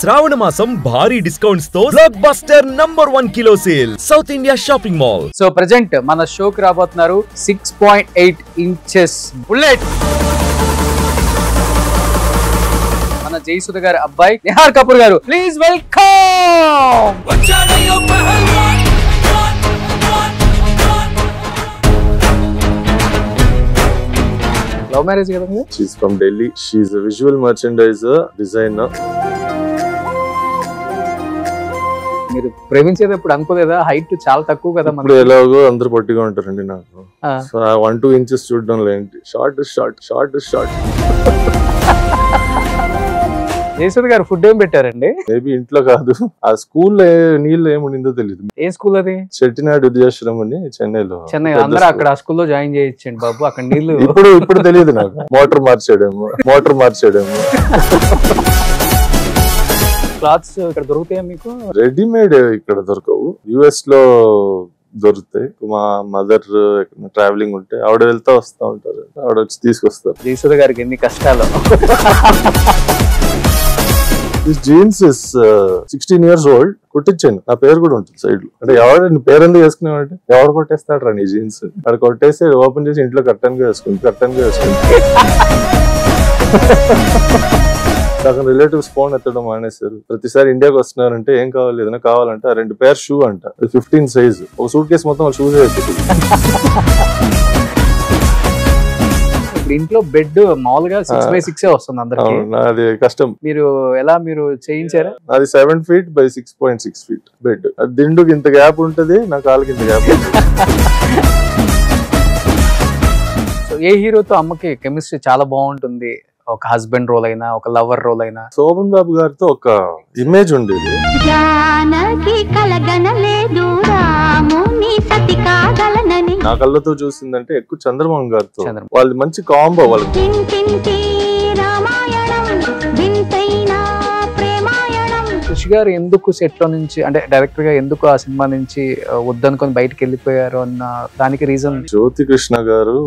శ్రావణ మాసం భారీ డిస్కౌంట్స్ తో block buster #1 kilo sale south India shopping mall. So present మన షోకి రాబోతున్నారు 6.8 ఇంచెస్ బుల్లెట్. మన జయసుధ గారి అబ్బాయి నిహార్ కపూర్ గారు, ప్లీజ్ వెల్కమ్. లవ్ మ్యారేజ్ కదా? She's from Delhi. She's a visual merchandiser, designer. మీరు ప్రేమించేటప్పుడు అనుకోలేదా? హైట్ చాలా తక్కువ కదా ఇప్పుడు ఎలాగో అందరు పొట్టిగా ఉంటారండి నాకు. సో 1-2 ఇంచెస్ చూడడం లేంటి. షార్ట్. జయసుధ గారు ఫుడ్ ఏం పెట్టారండి? మేబీ ఇంట్లో కాదు, ఆ స్కూల్లో నీళ్ళు ఏముండిందో తెలియదు. ఏ స్కూల్ అది? చెట్టినాడు విద్యాశ్రమం అని చెన్నైలో. చెన్నై అందరూ అక్కడ ఆ స్కూల్లో జాయిన్ చేయొచ్చండి బాబు. అక్కడ నీళ్లు ఇప్పుడు తెలియదు నాకు. మోటార్ మార్చాడేమో. క్లాత్స్ ఇక్కడ దొరుకుతాయా మీకు? రెడీమేడ్ ఇక్కడ దొరకవు, యుఎస్ లో దొరుకుతాయి. మా మదర్ ట్రావెలింగ్ ఉంటే ఆవిడ వెళ్తా వస్తా ఉంటారు, ఆవిడ వచ్చి తీసుకొస్తారు. జయసుధ గారికి ఎన్ని కష్టాలు. This jeans is 16 years old. కుట్టించాను, నా పేరు కూడా ఉంటుంది సైడ్ లో. అంటే ఎవరు నీ పేరు ఎందుకు వేసుకున్నావంటే ఎవడు కొట్టేస్తాడు రా నీ జీన్స్. అక్కడ కొట్టేసి ఓపెన్ చేసి ఇంట్లో కట్టన్గా వేసుకుంది. నాకు రిలేటివ్స్ ఫోన్ ఎత్తడం మానేశారు. ప్రతిసారి ఇండియాకి వస్తున్నారంటే ఏం కావాలి, ఏదైనా కావాలంటే 2 పేర్ షూ అంట, 15 సైజ్. ఒక సూట్ కేసు మొత్తం షూస్ వేసి. ఇంట్లో బెడ్ మామూలుగా 6x6 వస్తుంది అందరికి. అది కష్టం. మీరు చేయించారా? అది 7 feet by 6.6 feet బెడ్. అది దిండుకి ఇంత గ్యాప్ ఉంటది, నా కాళ్ళకి ఇంత గ్యాప్ ఉంటుంది. సో ఏ హీరోతో అమ్మకి కెమిస్ట్రీ చాలా బాగుంటుంది? ఒక హస్బెండ్ రోల్ అయినా, ఒక లవర్ రోల్ అయినా? శోభన్ బాబు గారితో ఒక ఇమేజ్ ఉండేది. నా కళ్ళతో చూసిందంటే ఎక్కువ చంద్రమోహన్ గారితో. వాళ్ళు మంచి కాంబో. వాళ్ళకి కృషి గారు ఎందుకు సెట్ లో నుంచి, అంటే డైరెక్టర్ గా ఎందుకు ఆ సినిమా నుంచి వద్దనుకొని బయటకు వెళ్ళిపోయారు అన్న దానికి రీజన్? జ్యోతి కృష్ణ గారు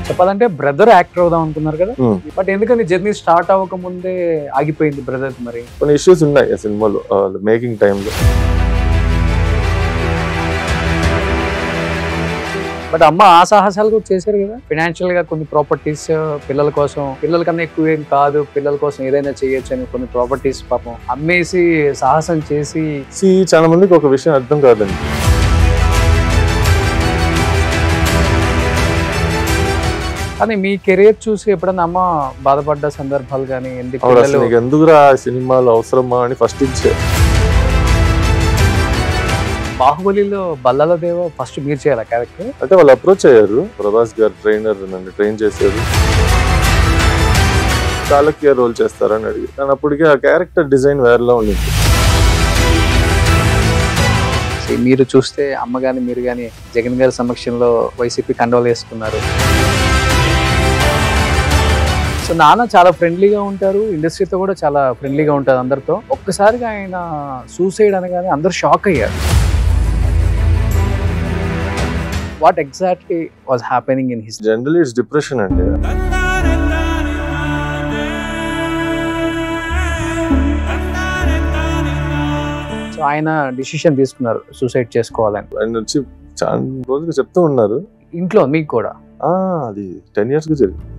చెప్పాలంటే బ్రదర్ యాక్టర్ అవుదాం అనుకున్నారు కదా, బట్ ఎందుకని జర్నీ స్టార్ట్ అవ్వక ముందే ఆగిపోయింది బ్రదర్? మరి కొన్ని ఇష్యూస్ ఉన్నాయి ఆ సినిమాలో మేకింగ్ టైంలో. బట్ అమ్మ ఆ సాహసాలు కూడా చేశారు కదా. ఫైనాన్షియల్ గా కొన్ని ప్రాపర్టీస్ పిల్లల కోసం, పిల్లల కన్నా ఎక్కువ ఏం కాదు, పిల్లల కోసం ఏదైనా చేయొచ్చు అని కొన్ని ప్రాపర్టీస్ పాపం అమ్మేసి సాహసం చేసి. చాలా మందికి ఒక విషయం అర్థం కాదండి. కానీ మీ కెరీర్ చూసి ఎప్పుడన్నా అమ్మ బాధపడ్డ సందర్భాలు కానీ? ఎందుకురా సినిమాలు అవసరమా అని ఫస్ట్ ఇచ్చారు. బాహుబలిలో బల్లాల దేవ ఫస్ట్ మీరు చేయాలి క్యారెక్టర్ అంటే వాళ్ళు అప్రోచ్ అయ్యారు. ప్రభాస్ గారు ట్రైనర్ నన్ను ట్రైన్ చేశారు. చాళక్య రోల్ చేస్తారని అడిగి, కానీ అప్పటికే ఆ క్యారెక్టర్ డిజైన్ వేరేలా ఉండింది. మీరు చూస్తే అమ్మ గాని మీరు గాని జగన్ గారి సమక్షంలో వైసీపీ కండోలు వేసుకున్నారు. సో నాన్న చాలా ఫ్రెండ్లీగా ఉంటారు, ఇండస్ట్రీతో కూడా చాలా ఫ్రెండ్లీగా ఉంటారు అందరితో. ఒక్కసారిగా ఆయన సూసైడ్ అనగానే అందరూ షాక్ అయ్యారు. What exactly was happening in his? Generally it's depression అండి. సో ఆయన డిసిషన్ తీసుకున్నారు సూసైడ్ చేసుకోవాలని. ఆయన వచ్చి చాలా రోజులు చెప్తూ ఉన్నారు ఇంట్లో. మీకు కూడా అది 10 years కు జరిగింది.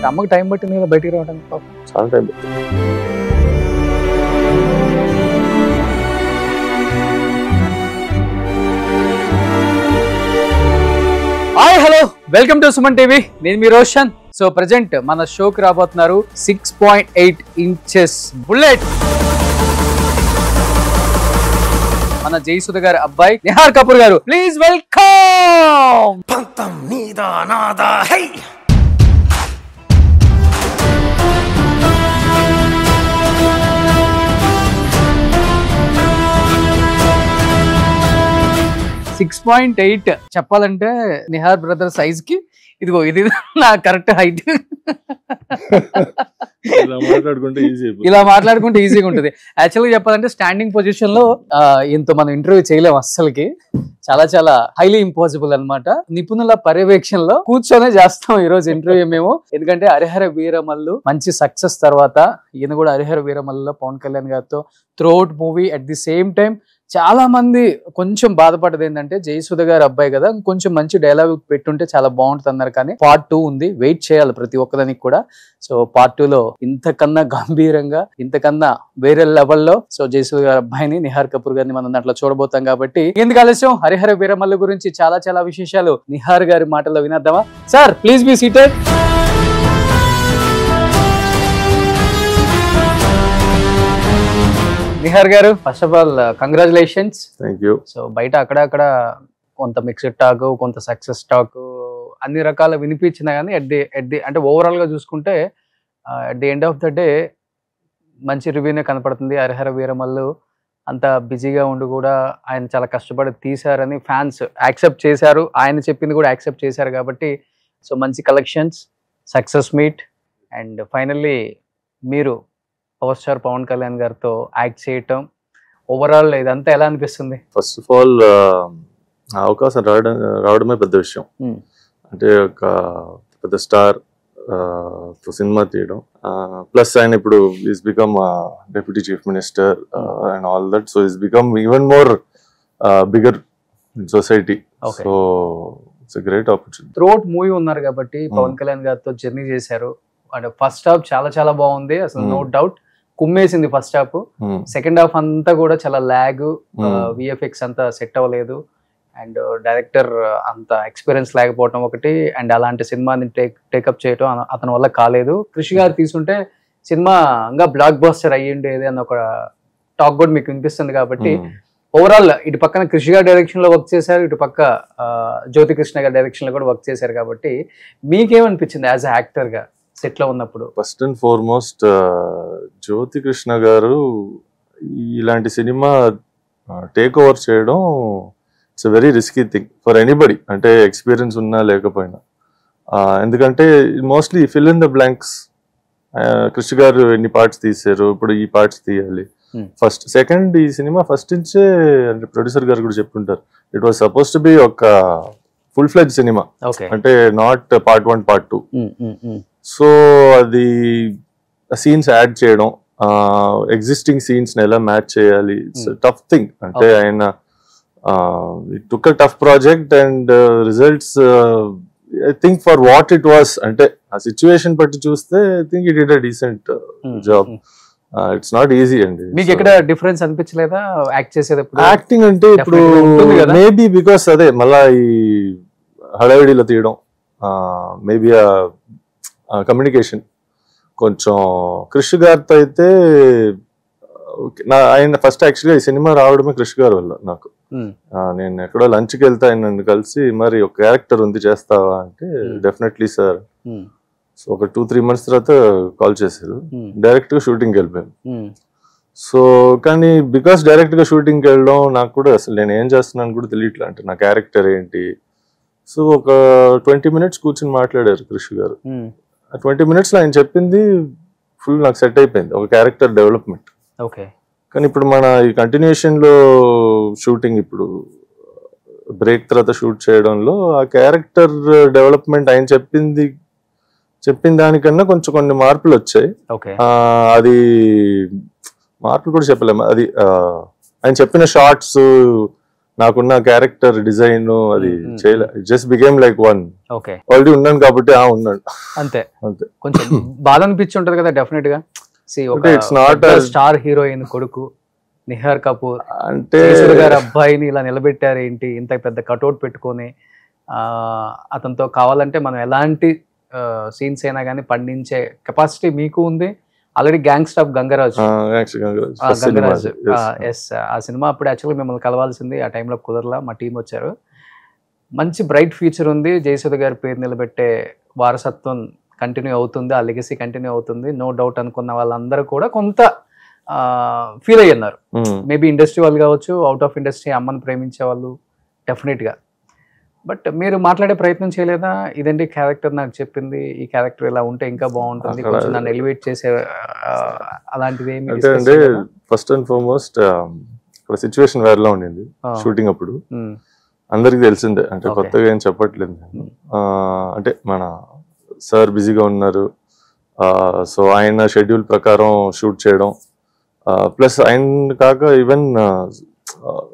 అమ్మకి టైం పట్టింది కదా బయటికి రావడానికి? పాపం చాలా టైం పట్టింది. Hi hello, welcome to Suman TV. నేను మీ రోషన్. సో ప్రెజెంట్ మన షోకి రాబోతున్నారు 6.8 ఇంచెస్ బుల్లెట్. మన జయసుధ గారి అబ్బాయి నిహార్ కపూర్ గారు, ప్లీజ్ వెల్కమ్. 6.8 చెప్పాలంటే నిహార్ బ్రదర్ సైజ్ కి ఇదిగో ఇది నా కరెక్ట్ హైట్. ఇలా మాట్లాడుకుంటే ఈజీగా ఉంటుంది. యాక్చువల్గా చెప్పాలంటే స్టాండింగ్ పొజిషన్ లో ఇంత మనం ఇంటర్వ్యూ చేయలేము అస్సలకి. చాలా చాలా హైలీ ఇంపాసిబుల్ అన్నమాట. నిపుణుల పర్యవేక్షణలో కూర్చొనే చేస్తాం ఈ రోజు ఇంటర్వ్యూ మేము. ఎందుకంటే హరిహర వీరమల్లు మంచి సక్సెస్ తర్వాత ఈయన కూడా హరిహర వీరమల్లులో పవన్ కళ్యాణ్ గారితో throughout movie at the same time చాలా మంది కొంచెం బాధపడేది ఏంటంటే జయసుధ గారు అబ్బాయి కదా, కొంచెం మంచి డైలాగ్ పెట్టుంటే చాలా బాగుంటుంది అన్నారు. కానీ పార్ట్ 2 ఉంది, వెయిట్ చేయాలి ప్రతి ఒక్కదానికి కూడా. సో పార్ట్ 2లో ఇంతకన్నా గంభీరంగా, ఇంతకన్నా వేరే లెవెల్లో సో జయసుధ గారి అబ్బాయిని నిహార్ కపూర్ గారిని మనం దాంట్లో చూడబోతాం. కాబట్టి ఎందుకు ఆలస్యం, హరిహర వీరమల్లు గురించి చాలా చాలా విశేషాలు నిహార్ గారి మాటల్లో వినేద్దామా? Sir please be seated. Nihar గారు, first of all congratulations. Thank you. So బయట అక్కడక్కడ కొంత మిక్స్డ్ టాక్, కొంత సక్సెస్ టాక్ అన్ని రకాల వినిపించినా కానీ అట్ ది అంటే ఓవరాల్ గా చూసుకుంటే at the end of the day మంచి రివ్యూనే కనపడుతుంది. హరిహర వీరమల్లు అంత బిజీగా ఉండి కూడా ఆయన చాలా కష్టపడి తీశారని ఫ్యాన్స్ యాక్సెప్ట్ చేశారు. ఆయన చెప్పింది కూడా యాక్సెప్ట్ చేశారు. కాబట్టి సో మంచి collections, success meet, and finally మీరు పవర్ స్టార్ పవన్ కళ్యాణ్ గారితో యాక్ట్ చేయటం, ఓవరాల్ ఇదంతా ఎలా అనిపిస్తుంది? ఫస్ట్ ఆఫ్ ఆల్ అవకాశం రావడమే పెద్ద విషయం. అంటే ఒక పెద్ద స్టార్ సినిమా తీయడం, ప్లస్ ఆయన ఇప్పుడు is become deputy chief minister and all that. So is become even more bigger in society. So it's great opportunity. Throughout movie ఉన్నారు కాబట్టి పవన్ కళ్యాణ్ గారితో జర్నీ చేశారు. అండ్ ఫస్ట్ హాఫ్ చాలా చాలా బాగుంది, అసలు నో డౌట్ కుమ్మేసింది ఫస్ట్ హాఫ్. సెకండ్ హాఫ్ అంతా కూడా చాలా ల్యాగ్, విఎఫ్ఎక్స్ అంతా సెట్ అవ్వలేదు, అండ్ డైరెక్టర్ అంత ఎక్స్పీరియన్స్ లేకపోవటం ఒకటి, అండ్ అలాంటి సినిమాని టేకప్ చేయటం అతని వల్ల కాలేదు. కృషి గారు తీసుకుంటే సినిమా ఇంకా బ్లాక్ బస్టర్ అయ్యిండేది అన్న ఒక టాక్ కూడా మీకు వినిపిస్తుంది. కాబట్టి ఓవరాల్ ఇటు పక్కన కృషి గారి డైరెక్షన్ లో వర్క్ చేశారు, ఇటు పక్క జ్యోతి కృష్ణ గారి డైరెక్షన్ లో కూడా వర్క్ చేశారు. కాబట్టి మీకేమనిపించింది యాజ్ అ యాక్టర్ గా సెట్ లో ఉన్నప్పుడు? First and foremost Jyothi Krishna గారు ఇలాంటి సినిమా టేక్ ఓవర్ చేయడం it's a very risky thing for anybody, అంటే ఎక్స్పీరియన్స్ ఉన్నా లేకపోయినా. ఎందుకంటే mostly fill in the blanks. Krishna గారు ఎన్ని పార్ట్స్ తీశారు, ఇప్పుడు ఈ పార్ట్స్ తీయాలి. ఫస్ట్ సెకండ్ ఈ సినిమా ఫస్ట్ నుంచే అంటే ప్రొడ్యూసర్ గారు కూడా చెప్పుంటారు, it was suppose to be ఒక ఫుల్ ఫ్లెడ్జ్ సినిమా, అంటే నాట్ పార్ట్ 1 పార్ట్ 2. సో అది సీన్స్ యాడ్ చేయడం, ఎగ్జిస్టింగ్ సీన్స్ ని ఎలా మ్యాచ్ చేయాలి, ఇట్స్ టఫ్ థింగ్. అంటే ఆయన it took a tough project and results I think for what it was, అంటే ఆ సిచ్యువేషన్ బట్టి చూస్తే I think it did a decent job. It's not easy అండి. మీకు ఎక్కడ డిఫరెన్స్ అనిపించలేదా యాక్ట్ చేసేటప్పుడు? యాక్టింగ్ అంటే ఇప్పుడు మేబీ బికాస్ అదే మళ్ళా ఈ హడావిడిలో తీయడం, మేబీ కమ్యూనికేషన్ కొంచెం. కృషి గారితో అయితే ఆయన ఫస్ట్ యాక్చువల్గా ఈ సినిమా రావడమే కృషి గారి వల్ల నాకు. నేను ఎక్కడో లంచ్కి వెళ్తే ఆయన నన్ను కలిసి మరి ఒక క్యారెక్టర్ ఉంది చేస్తావా అంటే డెఫినెట్లీ సార్. సో ఒక 2-3 months తర్వాత కాల్ చేశారు, డైరెక్ట్ గా షూటింగ్కి వెళ్ళిపోయాను. సో కానీ బికాస్ డైరెక్ట్ గా షూటింగ్కి వెళ్ళడం నాకు కూడా అసలు నేను ఏం చేస్తున్నాను కూడా తెలియట్లా, అంటే నా క్యారెక్టర్ ఏంటి. సో ఒక 20 minutes కూర్చొని మాట్లాడారు కృషి గారు. ఆ 20 minutes లో ఆయన చెప్పింది ఫుల్ నాకు సెట్ అయిపోయింది, ఒక క్యారెక్టర్ డెవలప్మెంట్. ఓకే. కానీ ఇప్పుడు మన ఈ కంటిన్యూషన్ లో షూటింగ్, ఇప్పుడు బ్రేక్ తర్వాత షూట్ చేయడంలో ఆ క్యారెక్టర్ డెవలప్మెంట్ ఆయన చెప్పిన దానికన్నా కొంచెం కొన్ని మార్పులు వచ్చాయి. అది మార్పులు కూడా చెప్పలేము, అది ఆయన చెప్పిన షార్ట్స్, నాకున్న క్యారెక్టర్ డిజైన్ అది చేయలే, just became like one. Already ఉన్నాను కాబట్టి ఉన్నాడు అంతే. అంతే. కొంచెం బాధ అనిపించి ఉంటది కదా డెఫినెట్ గా. ఇట్స్ నాట్ స్టార్ హీరోయిన్ కొడుకు నిహార్ కపూర్ అంటే గారి అబ్బాయిని ఇలా నిలబెట్టారు ఏంటి, ఇంత పెద్ద కట్అవుట్ పెట్టుకొని అతనితో కావాలంటే మనం ఎలాంటి సీన్స్ అయినా కానీ పండించే కెపాసిటీ మీకు ఉంది. Already gangster of Gangaraj, yes, ఆ సినిమా అప్పుడు యాక్చువల్గా మిమ్మల్ని కలవాల్సింది, ఆ టైంలో కుదరలా, మా టీం వచ్చారు. మంచి బ్రైట్ ఫ్యూచర్ ఉంది, జయసుధ గారి పేరు నిలబెట్టే వారసత్వం కంటిన్యూ అవుతుంది, ఆ లెగసీ కంటిన్యూ అవుతుంది, నో డౌట్ అనుకున్న వాళ్ళందరూ కూడా కొంత ఫీల్ అయ్యున్నారు. మేబీ ఇండస్ట్రీ వాళ్ళు కావచ్చు, అవుట్ ఆఫ్ ఇండస్ట్రీ అమ్మని ప్రేమించే వాళ్ళు డెఫినెట్ గా. బట్ మీరు మాట్లాడే ప్రయత్నం చేయలేదా, ఇదండి క్యారెక్టర్ నాకు చెప్పింది, ఈ క్యారెక్టర్ ఇలా ఉంటే ఇంకా బాగుంటుంది, కొంచెం నన్ను ఎలివేట్ చేసే అలాంటిది ఏమి? అంటే ఫస్ట్ అండ్ ఫార్మోస్ట్ ఇక్కడ సిచ్యువేషన్ వేరేలా ఉండింది షూటింగ్ అప్పుడు. అందరికి తెలిసిందే, అంటే కొత్తగా ఏం చెప్పట్లేదు. అంటే మన సార్ బిజీగా ఉన్నారు, సో ఆయన షెడ్యూల్ ప్రకారం షూట్ చేయడం, ప్లస్ ఆయన కాక ఈవెన్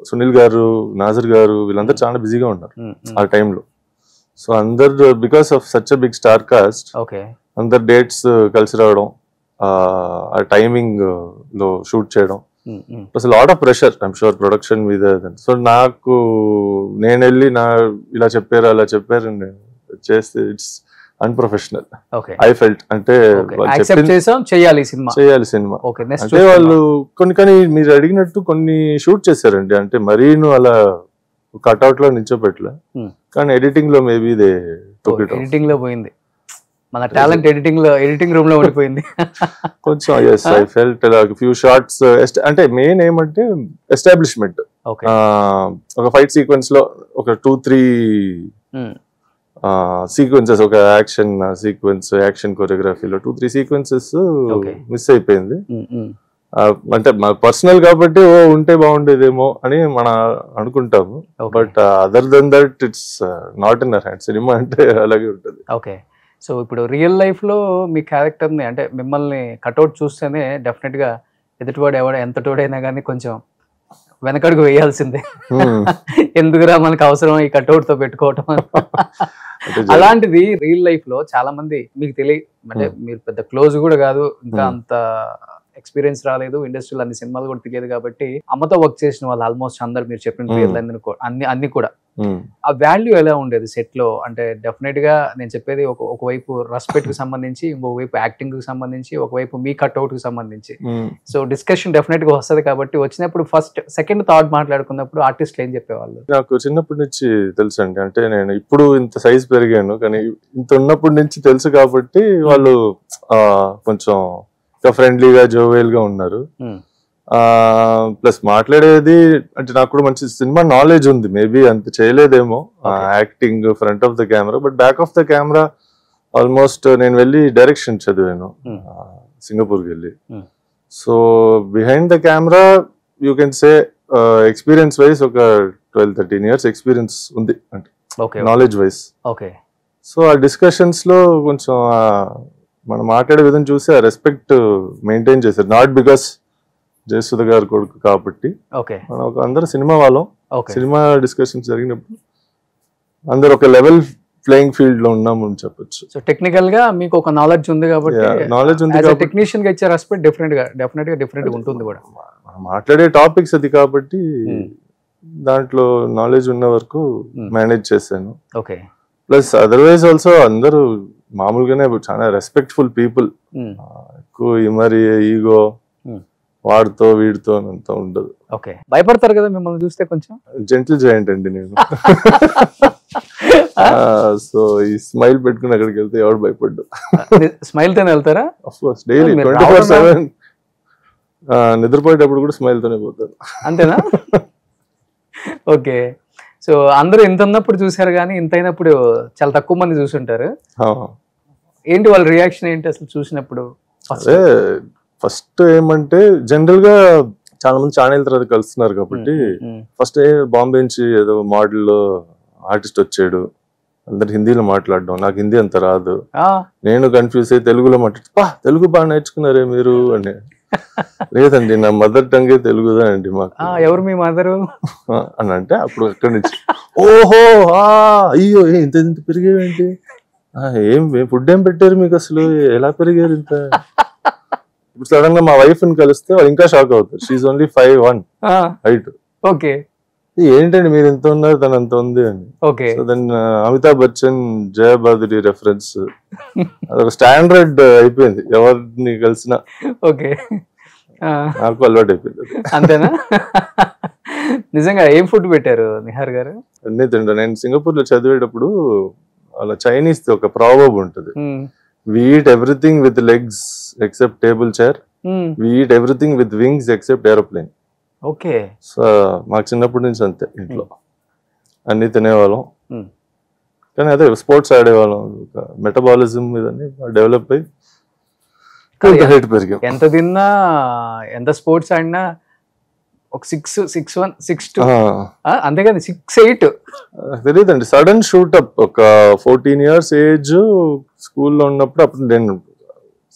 సునీల్ గారు, నాజర్ గారు వీళ్ళందరూ చాలా బిజీగా ఉన్నారు ఆ టైంలో. సో అందరు because of such a big star cast అందరు డేట్స్ కలిసి రావడం, ఆ టైమింగ్ లో షూట్ చేయడం, plus lot of pressure I'm sure production మీద. సో నాకు నేను వెళ్ళి ఇలా చెప్పారు అలా చెప్పారు చేస్తే ఇట్స్ అన్ప్రొఫెషనల్ ఐ ఫెల్ట్. అంటే చేయాలి సినిమా అంటే వాళ్ళు కొన్ని మీరు అడిగినట్టు కొన్ని షూట్ చేశారండి, అంటే మరీను అలా కట్అవుట్ లో నిల్చోపెట్టలే, కానీ ఎడిటింగ్ లో మేబీ ఎడిటింగ్ లో పోయింది మన టాలెంట్, ఎడిటింగ్ రూమ్ లో ఉండిపోయింది కొంచెం. yes I felt like few shots అంటే మెయిన్ ఏమంటే ఎస్టాబ్లిష్మెంట్. ఒక ఫైట్ సీక్వెన్స్ లో ఒక 2-3 సీక్వెన్సెస్, ఒక యాక్షన్ సీక్వెన్స్, యాక్షన్ కొరియోగ్రఫీలో 2-3 సీక్వెన్సెస్ మిస్ అయిపోయింది. అంటే పర్సనల్ కాబట్టి ఉంటే బాగుండేదేమో అని మనం అనుకుంటాము, but other than that it's not in our hand. Cinema అంటే అలాగే ఉంటుంది. ఓకే, సో ఇప్పుడు రియల్ లైఫ్ లో మీ క్యారెక్టర్ని, అంటే మిమ్మల్ని కట్అవుట్ చూస్తేనే డెఫినెట్ గా ఎదుటివాడు ఎంత తోడైనా కానీ కొంచెం వెనకడుగు వేయాల్సిందే. ఎందుకురా మనకు అవసరం ఈ కట్అవుట్ తో పెట్టుకోవటం. అలాంటిది రియల్ లైఫ్ లో చాలా మంది మీకు అంటే మీరు పెద్ద క్లోజ్ కూడా కాదు, ఇంకా అంత ఎక్స్పీరియన్స్ రాలేదు, ఇండస్ట్రీలో అన్ని సినిమాలు కూడా తెలియదు కాబట్టి అమ్మతో వర్క్ చేసిన వాళ్ళు ఆల్మోస్ట్ అందరు మీరు చెప్పిన అన్ని కూడా ఆ వాల్యూ ఎలా ఉండేది సెట్ లో? అంటే డెఫినెట్ గా నేను చెప్పేది ఒకవైపు రెస్పెక్ట్ కి సంబంధించి, ఇంకోవైపు యాక్టింగ్ కి సంబంధించి, ఒకవైపు మీ కట్అవుట్ కి సంబంధించి. సో డిస్కషన్ డెఫినెట్ గా వస్తుంది కాబట్టి వచ్చినప్పుడు ఫస్ట్ సెకండ్ థాట్ మాట్లాడుకున్నప్పుడు ఆర్టిస్టులు ఏం చెప్పేవాళ్ళు? నాకు చిన్నప్పటి నుంచి తెలుసు అండి, అంటే నేను ఇప్పుడు ఇంత సైజ్ పెరిగాను కానీ ఇంత ఉన్నప్పటి నుంచి తెలుసు కాబట్టి వాళ్ళు కొంచెం ఫ్రెండ్లీగా జోవెల్ గా ఉన్నారు. ప్లస్ మాట్లాడేది అంటే నాకు కూడా మంచి సినిమా నాలెడ్జ్ ఉంది, మేబీ అంత చేయలేదేమో acting front of the camera, but back of the camera almost నేను వెళ్ళి డైరెక్షన్ చదివాను సింగపూర్కి వెళ్ళి. So behind the camera you can say experience wise ఒక 12-13 years ఎక్స్పీరియన్స్ ఉంది, అంటే నాలెడ్జ్ వైజ్. సో ఆ డిస్కషన్స్ లో కొంచెం మనం మాట్లాడే విధం చూసి ఆ రెస్పెక్ట్ మెయింటైన్ చేశారు. నాట్ బికాస్ జయసుధ గారు కొడుకు కాబట్టి, మనం అందరూ సినిమా వాళ్ళం. సినిమా డిస్కషన్స్ జరిగినప్పుడు అందరు ఒక లెవెల్ ప్లేయింగ్ ఫీల్డ్ లో ఉన్నాము అని చెప్పొచ్చు. సో టెక్నికల్ గా మీకు ఒక నాలెడ్జ్ ఉంది కాబట్టి, టెక్నీషియన్ గా ఇచ్చే రెస్పెక్ట్ డెఫినెట్ గా ఉంటుంది కూడా. మాట్లాడే టాపిక్స్ అది కాబట్టి దాంట్లో నాలెడ్జ్ ఉన్న వరకు మేనేజ్ చేశాను. ప్లస్ అదర్వైజ్ ఆల్సో అందరూ మామూలుగానే చాలా రెస్పెక్ట్ఫుల్ పీపుల్, ఎక్కువ మరి ఈగో వాడితో వీడితో అంత ఉండదు. భయపడతారు కదా మిమ్మల్ని చూస్తే? కొంచెం జెంటిల్ జాయింట్ అండి నేను. సో ఈ స్మైల్ పెట్టుకుని అక్కడికి వెళ్తే ఎవరు భయపడ్డు. స్మైల్ తోనే వెళ్తారా? ఆఫ్ కోర్స్ డైలీ 24/7 నిద్రపోయేటప్పుడు కూడా స్మైల్ తోనే పోతారు. అంతేనా? ఓకే, సో అందరూ ఇంత ఉన్నప్పుడు చూసారు కానీ ఇంత అయినప్పుడు చాలా తక్కువ మంది చూసుంటారు. ఏంటి వాళ్ళ రియాక్షన్ ఏంటి అసలు చూసినప్పుడు? అదే ఫస్ట్ ఏమంటే జనరల్ గా చాలా మంది ఛానల్ తర్వాత కలుస్తున్నారు కాబట్టి ఫస్ట్ బాంబే నుంచి ఏదో మోడల్ ఆర్టిస్ట్ వచ్చాడు, అందరు హిందీలో మాట్లాడడం, నాకు హిందీ అంత రాదు, నేను కన్ఫ్యూజ్ అయ్యి తెలుగులో తెలుగు బాగా నేర్చుకున్నారే మీరు అని. లేదండి నా మదర్ టంగే తెలుగుదా అండి మాకు. ఎవరు మీ మదరు అని అంటే అప్పుడు అక్కడి నుంచి ఓహో అయ్యో ఇంత ఇంత పెరిగేవేంటి, ఏం ఫుడ్ ఏం పెట్టారు మీకు, అసలు ఎలా పెరిగారు ఇంత. ఇప్పుడు సడన్ గా మా వైఫ్ ని కలిస్తే వాళ్ళు ఇంకా షాక్ అవుతారు. She only 5'1" height. ఓకే, ఏంటండి మీరు ఎంత ఉన్నారు తను అంత ఉంది అని. So then Amitabh Bachchan Jaya Bhaduri reference అదొక స్టాండర్డ్ అయిపోయింది ఎవరిని కలిసినా. ఓకే, నాకు అలవాటు అయిపోయింది. అంతేనా? నిజంగా ఏం ఫుడ్ పెట్టారు నిహార్ గారు? అన్నీ తింటా. నేను సింగపూర్ లో చదివేటప్పుడు అలా చైనీస్ ఒక ప్రావర్బ్ ఉంటుంది, we eat everything with legs except table chair, we eat everything with wings except aeroplane. Okay, so మాకు చిన్నప్పటి నుంచి అంతే ఇంట్లో. అన్ని తినేవాళ్ళం. కానీ అదే స్పోర్ట్స్ ఆడేవాళ్ళం, మెటబాలిజం ఇదని డెవలప్ అయ్యి హైట్ పెరిగాం. ఎంత తిన్నా ఎంత స్పోర్ట్స్ ఆడినా ఒక 6'1", 6'2" అంతే కదా, 6'8". తెలియదండి, సడన్ షూటప్. ఒక 14 years ఏజ్ స్కూల్లో ఉన్నప్పుడు అప్పుడు నేను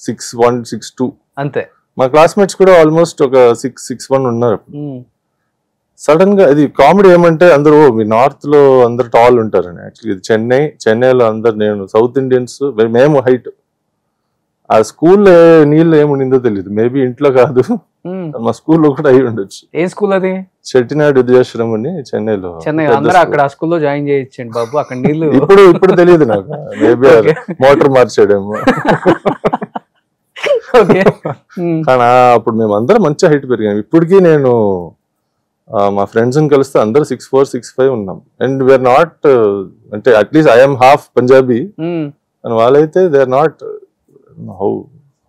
6'1", 6'2" అంతే. మా క్లాస్మేట్స్ కూడా ఆల్మోస్ట్ ఒక 6'1" ఉన్నారు. సడన్ గా ఇది కామెడీ ఏమంటే అందరూ మీ నార్త్ లో అందరు టాల్ ఉంటారని. యాక్చువల్లీ ఇది చెన్నైలో అందరు, నేను సౌత్ ఇండియన్స్ మేము హైట్. ఆ స్కూల్లో నీళ్ళు ఏముండిందో తెలియదు, మేబీ ఇంట్లో కాదు, మా స్కూల్లో కూడా అయి ఉండొచ్చు. ఏ స్కూల్ అది? చెట్టినాడు విద్యాశ్రమం అని చెన్నైలో. అందరూ అక్కడ ఆ స్కూల్లో జాయిన్ చేయించండి బాబు, అక్కడ నీళ్ళు. ఇప్పుడు తెలియదు నాకు, మేబీ మోటార్ మార్చాడేమో. కానీ అప్పుడు మేము అందరం మంచి హైట్ పెరిగాం. ఇప్పటికీ నేను మా ఫ్రెండ్స్ ని కలిస్తే అందరూ 6'4", 6'5" ఉన్నాం. అండ్ వీఆర్ నాట్, అంటే at least I'm half Punjabi and వాళ్ళైతే they are not how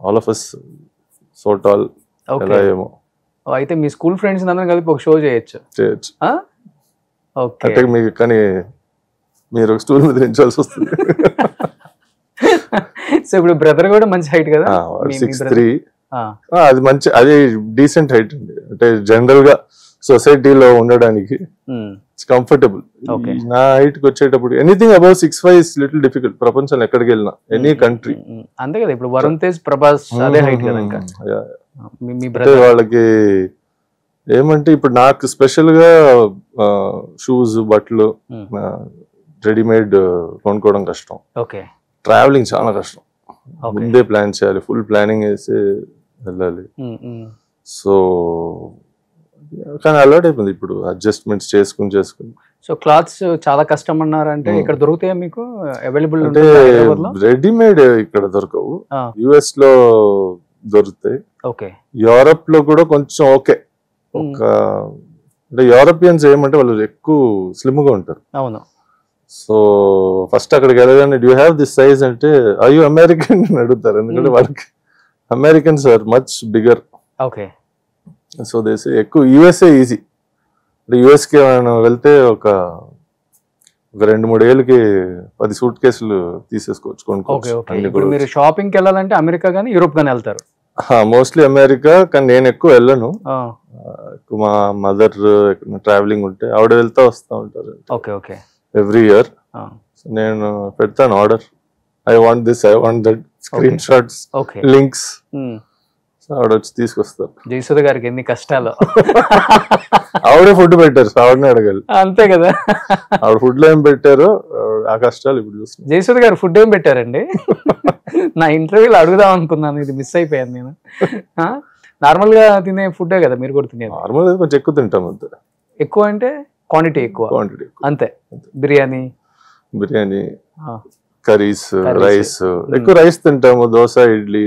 all of us so tall. ఏమో అయితే మీ స్కూల్ ఫ్రెండ్స్ అందరం కలిపి ఒక షో చేయొచ్చు. అంటే మీకు, కానీ మీరు ఒక స్టూల్ మీద నిల్చోవాల్సి వస్తుంది. సో ఇప్పుడు బ్రదర్ కూడా మంచి హైట్ కదా, 6'3". అది మంచి, అది డీసెంట్ హైట్ అండి. అంటే జనరల్ గా సొసైటీలో ఉండడానికి కంఫర్టబుల్. నా హైట్ కి వచ్చేటప్పుడు anything above 6'5" is little difficult. ప్రపంచంలో ఎక్కడికి వెళ్ళినా, ఎనీ కంట్రీ. అంతే కదా, ఇప్పుడు వరుణ్ తేజ్, ప్రభాస్ అదే హైట్ కదా. ఇంకా వాళ్ళకి ఏమంటే ఇప్పుడు నాకు స్పెషల్ గా షూస్, బట్టలు రెడీమేడ్ కొనుక్కోవడం కష్టం. ట్రావెలింగ్ చాలా కష్టం, ముందే ప్లాన్ చేయాలి, ఫుల్ ప్లానింగ్ వేసి వెళ్ళాలి. సో కానీ అలవాటు అయిపోయింది ఇప్పుడు, అడ్జస్ట్మెంట్స్ చేసుకుని. సో క్లాత్స్ చాలా కష్టం అన్నారంటే ఇక్కడ దొరుకుతాయా మీకు? అవైలబుల్ అంటే రెడీమేడ్ ఇక్కడ దొరకవు, యుఎస్ లో దొరుకుతాయి. యూరప్ లో కూడా కొంచెం ఓకే. అంటే యూరోపియన్స్ ఏమంటే వాళ్ళు ఎక్కువ స్లిమ్ గా ఉంటారు. అవును. సో ఫస్ట్ అక్కడికి వెళ్ళగానే డూ హ్యావ్ దిస్ సైజ్ అంటే అయ్యో అమెరికన్ అని అడుగుతారు, ఎందుకంటే వాళ్ళకి Americans are much bigger. Okay. So దేశ ఎక్కువ యుఎస్ఏ ఈజీ. అంటే యుఎస్కి వెళ్తే ఒక 2-3 ఏళ్ళకి 10 సూట్ కేసులు తీసేసుకోవచ్చు, కొనుక్కోవచ్చు. మీరు షాపింగ్ కి వెళ్ళాలంటే అమెరికా గానీ యూరోప్ గానీ వెళ్తారు? మోస్ట్లీ అమెరికా, కానీ నేను ఎక్కువ వెళ్ళను. మా మదర్ ట్రావెలింగ్ ఉంటే ఆవిడ వెళ్తా వస్తూ ఉంటారు ఎవ్రీ ఇయర్. నేను పెడతాను order, I want this, I want that, screen shots, links. ఆవిడ వచ్చి తీసుకొస్తారు. జయసుధ గారికి ఎన్ని కష్టాలు. ఆవిడే ఫుడ్ పెట్టారు, ఆవిడనే అడగాలి. అంతే కదా, ఆవిడ ఫుడ్ లో ఏం పెట్టారు, ఆ కష్టాలు ఇప్పుడు చూస్తున్నాను. జయసుధ గారు ఫుడ్ ఏం పెట్టారండి? నా ఇంటర్వ్యూలో అడుగుదాం అనుకున్నాను, ఇది మిస్ అయిపోయాను నేను. నార్మల్ గా తినే ఫుడ్ కదా మీరు కూడా తినేది? నార్మల్ గా కొంచెం ఎక్కువ తింటాం అంతే. ఎక్కువ అంటే క్వాంటిటీ ఎక్కువ అంతే. బిర్యానీ, కర్రీస్, రైస్, ఎక్కువ రైస్ తింటాము, దోశ, ఇడ్లీ.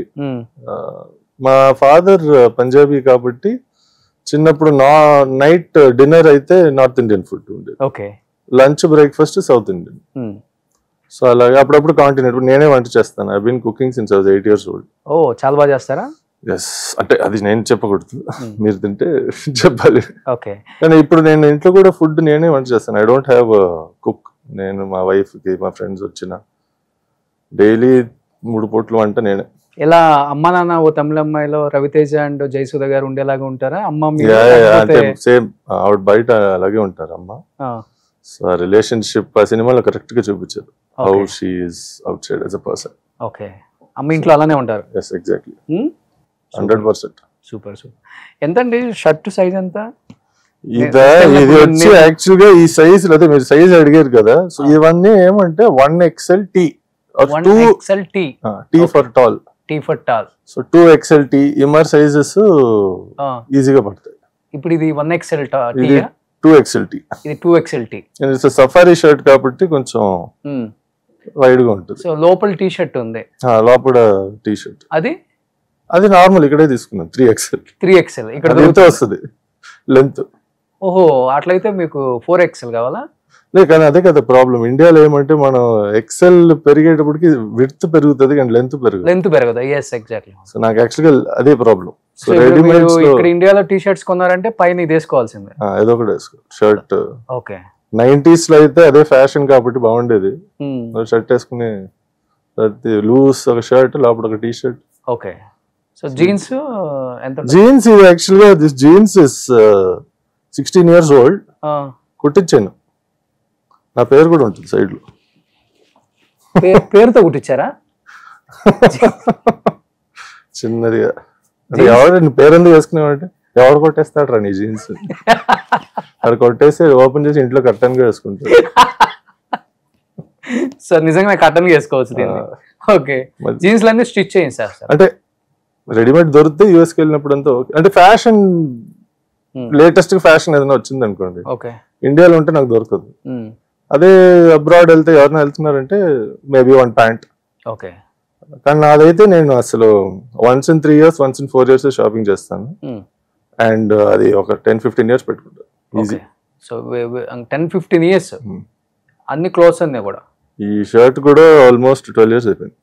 మా ఫాదర్ పంజాబీ కాబట్టి చిన్నప్పుడు నైట్ డిన్నర్ అయితే నార్త్ ఇండియన్ ఫుడ్ ఉండేది, lunch breakfast south Indian. So అలాగే అప్పుడప్పుడు కాంటినెంట్. నేనే వంట చేస్తాను, I been cooking since I was 8 years old. చాలా బాగా చేస్తారా? ఎస్, అంటే అది నేను చెప్పకూడదు, మీరు తింటే చెప్పాలి. కానీ ఇప్పుడు నేను ఇంట్లో కూడా ఫుడ్ నేనే వంట చేస్తాను. I don't have cook. నేను మా వైఫ్ కి, మా ఫ్రెండ్స్ వచ్చిన డైలీ 3 పూటలు వంట నేనే. ఎలా అమ్మ నాన్న ఓ తమిళ అమ్మాయిలో రవితేజ అండ్ జయసుధ గారు ఉండేలాగా ఉంటారా? అమ్మ సేమ్, ఆవిడ బయట అలాగే ఉంటారు అమ్మ. సో ఆ రిలేషన్షిప్ ఆ సినిమాలో కరెక్ట్ గా చూపించారు, how she is outside as a person. Okay, అమ్మ ఇంట్లో అలానే ఉంటారు. Yes, exactly, 100%. సూపర్. ఎంతండి షర్ట్ సైజ్ ఎంత? ఇది వచ్చి యాక్చువల్ గా ఈ సైజ్, లేదా మీరు సైజ్ అడిగారు కదా, సో ఇవన్నీ ఏమంటే 1XL-T, 1XL-T, T for tall. So 2XL-T ఇమర్ సైజెస్ ఈజీగా పడతాయి. ఇప్పుడు ఇది 1XL-T, 2XL-T, ఇది 2XL-T. ఇట్స్ సఫారీ షర్ట్ కాబట్టి కొంచెం వైడ్ గా ఉంటుంది. సో లోపల టీ షర్ట్ ఉంది, లోపల టీ షర్ట్ అది నార్మల్ ఇక్కడే తీసుకున్నాం, 3XL. ఇక్కడ ఎంత వస్తుంది లెంత్? ఓహో, అట్లయితే మీకు 4XL కావాలా? లేదు, కానీ అదే కదా ప్రాబ్లం. ఇండియాలో ఏమంటే మనం ఎక్సెల్ పెరిగేటప్పటికి విడ్త్ పెరుగుతుంది కానీ లెంత్ పెరగదు. yes, exactly. సో నాకు యాక్చువల్గా అదే ప్రాబ్లం. సో రెడీమేడ్ ఇక్కడ ఇండియాలో టీ షర్ట్స్ కొన్నారంటే పైన ఇది వేసుకోవాల్సిందే, ఏదో ఒకటి వేసుకో షర్ట్. ఓకే. 90s లో అయితే అదే ఫ్యాషన్ కాబట్టి బాగుండేది. షర్ట్ వేసుకుని లూజ్ ఒక షర్ట్ లోపల ఒక T shirt. Okay. So jeans ఎంత? జీన్స్ ఇది యాక్చువల్గా this jeans is 16 years old. కుట్టించాను, నా పేరు కూడా ఉంటుంది సైడ్ లో. పేరుతో కుట్టించారా? చిన్నదిగా. ఎవరు పేరు ఎందుకు వేసుకునేవాడి, ఎవరు కొట్టేస్తాడు రా నీ జీన్స్? అది కొట్టేసి ఓపెన్ చేసి ఇంట్లో కర్టన్ గా వేసుకుంటాడు. సార్ నిజంగా కర్టన్ వేసుకోవచ్చు దీన్ని. ఓకే. జీన్స్ అన్ని స్టిచ్ చేయండి సార్. అంటే రెడీమేడ్ దొరికితే యూఎస్కి వెళ్ళినప్పుడు అంతా ఓకే. అంటే ఫ్యాషన్ లేటెస్ట్ ఫ్యాషన్ ఏదైనా వచ్చింది అనుకోండి, ఇండియాలో ఉంటే నాకు దొరకదు. అదే అబ్రాడ్ వెళ్తే ఎవరైనా వెళ్తున్నారంటే మేబీ 1 ప్యాంట్. ఓకే. కానీ నాదైతే నేను అసలు once in 3 years, once in 4 years shopping చేస్తాను. అండ్ అది ఒక 10-15 years పెట్టుకుంటాను ఈజీ. సో 10-15 years అన్ని క్లోత్స్ అన్నీ కూడా. ఈ షర్ట్ కూడా ఆల్మోస్ట్ 12 years అయిపోయింది.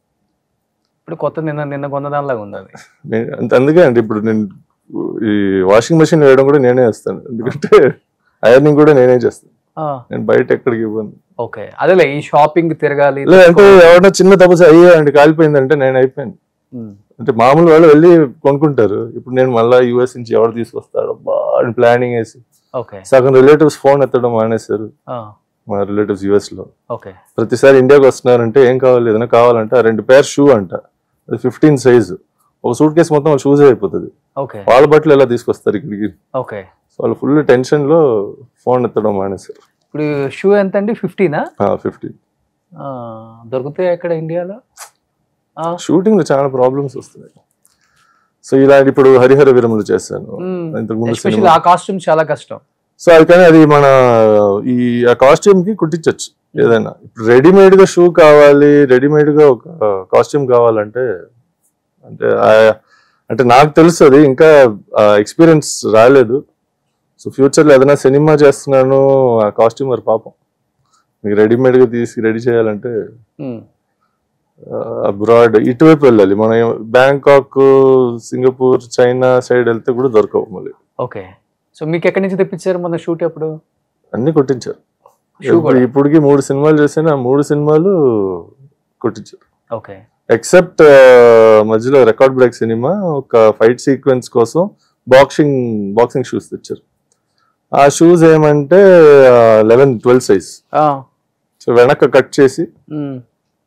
ఇప్పుడు కొత్త నిన్న కొన్న దానిలాగా ఉంది అది. అందుకే అండి ఇప్పుడు నేను ఈ వాషింగ్ మెషిన్ వేయడం కూడా నేనే వేస్తాను, ఎందుకంటే ఐరనింగ్ కూడా నేనే చేస్తాను. నేను బయట ఎక్కడికి ఇవ్వను. ఓకే. అదేలే ఈ షాపింగ్ తిరగాలి అంటే ఎవరైనా చిన్న తప్పు అయ్యా అండి కాలిపోయిందంటే నేను అయిపోయాను. అంటే మామూలు వాళ్ళు వెళ్ళి కొనుక్కుంటారు. ఇప్పుడు నేను మళ్ళీ యూఎస్ నుంచి ఎవరు తీసుకొస్తాడు అని ప్లానింగ్ వేసి సగం రిలేటివ్స్ ఫోన్ ఎత్తడం మానేశారు. మా రిలేటివ్స్ యూఎస్ లో ప్రతిసారి ఇండియాకి వస్తున్నారంటే ఏం కావాలి, ఏదైనా కావాలంటే 2 pairs షూ అంట, అది 15 size, ఒక సూట్ కేసు మొత్తం షూస్ అయిపోతుంది. వాళ్ళ బట్టలు ఎలా తీసుకొస్తారు ఇక్కడికి? వాళ్ళు ఫుల్ టెన్షన్ లో ఫోన్ ఎత్తడం మానేశారు. ఇప్పుడు షూ ఎంత అండి? 15? 15 దొరుకుతాయి ఎక్కడ ఇండియాలో? షూటింగ్ లో చాలా ప్రాబ్లమ్స్ వస్తున్నాయి. సో ఇలా ఇప్పుడు హరిహర విరమలు చేశాను ఇంతకుముందు. ఆ కాస్ట్యూమ్ చాలా కష్టం. సో అది కానీ అది మన ఈ ఆ కాస్ట్యూమ్ కి కుట్టించచ్చు ఏదైనా. ఇప్పుడు రెడీమేడ్ గా షూ కావాలి, రెడీమేడ్ గా ఒక కాస్ట్యూమ్ కావాలంటే అంటే నాకు తెలుసు అది ఇంకా ఎక్స్పీరియన్స్ రాలేదు. సో ఫ్యూచర్ లో ఏదైనా సినిమా చేస్తున్నాను, ఆ కాస్ట్యూమర్ పాపం మీకు రెడీమేడ్ గా తీసి రెడీ చేయాలంటే అబ్రాడ్ ఇటువైపు వెళ్ళాలి. మనం బ్యాంకాక్, సింగపూర్, చైనా సైడ్ వెళ్తే కూడా దొరకవు మళ్ళీ. ఓకే. సో మీకు ఎక్కడి నుంచి తెప్పించారు మన షూట్? అప్పుడు అన్ని కొట్టించారు. ఇప్పటికి 3 సినిమాలు చేశాను, ఆ 3 సినిమాలు కొట్టించారు. ఓకే. ఎక్సెప్ట్ మధ్యలో రికార్డ్ బ్రేక్ సినిమా ఒక ఫైట్ సీక్వెన్స్ కోసం బాక్సింగ్ షూస్ తెచ్చారు. ఆ షూస్ ఏమంటే 11-12 size. సో వెనక కట్ చేసి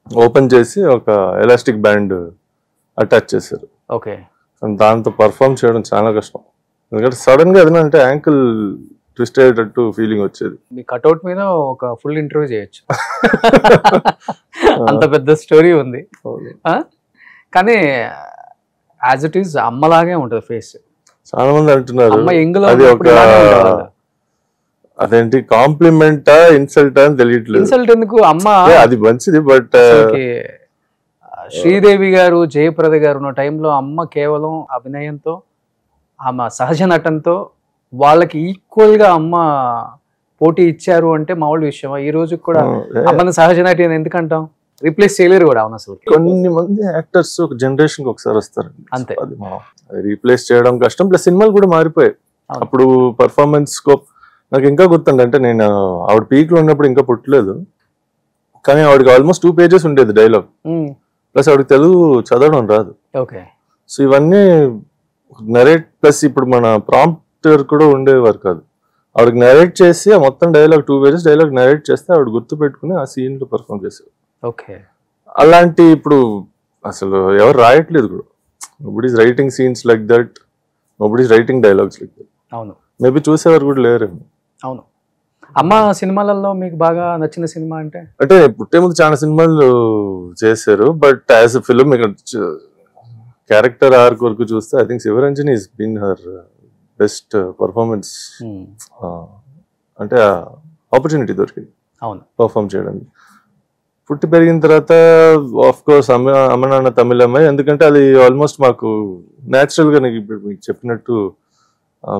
ఓపెన్ చేసి ఒక ఎలాస్టిక్ బ్యాండ్ అటాచ్ చేశారు. ఓకే. దాంతో పర్ఫామ్ చేయడం చాలా కష్టం, ఎందుకంటే సడన్ గా ఏదైనా అంటే యాంకిల్ ట్విస్ట్ అయ్యేటట్టు ఫీలింగ్ వచ్చేది. మీ కట్అవుట్ మీద ఒక ఫుల్ ఇంటర్వ్యూ చేయొచ్చు, అంత పెద్ద స్టోరీ ఉంది. కానీ యాజ్ ఇట్ ఈస్ అమ్మలాగే ఉంటది ఫేస్. చాలా మంది అంటున్నారు అది ఒక అదేంటి కాంప్లిమెంటా ఇన్సల్టా అని తెలియట్లేదు. ఇన్సల్ట్ ఎందుకు, అమ్మ అది మంచిది. బట్ శ్రీదేవి గారు, జయప్రద గారు ఉన్న టైంలో అమ్మ కేవలం అభినయంతో, ఆమె సహజ నటనతో వాళ్ళకి ఈక్వల్ గా అమ్మ పోటీ ఇచ్చారు అంటే మామూలు విషయం. ఈ రోజు కూడా అమ్మని సహజ నటి అని ఎందుకంటాం? రీప్లేస్ చేయలేరు కూడా. అవును, అసలు కొన్ని మంది యాక్టర్స్ ఒక జనరేషన్ కి ఒకసారి వస్తారు అంతే, రీప్లేస్ చేయడం కష్టం. ప్లస్ సినిమాలు కూడా మారిపోయాయి. అప్పుడు పర్ఫార్మెన్స్ స్కోప్ నాకు ఇంకా గుర్తుంది. అంటే నేను ఆవిడ పీక్ లో ఉన్నప్పుడు ఇంకా పుట్టలేదు, కానీ ఆవిడకి ఆల్మోస్ట్ 2 pages ఉండేది డైలాగ్. ప్లస్ ఆవిడకి తెలుగు చదవడం రాదు. సో ఇవన్నీ నరేట్ ప్లస్ ఇప్పుడు మన ప్రాంప్టర్ కూడా ఉండేవారు కాదు. ఆవిడకి నరేట్ చేసి ఆ మొత్తం డైలాగ్ 2 pages డైలాగ్ నరేట్ చేస్తే ఆవిడ గుర్తు పెట్టుకుని ఆ సీన్ లో పర్ఫార్మ్ చేసేవారు. అలాంటి ఇప్పుడు అసలు ఎవరు రాయట్లేదు కూడా. Nobody is writing scenes like that, nobody is writing dialogues like that. అవును, మేబీ చూసేవారు కూడా లేరేమో. అవును. అమ్మ సినిమాలలో మీకు బాగా నచ్చిన సినిమా అంటే? అంటే పుట్టే ముందు చాలా సినిమాలు చేశారు, but as a film character arc వరకు చూస్తే I think Shivaranjani is been her best performance. అంటే ఆపర్చునిటీ దొరికింది పర్ఫార్మ్ చేయడానికి. పుట్టి పెరిగిన తర్వాత ఆఫ్ కోర్స్ అమ్మ నాన్న తమిళ అమ్మాయి, ఎందుకంటే అది ఆల్మోస్ట్ మాకు న్యాచురల్ గా నాకు ఇప్పుడు మీకు చెప్పినట్టు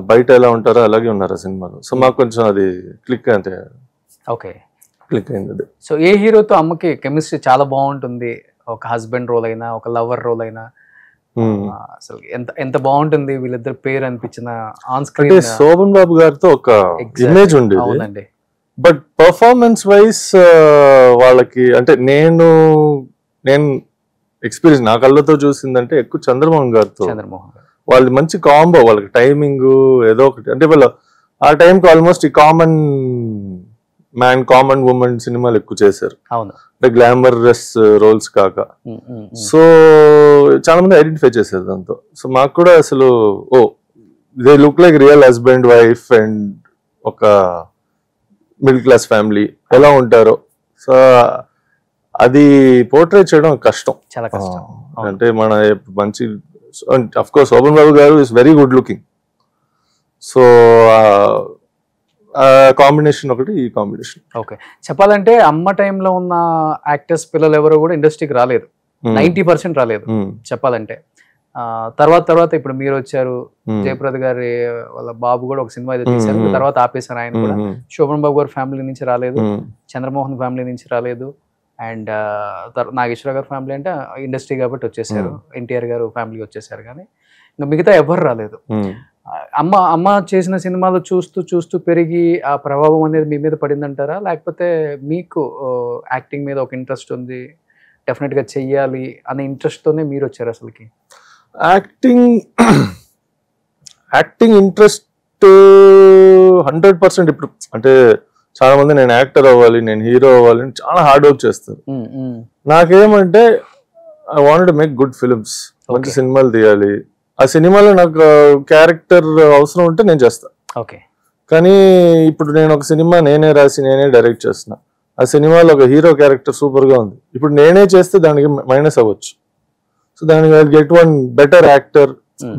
బయట ఎలా ఉంటారో అలాగే ఉన్నారు ఆ సినిమాలో. సో మాకు కొంచెం అది క్లిక్ అంటే క్లిక్ అయింది అది. సో ఏ హీరోతో అమ్మకి కెమిస్ట్రీ చాలా బాగుంటుంది? ఒక హస్బెండ్ రోల్ అయినా, ఒక లవర్ రోల్ అయినా అసలు ఎంత బాగుంటుంది వీళ్ళిద్దరు పేరు అనిపించిన ఆన్ స్క్రీన్? శోభన్ బాబు గారితో ఒక ఇమేజ్ ఉండేది. అవునండి, బట్ పర్ఫార్మెన్స్ వైజ్ వాళ్ళకి అంటే నేను ఎక్స్పీరియన్స్ నా కళ్ళతో చూసిందంటే ఎక్కువ చంద్రమోహన్ గారితో. వాళ్ళది మంచి కాంబో, వాళ్ళకి టైమింగ్ ఏదో ఒకటి అంటే వాళ్ళు ఆ టైంకి ఆల్మోస్ట్ ఈ కామన్ మ్యాన్ కామన్ ఉమెన్ సినిమాలు ఎక్కువ చేశారు, అంటే గ్లామరస్ రోల్స్ కాక. సో చాలా మంది ఐడెంటిఫై చేశారు దాంతో. సో మాకు కూడా అసలు they look like real husband wife and ఒక మిడిల్ క్లాస్ ఫ్యామిలీ ఎలా ఉంటారో. సో అది పోర్ట్రేట్ చేయడం కష్టం, చాలా కష్టం. అంటే మన మంచి అఫ్ కోర్స్ శోభన్ బాబు గారు is very good looking. So combination ఒకటి, ఈ కాంబినేషన్. ఓకే, చెప్పాలంటే అమ్మ టైంలో ఉన్న యాక్టర్స్ పిల్లలు ఎవరు కూడా ఇండస్ట్రీకి రాలేదు, 90% రాలేదు చెప్పాలంటే. తర్వాత ఇప్పుడు మీరు వచ్చారు, జయప్రద గారి వాళ్ళ బాబు కూడా ఒక సినిమా అయితే తీశారు, తర్వాత ఆపేశారు ఆయన కూడా. శోభన్ బాబు గారి ఫ్యామిలీ నుంచి రాలేదు, చంద్రమోహన్ ఫ్యామిలీ నుంచి రాలేదు, అండ్ నాగేశ్వర గారి ఫ్యామిలీ అంటే ఇండస్ట్రీ కాబట్టి వచ్చేసారు, ఎన్టీఆర్ గారు ఫ్యామిలీ వచ్చేసారు, కానీ ఇంకా మిగతా ఎవరు రాలేదు. అమ్మ చేసిన సినిమాలు చూస్తూ పెరిగి ఆ ప్రభావం అనేది మీ మీద పడిందంటారా, లేకపోతే మీకు యాక్టింగ్ మీద ఒక ఇంట్రెస్ట్ ఉంది, డెఫినెట్ గా చెయ్యాలి అనే ఇంట్రెస్ట్ తోనే మీరు వచ్చారు అసలుకి? Acting interest 100%. ఇప్పుడు అంటే చాలా మంది నేను యాక్టర్ అవ్వాలి, నేను హీరో అవ్వాలి అని చాలా హార్డ్ వర్క్ చేస్తారు. నాకేమంటే I wanted to make good films, మంచి సినిమాలు తీయాలి. ఆ సినిమాలో నాకు క్యారెక్టర్ అవసరం ఉంటే నేను చేస్తా. కానీ ఇప్పుడు నేను ఒక సినిమా నేనే రాసి నేనే డైరెక్ట్ చేస్తున్నా, ఆ సినిమాలో ఒక హీరో క్యారెక్టర్ సూపర్ గా ఉంది, ఇప్పుడు నేనే చేస్తే దానికి మైనస్ అవ్వచ్చు. సో దానికి I get one better actor,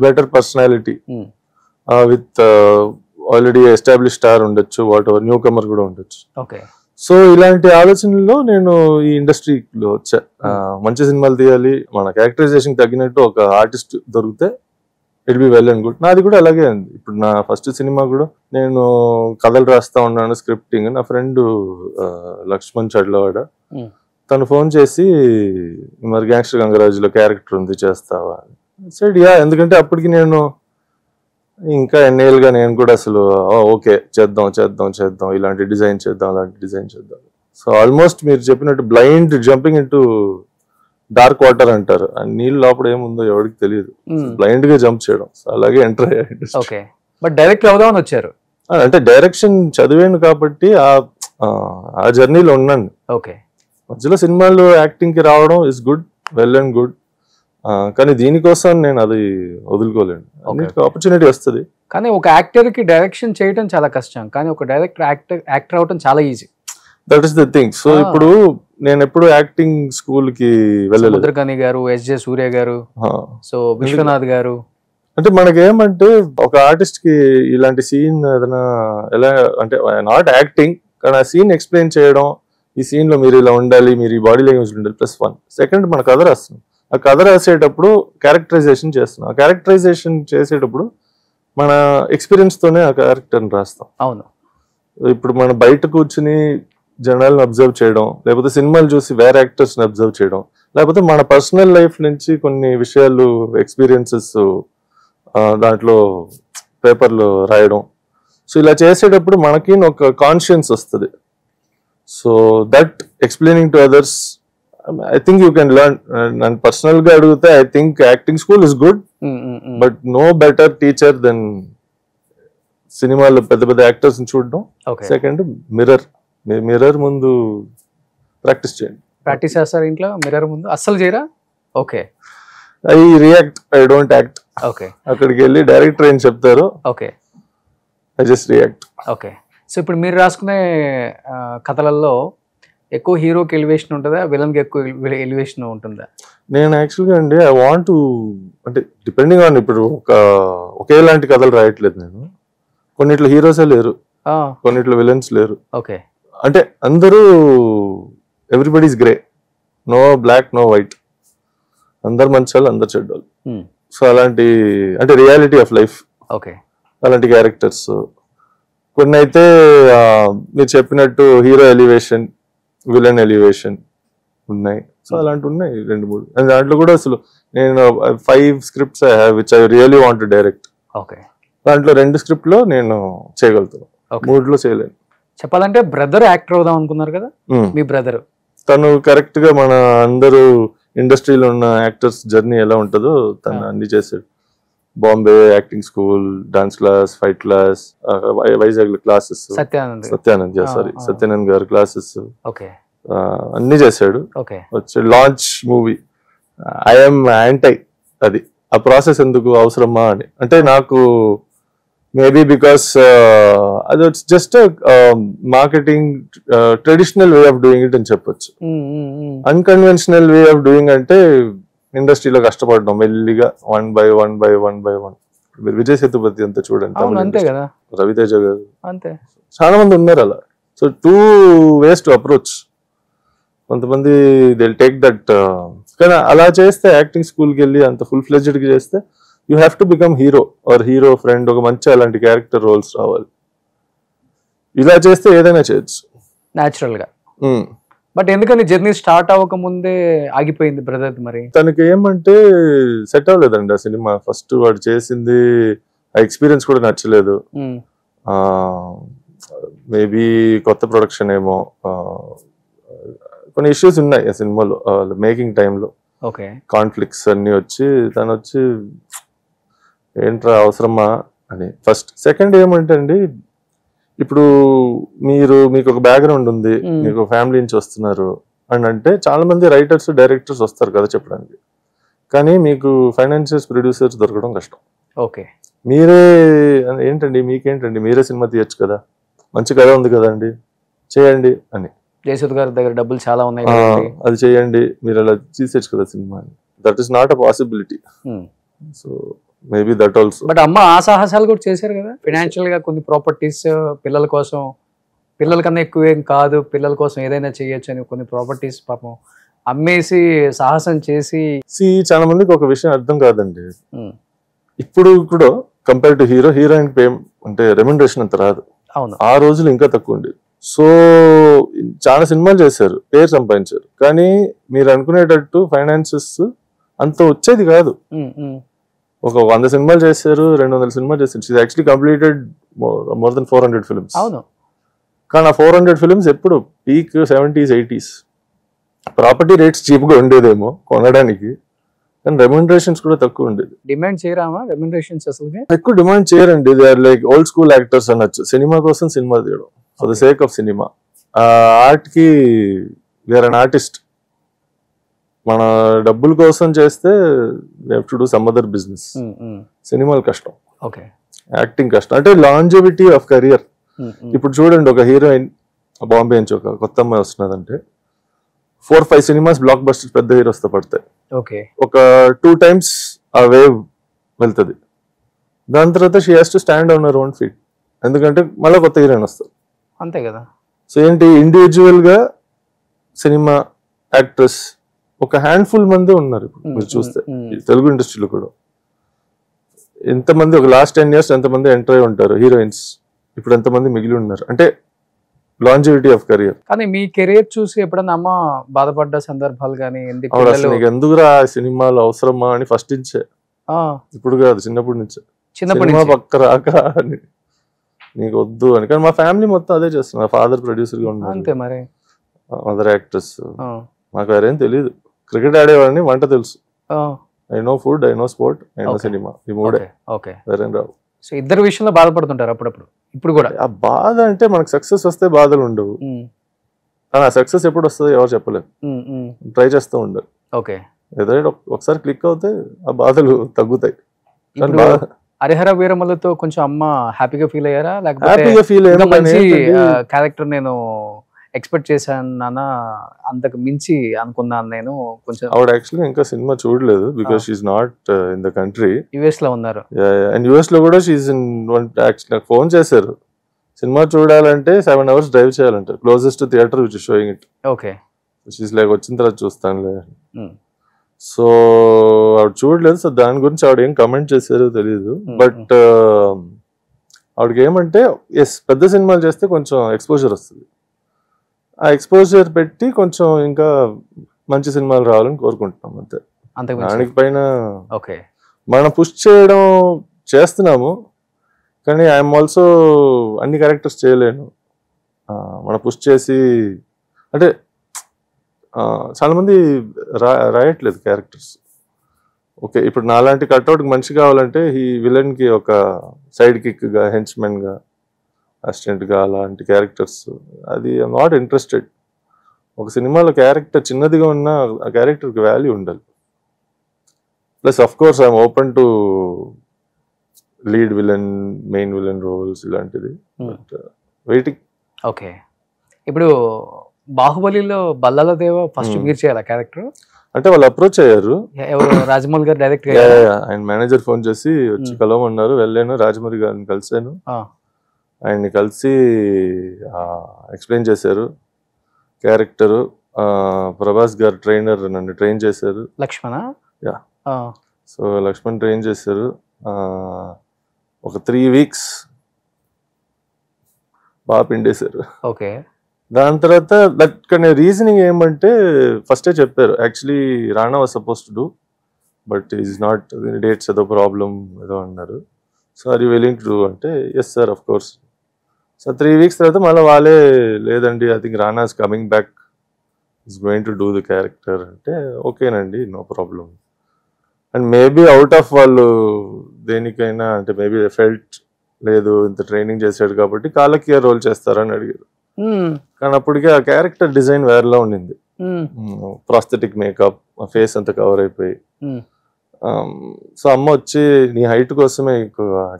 better personality with already establish star ఉండొచ్చు, వాట్ ఎవర్ న్యూ కమర్ కూడా ఉండొచ్చు. సో ఇలాంటి ఆలోచనలో నేను ఈ ఇండస్ట్రీలో వచ్చా. మంచి సినిమాలు తీయాలి, మన క్యారెక్టరైజేషన్ తగ్గినట్టు ఒక ఆర్టిస్ట్ దొరికితే it be well and good. నాది కూడా అలాగే ఉంది. ఇప్పుడు నా ఫస్ట్ సినిమా కూడా నేను కథలు రాస్తా ఉన్నాను, స్క్రిప్టింగ్. నా ఫ్రెండ్ లక్ష్మణ్ చడ్లవాడ తను ఫోన్ చేసి మరి గ్యాంగ్స్టర్ గంగరాజులో క్యారెక్టర్ ఉంది చేస్తావా అని సైడ్. ఎందుకంటే అప్పటికి నేను ఇంకా ఎన్నేళ్ళుగా నేను కూడా అసలు ఓకే చేద్దాం ఇలాంటి డిజైన్ చేద్దాం. సో ఆల్మోస్ట్ మీరు చెప్పినట్టు blind jumping into dark water అంటారు, ఆ నీళ్ళు లోపల ఏముందో ఎవరికి తెలియదు, బ్లైండ్ గా జంప్ చేయడం. సో అలాగే ఎంటర్ అయ్యాయి. బట్ డైరెక్టర్ అవుదామని వచ్చారు అంటే డైరెక్షన్ చదివాను కాబట్టి ఆ జర్నీలో ఉన్నాను. మధ్యలో సినిమాలు యాక్టింగ్ కి రావడం is good, well and good. కానీ దీనికోసం నేను అది వదులుకోలేను, ఆపర్చునిటీ వస్తుంది. కానీ ఒక యాక్టర్ కి డైరెక్షన్ చేయడం చాలా కష్టం, కానీ ఒక డైరెక్టర్ యాక్టర్ అవడం చాలా easy. That is the thing. So ఇప్పుడు నేను ఎప్పుడు యాక్టింగ్ స్కూల్ కి వెళ్ళలేదు. సముద్రకని గారు, ఎస్జే సూర్య గారు, సో విశ్వనాథ్ గారు. అంటే మనకేమంటే ఒక ఆర్టిస్ట్ కి ఇలాంటి సీన్ ఏదైనా ఎలా అంటే నాట్ యాక్టింగ్, కానీ ఆ సీన్ ఎక్స్ప్లెయిన్ చేయడం, ఈ సీన్ లో మీరు ఇలా ఉండాలి, మీరు ఈ బాడీ లాంగ్వేజ్ ఉండాలి, +1. సెకండ్ మన కథ రాస్తున్నాం, ఆ కథ రాసేటప్పుడు క్యారెక్టరైజేషన్ చేస్తున్నాం. ఆ క్యారెక్టరైజేషన్ చేసేటప్పుడు మన ఎక్స్పీరియన్స్ తోనే ఆ క్యారెక్టర్ని రాస్తాం. అవును. ఇప్పుడు మనం బయట కూర్చుని జనాలను అబ్జర్వ్ చేయడం, లేకపోతే సినిమాలు చూసి వేరే యాక్టర్స్ ని అబ్జర్వ్ చేయడం, లేకపోతే మన పర్సనల్ లైఫ్ నుంచి కొన్ని విషయాలు ఎక్స్పీరియన్సెస్ దాంట్లో పేపర్లో రాయడం. సో ఇలా చేసేటప్పుడు మనకి ఒక కాన్షియన్స్ వస్తుంది. So that explaining to others I think you can learn. And personal ga adugute, I think acting school is good, but no better teacher than cinema lo pedda actors ni chudam. Second, mirror mundu practice cheyandi. Practice chestar intlo mirror mundu assalu cheyra? Okay. I react, I don't act. Okay. Akkadiki velli director em cheptaru. Okay. I just react. Okay. So ఇప్పుడు మీరు రాసుకునే కథలలో ఎక్కువ హీరోకి elevation ఉంటుందా, villain కి ఎక్కువ elevation ఉంటుందా? నేను యాక్చువల్గా అండి ఐ వాంట్ టు అంటే డిపెండింగ్ ఆన్ ఇప్పుడు ఒకేలాంటి కథలు రాయట్లేదు నేను. కొన్నిట్లో హీరోసే లేరు, కొన్నిట్లో విలన్స్ లేరు. ఓకే. అంటే అందరూ everybody's grey, no black no white, అందరు మంచి వాళ్ళు అందరు చెడ్డోళ్ళు. సో అలాంటి అంటే రియాలిటీ ఆఫ్ లైఫ్. ఓకే. అలాంటి క్యారెక్టర్స్ కొన్ని అయితే మీరు చెప్పినట్టు హీరో ఎలివేషన్, విలన్ ఎలివేషన్ ఉన్నాయి. సో అలాంటి ఉన్నాయి 2-3. అండ్ దాంట్లో కూడా అసలు నేను 5 scripts I have which I really want to direct. Okay. దాంట్లో 2 script లో నేను చేయగలుగుతాను, 3లో చేయలేను. చెప్పాలంటే బ్రదర్ యాక్టర్ అవుదాం అనుకున్నారు కదా మీ బ్రదర్. తను కరెక్ట్ గా మన అందరూ ఇండస్ట్రీలో ఉన్న యాక్టర్స్ జర్నీ ఎలా ఉంటుందో తను అన్ని చేశాడు. Bombay acting school, dance class, fight class, Vizag classes, Satyanand గారు క్లాసెస్ అన్ని చేశాడు. వచ్చి లాంచ్ మూవీ ఐఎమ్ యాంటై అది ఆ ప్రాసెస్ ఎందుకు అవసరమా అని. అంటే నాకు మేబీ బికాస్ అది just marketing traditional way of doing it అని చెప్పొచ్చు. అన్కన్వెన్షనల్ వే ఆఫ్ డూయింగ్ అంటే ఇండస్ట్రీలో కష్టపడడం మెల్లిగా వన్ బై వన్. మీరు విజయ్ సేతుపతి అంతా చూడండి, రవితేజ గారు, చాలా మంది ఉన్నారు అలా. So 2 ways to approach. కొంతమంది దే టేక్ దట్, కానీ అలా చేస్తే యాక్టింగ్ స్కూల్కి వెళ్ళి అంత ఫుల్ ఫ్లెడ్జ్డ్ గా చేస్తే you have to become hero or hero friend, ఒక మంచి అలాంటి క్యారెక్టర్ రోల్స్ రావాలి. ఇలా చేస్తే ఏదైనా చేయొచ్చు న్యాచురల్ గా. బట్ ఎందుకని జర్నీ స్టార్ట్ అవ్వక ముందే ఆగిపోయింది బ్రదర్? మరి తనకి ఏమంటే సెట్ అవ్వలేదండి ఆ సినిమా. ఫస్ట్ వాడు చేసింది ఆ ఎక్స్పీరియన్స్ కూడా నచ్చలేదు. మేబీ కొత్త ప్రొడక్షన్ ఏమో, కొన్ని ఇష్యూస్ ఉన్నాయి ఆ సినిమాలో మేకింగ్ టైంలో, కాన్ఫ్లిక్ట్స్ అన్ని వచ్చి తను వచ్చి ఏంట్రా అవసరమా అని ఫస్ట్. సెకండ్ ఏమంటే అండి, ఇప్పుడు మీకు ఒక బ్యాక్గ్రౌండ్ ఉంది, మీకు ఫ్యామిలీ నుంచి వస్తున్నారు అని అంటే చాలా మంది రైటర్స్ డైరెక్టర్స్ వస్తారు కదా చెప్పడానికి, కానీ మీకు ఫైనాన్షియల్స్ ప్రొడ్యూసర్స్ దొరకడం కష్టం. మీరే ఏంటండి మీకేంటండి మీరే సినిమా తీయచ్చు కదా, మంచి కథ ఉంది కదండి చేయండి అని. జయసుధ్ గారి దగ్గర డబ్బులు చాలా ఉన్నాయి, అది చేయండి, మీరు అలా తీసేయచ్చు కదా cinema. That is not a possibility. So maybe that also. But అమ్మ ఆ సాహసాలు కూడా చేశారు కదా, ఫైనాన్షియల్ గా కొన్ని ప్రాపర్టీస్ పిల్లల కోసం, పిల్లల కన్నా ఎక్కువ ఏం కాదు, పిల్లల కోసం ఏదైనా చేయొచ్చు అని కొన్ని ప్రాపర్టీస్ పాపం అమ్మేసి సాహసం చేసి. చాలా మందికి ఒక విషయం అర్థం కాదండి, ఇప్పుడు కూడా కంపేర్ టు హీరోయిన్ పే అంటే రెమ్యునరేషన్ అంత రాదు. అవును, ఆ రోజులు ఇంకా తక్కువ ఉండేది. సో చాలా సినిమాలు చేశారు, పేరు సంపాదించారు, కానీ మీరు అనుకునేటట్టు ఫైనాన్సెస్ అంత వచ్చేది కాదు. ఒక 100 సినిమాలు చేశారు, 200 సినిమాలు చేశారు. She actually completed more than 400 films. అవును, కానీ ఆ 400 ఫిల్మ్స్ ఎప్పుడు peak 70s 80s. Property rates cheap గా ఉండేదేమో కొనడానికి, కానీ రెమ్యునరేషన్స్ కూడా తక్కువ ఉండేది. డిమాండ్ చేయరామా రెమ్యునరేషన్స్? అసలు ఎక్కువ డిమాండ్ చేయరండి. They are like old school actors అనొచ్చు. సినిమా కోసం సినిమా తీయడం, for the sake of cinema. Art కి వీఆర్ అన్ ఆర్టిస్ట్. మన డబ్బుల కోసం చేస్తే we have to do some other business. సినిమాలు కష్టం, యాక్టింగ్ కష్టం. అంటే లాంజివిటీ ఆఫ్ కెరియర్. ఇప్పుడు చూడండి, ఒక హీరోయిన్ బాంబే నుంచి ఒక కొత్త అమ్మాయి వస్తున్నదంటే 4-5 సినిమాస్ బ్లాక్ బస్టర్స్ పెద్ద హీరోస్తో పడతాయి. ఒక 2 times ఆ వేవ్ వెళ్తుంది. దాని తర్వాత she has to stand on her own feet, ఎందుకంటే మళ్ళీ కొత్త హీరోయిన్ వస్తారు. అంతే కదా. సో ఏంటి, ఇండివిజువల్ గా సినిమా యాక్ట్రెస్ ఒక హ్యాండ్ఫుల్ మంది ఉన్నారు. ఇప్పుడు మీరు చూస్తే తెలుగు ఇండస్ట్రీలో కూడా ఎంతమంది, ఒక లాస్ట్ 10 years ఎంతమంది ఎంటర్ అయి ఉంటారు హీరోయిన్స్, ఇప్పుడు ఎంతమంది మిగిలి ఉన్నారు. అంటే లాంజివిటీ ఆఫ్ కెరియర్. కానీ మీ కెరీర్ చూసి ఎప్పుడన్నా అమ్మ బాధపడ్డ సందర్భాలు కానీ? ఎందుకురా సినిమాలు అవసరమా అని ఫస్ట్ నుంచే, ఇప్పుడు కాదు చిన్నప్పటి నుంచే, సినిమా పక్క రాక నీకు వద్దు అని. కానీ మా ఫ్యామిలీ మొత్తం అదే చేస్తున్నారు. మా ఫాదర్ ప్రొడ్యూసర్ గా ఉన్నారు, అంతే మరి, మదర్ యాక్ట్రెస్. మాకు వేరేం తెలియదు. క్రికెట్ ఆడేవాడిని, వంట తెలుసు. I know food, I know sport, I know cinema. ఈ మూడే, వేరేం రావు. సో ఇద్దరు విషయంలో బాధపడుతుంటారు అప్పుడప్పుడు. ఇప్పుడు కూడా ఆ బాధ అంటే మనకు సక్సెస్ వస్తే బాధలు ఉండవు, కానీ ఆ సక్సెస్ ఎప్పుడు వస్తుందో ఎవరు చెప్పలేదు. ట్రై చేస్తూ ఉండాలి. ఏదైనా ఒకసారి క్లిక్ అవుతే ఆ బాధలు తగ్గుతాయి. హరిహర వీరమలతో కొంచెం అమ్మ హ్యాపీగా ఫీల్ అయ్యారా? లేకపోతే మంచి క్యారెక్టర్ నేను ఎక్స్పెక్ట్ చేశాను నాన్న, అంతకు మించి అనుకున్నాను నేను కొంచెం? ఆవిడ యాక్చువల్లీ ఇంకా సినిమా చూడలేదు, because she is not in the country. US లో ఉన్నారు. అండ్ యుఎస్ లో కూడా షీ ఇస్ ఇన్ నాకు ఫోన్ చేశారు, సినిమా చూడాలంటే 7 hours డ్రైవ్ చేయాలంట, closest theatre which is showing it. She is like వచ్చిన తర్వాత చూస్తానులే. సో ఆవిడ చూడలేదు. సో దాని గురించి ఆవిడ ఏం కమెంట్ చేశారో తెలియదు. బట్ ఆవిడకి ఏమంటే ఎస్, పెద్ద సినిమాలు చేస్తే కొంచెం ఎక్స్పోజర్ వస్తుంది. ఆ ఎక్స్పోజర్ పెట్టి కొంచెం ఇంకా మంచి సినిమాలు రావాలని కోరుకుంటున్నాం, అంతే. దానికి పైన మనం పుష్ చేయడం చేస్తున్నాము, కానీ ఐఎమ్ ఆల్సో అన్ని క్యారెక్టర్స్ చేయలేను. మన పుష్ చేసి అంటే చాలా మంది రాయట్లేదు క్యారెక్టర్స్. ఓకే, ఇప్పుడు నాలాంటి కట్అవుట్కి మంచి కావాలంటే ఈ విలన్కి ఒక సైడ్ కిక్గా, హెంచ్మెన్గా, అసిస్టెంట్గా అలాంటి క్యారెక్టర్స్, అది ఐఎమ్ నాట్ ఇంట్రెస్టెడ్. ఒక సినిమాలో క్యారెక్టర్ చిన్నదిగా ఉన్నా ఆ క్యారెక్టర్కి వాల్యూ ఉండాలి. Plus of course I'm open to lead villain, main villain roles ఇలాంటిది. వెయిటింగ్. ఓకే, ఇప్పుడు బాహుబలిలో బల్లాల దేవ ఫస్ట్ మీరు చేయాలి క్యారెక్టర్ అంటే వాళ్ళు అప్రోచ్ అయ్యారు. ఎవరు? రాజమౌళి గారు డైరెక్ట్ ఆయన మేనేజర్ ఫోన్ చేసి వచ్చి కలవమన్నారు. వెళ్ళాను, రాజమౌళి గారిని కలిసాను. ఆయన్ని కలిసి ఎక్స్ప్లెయిన్ చేశారు క్యారెక్టరు. ప్రభాస్ గారు ట్రైనర్ నన్ను ట్రైన్ చేశారు. లక్ష్మణ. సో లక్ష్మణ్ ట్రైన్ చేశారు. ఒక 3 weeks బాగా పిండేశారు. ఓకే, దాని తర్వాత దట్ కానీ రీజనింగ్ ఏమంటే ఫస్టే చెప్పారు, actually Rana was suppose to do but is not, dates ఏదో ప్రాబ్లం ఏదో అన్నారు. So are you willing to do అంటే yes sir of course. So 3 weeks తర్వాత మళ్ళీ వాళ్ళే లేదండి I think Rana is coming back, is going to do the character అంటే ఓకేనండి no problem. And maybe out of వాళ్ళు దేనికైనా అంటే మేబీ ఫెల్ట్ లేదు ఇంత ట్రైనింగ్ చేశాడు కాబట్టి కాలకియా రోల్ చేస్తారని అడిగారు. కానీ అప్పటికే ఆ క్యారెక్టర్ డిజైన్ వేరేలా ఉండింది. ప్రాస్థెటిక్ మేకప్, ఫేస్ అంతా కవర్ అయిపోయి. సో అమ్మ వచ్చి నీ హైట్ కోసమే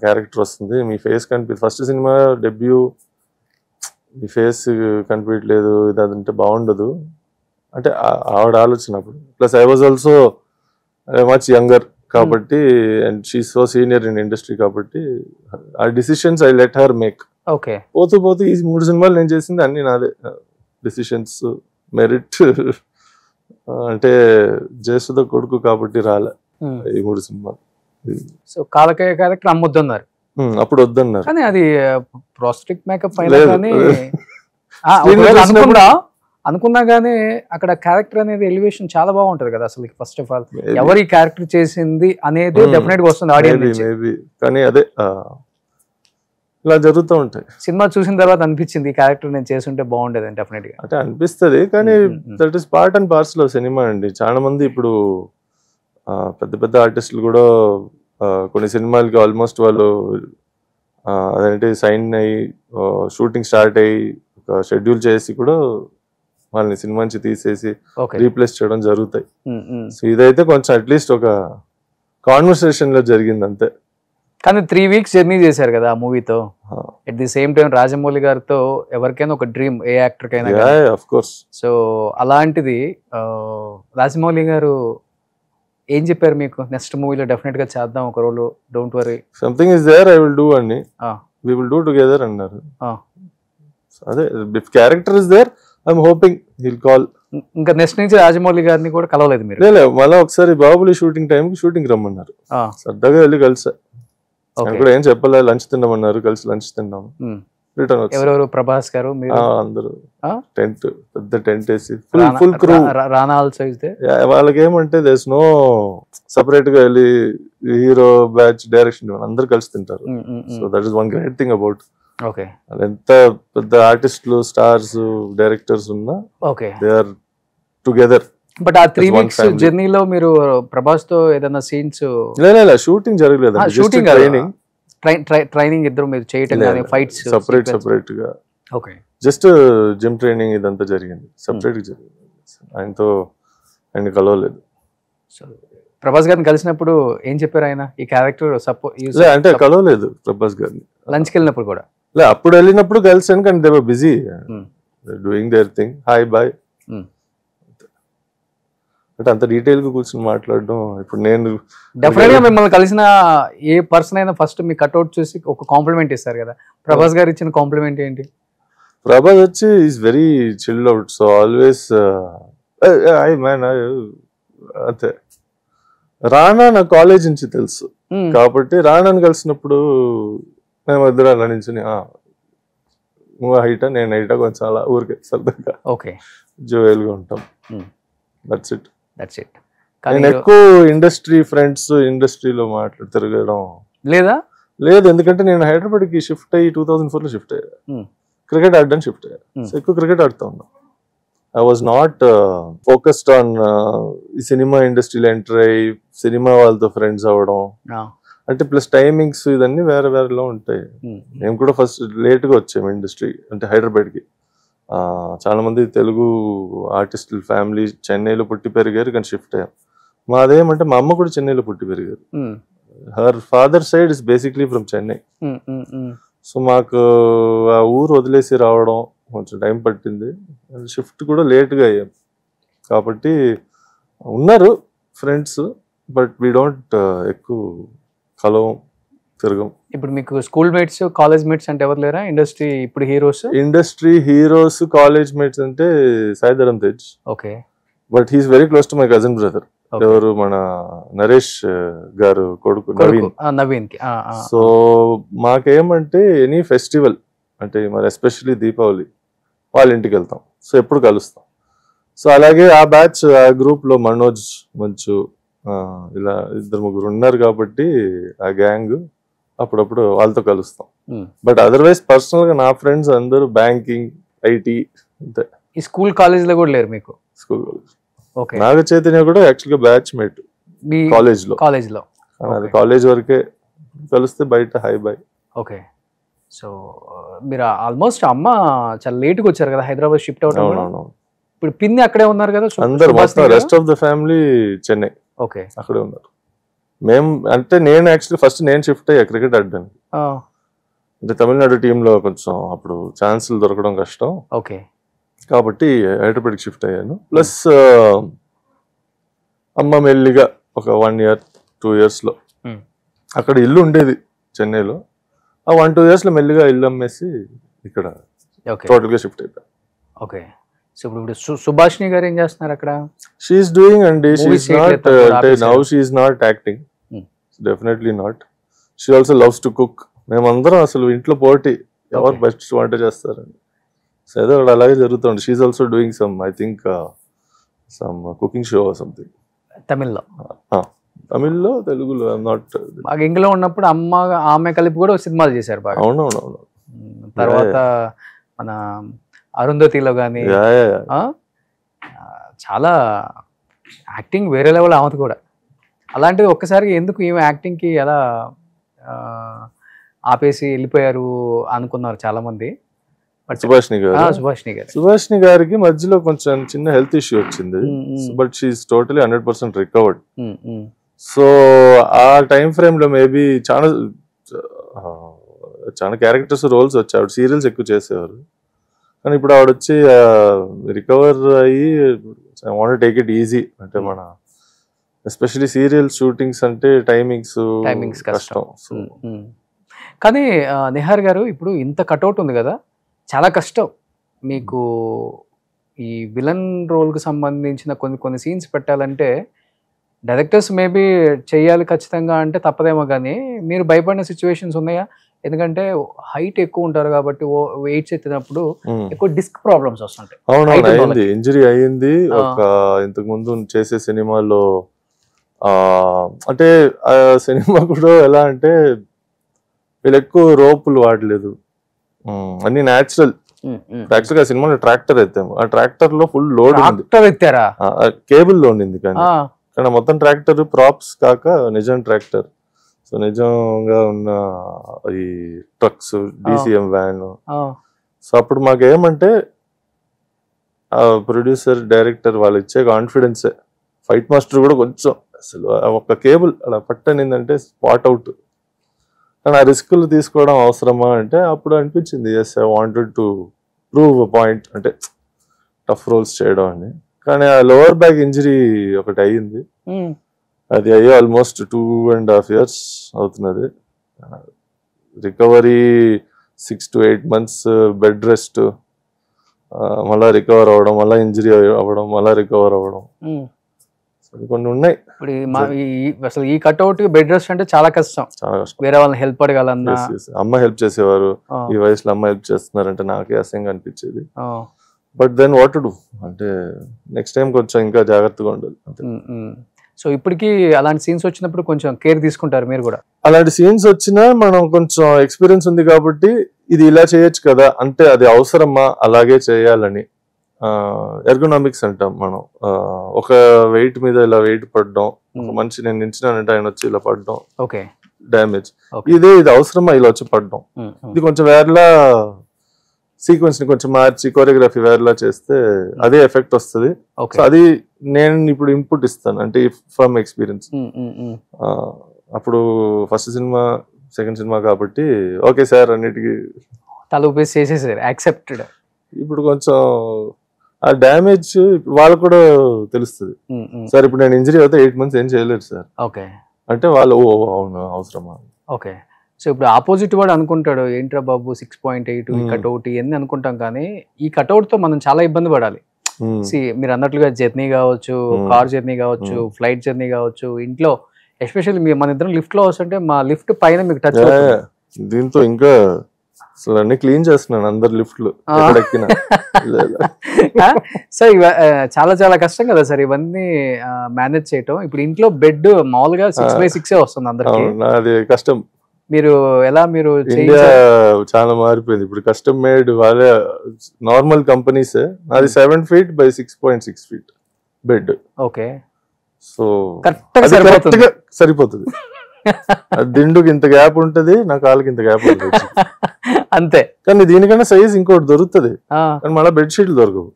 క్యారెక్టర్ వస్తుంది, మీ ఫేస్ ఫస్ట్ సినిమా డెబ్యూ, మీ ఫేస్ కనిపించట్లేదు, ఇది అదంటే బాగుండదు అంటే ఆవిడ ఆలోచన అప్పుడు. Plus I was also much younger కాబట్టి and she so senior in industry కాబట్టి ఆ decisions I let her make. Okay, పోతూ ఈ 3 సినిమాలు నేను చేసింది అన్ని నాదే డిసిషన్స్. మెరిట్ అంటే జయసుధ కొడుకు కాబట్టి రాలే ఈ 3 సినిమాలు. సో కాలకయ్య క్యారెక్టర్ అమ్మొద్దన్నారు అప్పుడు వద్దన్నారు. కానీ అది ప్రాస్థెటిక్ మేకప్ అనుకున్నా కానీ అక్కడ క్యారెక్టర్ అనేది ఎలివేషన్ చాలా బాగుంటది కదా అసలు. ఫస్ట్ ఆఫ్ ఆల్ ఎవరు ఈ క్యారెక్టర్ చేసింది అనేది డెఫినెట్ గా వస్తుంది ఆడియన్స్. కానీ అదే ఇలా జరుగుతూ ఉంటాయి. సినిమా చూసిన తర్వాత అనిపించింది ఈ క్యారెక్టర్ నేను చేస్తుంటే బాగుండేది డెఫినెట్ గా అంటే అనిపిస్తుంది. కానీ that is part and parcel of cinema అండి. చాలా మంది ఇప్పుడు పెద్ద పెద్ద ఆర్టిస్టులు కూడా కొన్ని సినిమాలకి ఆల్మోస్ట్ వాళ్ళు అదేంటి సైన్ అయ్యి షూటింగ్ స్టార్ట్ అయ్యి ఒక షెడ్యూల్ చేసి కూడా వాళ్ళని సినిమా నుంచి తీసేసి రీప్లేస్ చేయడం జరుగుతాయి. సో ఇదైతే కొంచెం అట్లీస్ట్ ఒక కాన్వర్సేషన్ లో జరిగింది అంతే. కానీ 3 weeks జర్నీ చేశారు కదా ఆ మూవీతో. At the same time Rajamouli గారితో ఎవరికైనా ఒక డ్రీమ్, ఏ యాక్టర్ కైనా. Of course. సో అలాంటిది రాజమౌళి గారు ఏం చెప్పారు మీకు? నెక్స్ట్ మూవీలో డెఫినెట్ గా చేద్దాం ఒక role, don't worry, something is there, I will do అని, వి విల్ డూ టుగెదర్ అన్నారు. అదే if character is there I'm hoping he'll call. ఇంకా నెక్స్ట్ నుంచి రాజమౌళి గారిని కూడా కలవలేదు మీరు? లేదు, మళ్ళీ ఒకసారి బాహుబలి షూటింగ్ టైంకి షూటింగ్ రమ్మన్నారు. సరదాగా వెళ్ళి కలిసా. కూడా ఏం చెప్పలే, లంచ్ తిన్నామన్నారు, కలిసి లంచ్ తిన్నాము, రిటర్న్ వచ్చి. ఎవరెవరు? ప్రభాస్ గారు, అందరూ టెంట్, పెద్ద టెంట్ వేసి full crew. Rana also is there. వాళ్ళకి ఏమంటే దేర్స్ నో సపరేట్ గా వెళ్ళి హీరో బ్యాచ్ డైరెక్షన్ అందరు కలిసి తింటారు. So that is one great thing about. Okay, ఎంత పెద్ద ఆర్టిస్టులు, స్టార్స్, డైరెక్టర్స్ ఉన్నా దే ఆర్ టుగెదర్. బట్ ఆ 3 weeks జర్నీలో మీరు ప్రభాస్ తో ఏదైనా సీన్స్? లేదు, షూటింగ్ జరగలేదు. షూటింగ్ ట్రైనింగ్ ఇద్దరు మీరు చేయటం కానీ ఫైట్స్ సెపరేట్ గా. ఓకే, జస్ట్ జిమ్ ట్రైనింగ్ ఇదంతా జరిగింది, సెపరేట్ గా జరిగింది. ఆయనతో ఆయన కలవలేదు. ప్రభాస్ గారిని కలిసినప్పుడు ఏం చెప్పారు ఆయన? ఈ క్యారెక్టర్ అంటే కలవలేదు ప్రభాస్ గారిని. లంచ్కి వెళ్ళినప్పుడు కూడా? అప్పుడు వెళ్ళినప్పుడు కలిసాను కానీ they were busy doing their thing. Hi bye అంటే అంత డీటెయిల్ గా కూర్చొని మాట్లాడడం. ఇప్పుడు నేను డెఫినెట్ గా మిమ్మల్ని కలిసిన ఏ పర్సన్ అయినా ఫస్ట్ మీ కట్అవుట్ చూసి ఒక కాంప్లిమెంట్ ఇస్తారు కదా. ప్రభాస్ గారు ఇచ్చిన కాంప్లిమెంట్ ఏంటి? ప్రభాస్ వచ్చి is very chill out. So always I man అంతే. రానా నా కాలేజ్ నుంచి తెలుసు కాబట్టి రానాని కలిసినప్పుడు మేము ఇద్దరు అలా నించుని నువ్వు హైటా నేను హైటా కొంచెం అలా ఊరికే సరదాగా జోయల్గా ఉంటాం. That's it. నేను ఎక్కువ ఇండస్ట్రీ ఫ్రెండ్స్, ఇండస్ట్రీలో తిరగడం లేదు. ఎందుకంటే నేను హైదరాబాద్కి షిఫ్ట్ అయ్యి 2004లో షిఫ్ట్ అయ్యా. క్రికెట్ ఆడడానికి షిఫ్ట్ అయ్యారు. సో ఎక్కువ క్రికెట్ ఆడుతూ ఉన్నాం. I was not focused on ఈ సినిమా ఇండస్ట్రీలో ఎంటర్ అయ్యి సినిమా వాళ్ళతో ఫ్రెండ్స్ అవ్వడం. అంటే ప్లస్ టైమింగ్స్ ఇవన్నీ వేరే వేరేలో ఉంటాయి. మేము కూడా ఫస్ట్ లేట్గా వచ్చాము ఇండస్ట్రీ, అంటే హైదరాబాద్కి. చాలా మంది తెలుగు ఆర్టిస్టుల ఫ్యామిలీ చెన్నైలో పుట్టి పెరిగారు, కానీ షిఫ్ట్ అయ్యాం. మాదేమంటే మా అమ్మ కూడా చెన్నైలో పుట్టి పెరిగారు. Her father side is basically from Chennai. So మాకు ఆ ఊరు వదిలేసి రావడం కొంచెం టైం పట్టింది. షిఫ్ట్ కూడా లేట్గా అయ్యాం. కాబట్టి ఉన్నారు ఫ్రెండ్స్, బట్ వీ డోంట్ ఎక్కువ కలవం, తిరగం. ఇప్పుడు మీకు స్కూల్ మేట్స్, కాలేజ్ మేట్స్ అంటే ఎవరు లేరా? ఇండస్ట్రీ ఇప్పుడు heroes, industry heroes, college mates అంటే Sai Dharam Tej. Okay. But he's very close to my cousin brother. ఎవరు? మన నరేష్ గారు కొడుకు నవీన్ కి. సో మాకేమంటే ఎనీ ఫెస్టివల్ అంటే మరి ఎస్పెషల్లీ దీపావళి వాళ్ళ ఇంటికి వెళ్తాం. సో ఎప్పుడు కలుస్తాం. సో అలాగే ఆ బ్యాచ్, ఆ గ్రూప్ లో మనోజ్, మంచు, ఇలా 2-3 ఉన్నారు కాబట్టి ఆ గ్యాంగ్ అప్పుడప్పుడు వాళ్ళతో కలుస్తాం. బట్ అదర్వైజ్ పర్సనల్ గా నా ఫ్రెండ్స్ అందరూ బ్యాంకింగ్, ఐటీ అంతే. ఈ స్కూల్ కాలేజ్ లో కూడా లేరు మీకు? స్కూల్ కాలేజ్ నాగ చైతన్య కూడా యాక్చువల్ గా బ్యాచ్ మేట్ కాలేజ్ లో. కాలేజ్ వరకే కలిస్తే, బయట హై బై. ఓకే. సో మీరు ఆల్మోస్ట్ అమ్మ చాలా లేట్గా వచ్చారు కదా హైదరాబాద్ షిఫ్ట్ అవడం. ఇప్పుడు పిన్ని అక్కడే ఉన్నారు కదా అందరు, మొత్తం rest of the family Chennai. Okay, అక్కడే ఉన్నారు. మేము అంటే నేను యాక్చువల్లీ ఫస్ట్ నేను షిఫ్ట్ అయ్యా క్రికెట్ ఆడడానికి. అంటే తమిళనాడు టీంలో కొంచెం అప్పుడు ఛాన్సులు దొరకడం కష్టం. ఓకే. కాబట్టి హైదరాబాద్కి షిఫ్ట్ అయ్యాను. ప్లస్ అమ్మ మెల్లిగా ఒక 1 year 2 years లో, అక్కడ ఇల్లు ఉండేది చెన్నైలో, ఆ 1-2 years లో మెల్లిగా ఇల్లు అమ్మేసి ఇక్కడ టోటల్ గా షిఫ్ట్ అయిపోయాను. ఓకే. సో ఇప్పుడు సుభాషిణి గారు ఏం చేస్తున్నారు అక్కడ? షీఈస్ డూయింగ్ అండి. షీఈస్ నాట్, అంటే now she's not acting, definitely not. She also loves to cook. మేమందరం అసలు ఇంట్లో పోటీ ఎవరు బెస్ట్ వంట చేస్తారని. సో ఏదో అక్కడ అలాగే జరుగుతుంది. She's also doing some, I think some cooking show or something. తమిళ్లో, తెలుగులో నాట్. బాగా ఇంగ్లో ఉన్నప్పుడు ఆమె కలిపి కూడా సినిమాలు చేశారు బాగా. అవునవునవును. తర్వాత మన అరుంధతిలో కానీ చాలా యాక్టింగ్ వేరే లెవెల్ ఆమెది కూడా. అలాంటిది ఒక్కసారి ఎందుకు ఈమె యాక్టింగ్కి ఎలా ఆపేసి వెళ్ళిపోయారు అనుకున్నారు చాలా మంది. సుభాషిణి గారికి మధ్యలో కొంచెం చిన్న హెల్త్ ఇష్యూ వచ్చింది. But she's totally 100% recovered. So ఆ టైం ఫ్రేమ్ లో మేబీ చాలా క్యారెక్టర్స్, రోల్స్ వచ్చాయి. ఆవిడ సీరియల్స్ ఎక్కువ చేసేవారు. కానీ ఇప్పుడు ఆవిడ వచ్చి రికవర్ అయ్యి I want take it easy. అంటే మన ఎస్పెషల్లీ సీరియల్ షూటింగ్స్ అంటే టైమింగ్స్ కష్టం. కానీ నిహార్ గారు ఇప్పుడు ఇంత కట్అవుట్ ఉంది కదా, చాలా కష్టం మీకు ఈ విలన్ రోల్కి సంబంధించిన కొన్ని సీన్స్ పెట్టాలంటే. డైరెక్టర్స్ మేబీ చెయ్యాలి ఖచ్చితంగా అంటే తప్పదేమో, కానీ మీరు భయపడిన సిచ్యువేషన్స్ ఉన్నాయా? ఎందుకంటే హైట్ ఎక్కువ ఉంటారు కాబట్టి వెయిట్స్ ఎత్తినప్పుడు ఎక్కువ డిస్క్ ప్రాబ్లమ్స్ వస్తుంటాయి. అవునవును, ఇంజరీ అయ్యింది. ఒక ఇంతకు ముందు చేసే సినిమాలో, అంటే ఆ సినిమా కూడా ఎలా అంటే వీళ్ళు ఎక్కువ రోపులు వాడలేదు, అన్ని న్యాచురల్. యాక్చువల్గా ఆ సినిమాలో ట్రాక్టర్ ఎత్తాము. ఆ ట్రాక్టర్ లో ఫుల్ లోడ్ ఉంది. కేబుల్ లో ఉండింది, కానీ మొత్తం ట్రాక్టర్ ప్రాప్స్ కాక నిజం ట్రాక్టర్. సో నిజంగా ఉన్న ఈ ట్రక్స్, DCM వ్యాన్. సో అప్పుడు మాకేమంటే ప్రొడ్యూసర్, డైరెక్టర్ వాళ్ళు ఇచ్చే కాన్ఫిడెన్సే. ఫైట్ మాస్టర్ కూడా కొంచెం అసలు ఒక కేబుల్ అలా పట్టనిందంటే స్పాట్ అవుట్. కానీ ఆ రిస్కులు తీసుకోవడం అవసరమా అంటే అప్పుడు అనిపించింది, yes I wanted to prove a point, అంటే టఫ్ రోల్స్ చేయడం అని. కానీ ఆ లోవర్ బ్యాక్ ఇంజరీ ఒకటి అయ్యింది. అది అయ్యి ఆల్మోస్ట్ 2.5 years అవుతున్నది. Recovery 6 to 8 months bed rest, మళ్ళా రికవర్ అవ్వడం, మళ్ళీ ఇంజరీ అవ్వడం, మళ్ళీ రికవర్ అవ్వడం, కొన్ని ఉన్నాయి. అసలు ఈ కట్అవుట్ బెడ్ రెస్ట్ అంటే చాలా కష్టం. వేరే వాళ్ళని హెల్ప్ అడగాలన్నా. అమ్మ హెల్ప్ చేసేవారు. ఈ వయసులో అమ్మ హెల్ప్ చేస్తున్నారంటే నాకే అసహ్యంగా అనిపించేది. But then what to do అంటే నెక్స్ట్ టైం కొంచెం ఇంకా జాగ్రత్తగా ఉండాలి. సో ఇప్పటికీ అలాంటి సీన్స్ వచ్చినప్పుడు కొంచెం కేర్ తీసుకుంటారు మీరు కూడా? అలాంటి సీన్స్ వచ్చినా మనం కొంచెం ఎక్స్పీరియన్స్ ఉంది కాబట్టి ఇది ఇలా చేయొచ్చు కదా, అంటే అది అవసరమా అలాగే చేయాలని. ఎర్గోనామిక్స్ అంటాం మనం. ఒక వెయిట్ మీద ఇలా వెయిట్ పడడం, ఒక మనిషి నేను నించినానంటే ఆయన వచ్చి ఇలా పడడం, ఓకే, డ్యామేజ్. ఇది అవసరమా ఇలా వచ్చి పడడం, ఇది కొంచెం వేరేలా సీక్వెన్స్ ని కొంచెం మార్చి కొరియోగ్రఫీ వేరేలా చేస్తే అదే ఎఫెక్ట్ వస్తుంది. సో అది నేను ఇప్పుడు ఇన్పుట్ ఇస్తాను, అంటే ఫ్రమ్ ఎక్స్పీరియన్స్. అప్పుడు ఫస్ట్ సినిమా సెకండ్ సినిమా కాబట్టి ఓకే సార్ అన్నిటికీ తల ఊపేసి చేసేసారు, యాక్సెప్టెడ్. ఇప్పుడు కొంచెం ఆ డ్యామేజ్ వాళ్ళకు కూడా తెలుస్తుంది. సార్ ఇప్పుడు నేను ఇంజరీ అవుతే 8 months ఏం చేయలేరు సార్. ఓకే, అంటే వాళ్ళు అవును అవసరమా. ఓకే, సో ఇప్పుడు ఆపోజిట్ వాడు అనుకుంటాడు ఏంట్రా బాబు 6.8 ఈ కట్అవుట్ ఎన్ని అనుకుంటాం, కానీ ఈ కట్అవుట్ తో మనం చాలా ఇబ్బంది పడాలి. మీరు అన్నట్లుగా జర్నీ కావచ్చు, కార్ జర్నీ కావచ్చు, ఫ్లైట్ జర్నీ కావచ్చు, ఇంట్లో ఎస్పెషల్లీ మన ఇద్దరం లిఫ్ట్ లో వస్తుంటే మా లిఫ్ట్ పైన మీకు టచ్ అవుతుంది. దీంతో ఇంకా అసలు అన్ని క్లీన్ చేస్తున్నాను అందరు లిఫ్ట్లు ఎక్కడెక్కినా. సార్ చాలా చాలా కష్టం కదా సార్ ఇవన్నీ మేనేజ్ చేయటం. ఇప్పుడు ఇంట్లో బెడ్ మామూలుగా 6x6 వస్తుంది అందరికి, అది కష్టం. మీరు ఎలా మీరు ఇండియా చాలా మారిపోయింది ఇప్పుడు. కస్టమ్ మేడ్ వాళ్ళ నార్మల్ కంపెనీస్, అది 7 feet by 6.6 feet bed. Okay, so correct గా సరిపోతుంది. దిండుకి ఇంత గ్యాప్ ఉంటది, నా కాళ్ళకి ఇంత గ్యాప్ ఉంటుంది అంతే. కానీ దీనికన్నా సైజ్ ఇంకోటి దొరుకుతుంది, కానీ మళ్ళీ బెడ్షీట్లు దొరకవు,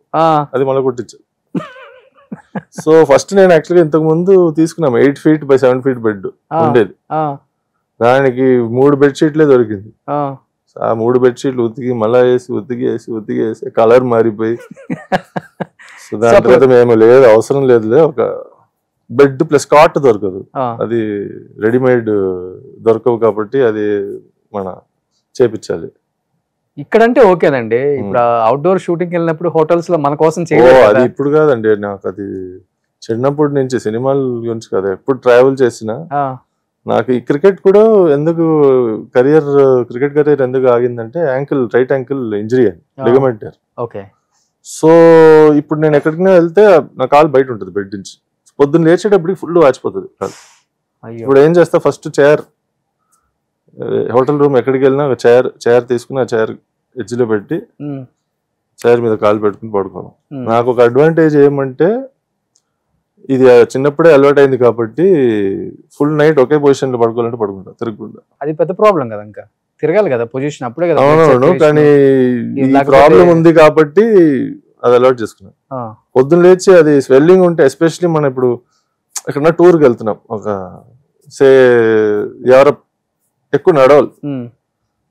అది మళ్ళీ కుట్టించారు. సో ఫస్ట్ నేను యాక్చువల్గా ఇంతకు ముందు తీసుకున్నాం 8 feet by 7 feet బెడ్ ఉండేది. దానికి 3 బెడ్షీట్లే దొరికింది. ఆ 3 బెడ్షీట్లు ఉతికి మళ్ళా వేసి ఉతికి వేసి కలర్ మారిపోయి, సో దాని తర్వాత మేము లేదు అవసరం లేదులే, ఒక బెడ్ ప్లస్ కాట్ దొరకదు, అది రెడీమేడ్ దొరకవు కాబట్టి అది మన చేపించాలి. ఇక్కడంటే ఓకేనండి, ఇప్పుడు అవుట్డోర్ షూటింగ్ వెళ్ళినప్పుడు హోటల్స్ లో మన కోసం అది ఇప్పుడు కాదండి, నాకు అది చిన్నప్పటి నుంచి సినిమాల గురించి కదా, ఎప్పుడు ట్రావెల్ చేసినా నాకు ఈ క్రికెట్ కూడా ఎందుకు క్రికెట్ కెరీర్ ఎందుకు ఆగిందంటే రైట్ యాంకిల్ ఇంజరీ అని, లిగమెంట్. ఓకే, సో ఇప్పుడు నేను ఎక్కడికైనా వెళ్తే నా కాలు బయట ఉంటుంది బెడ్ నుంచి, పొద్దున్న లేచేటప్పటికి ఫుల్ వాచిపోతుంది కాలు. ఇప్పుడు ఏం చేస్తా, ఫస్ట్ చైర్, హోటల్ రూమ్ ఎక్కడికి వెళ్ళినా ఒక చైర్ తీసుకుని ఆ చైర్ ఎడ్జ్ లో పెట్టి చైర్ మీద కాలు పెట్టుకుని పడుకోవడం. నాకు ఒక అడ్వాంటేజ్ ఏమంటే ఇది చిన్నప్పుడే అలవాటు అయింది కాబట్టి ఫుల్ నైట్ ఒకే పొజిషన్ లో పడుకోవాలంటే పడుకుంటా తిరగకుండా. అది పెద్ద ప్రాబ్లం కదా, ఇంకా తిరగాలి కదా పొజిషన్ అప్పుడే కదా. అవునవును, కానీ ఈ ప్రాబ్లం ఉంది కాబట్టి అది అలవాటు చేసుకున్నా. పొద్దున్న లేచి అది స్వెల్లింగ్ ఉంటే, ఎస్పెషలీ మనం ఇప్పుడు ఎక్కడన్నా టూర్కి వెళ్తున్నాం, ఒక యూరప్, ఎక్కువ నడవాలి,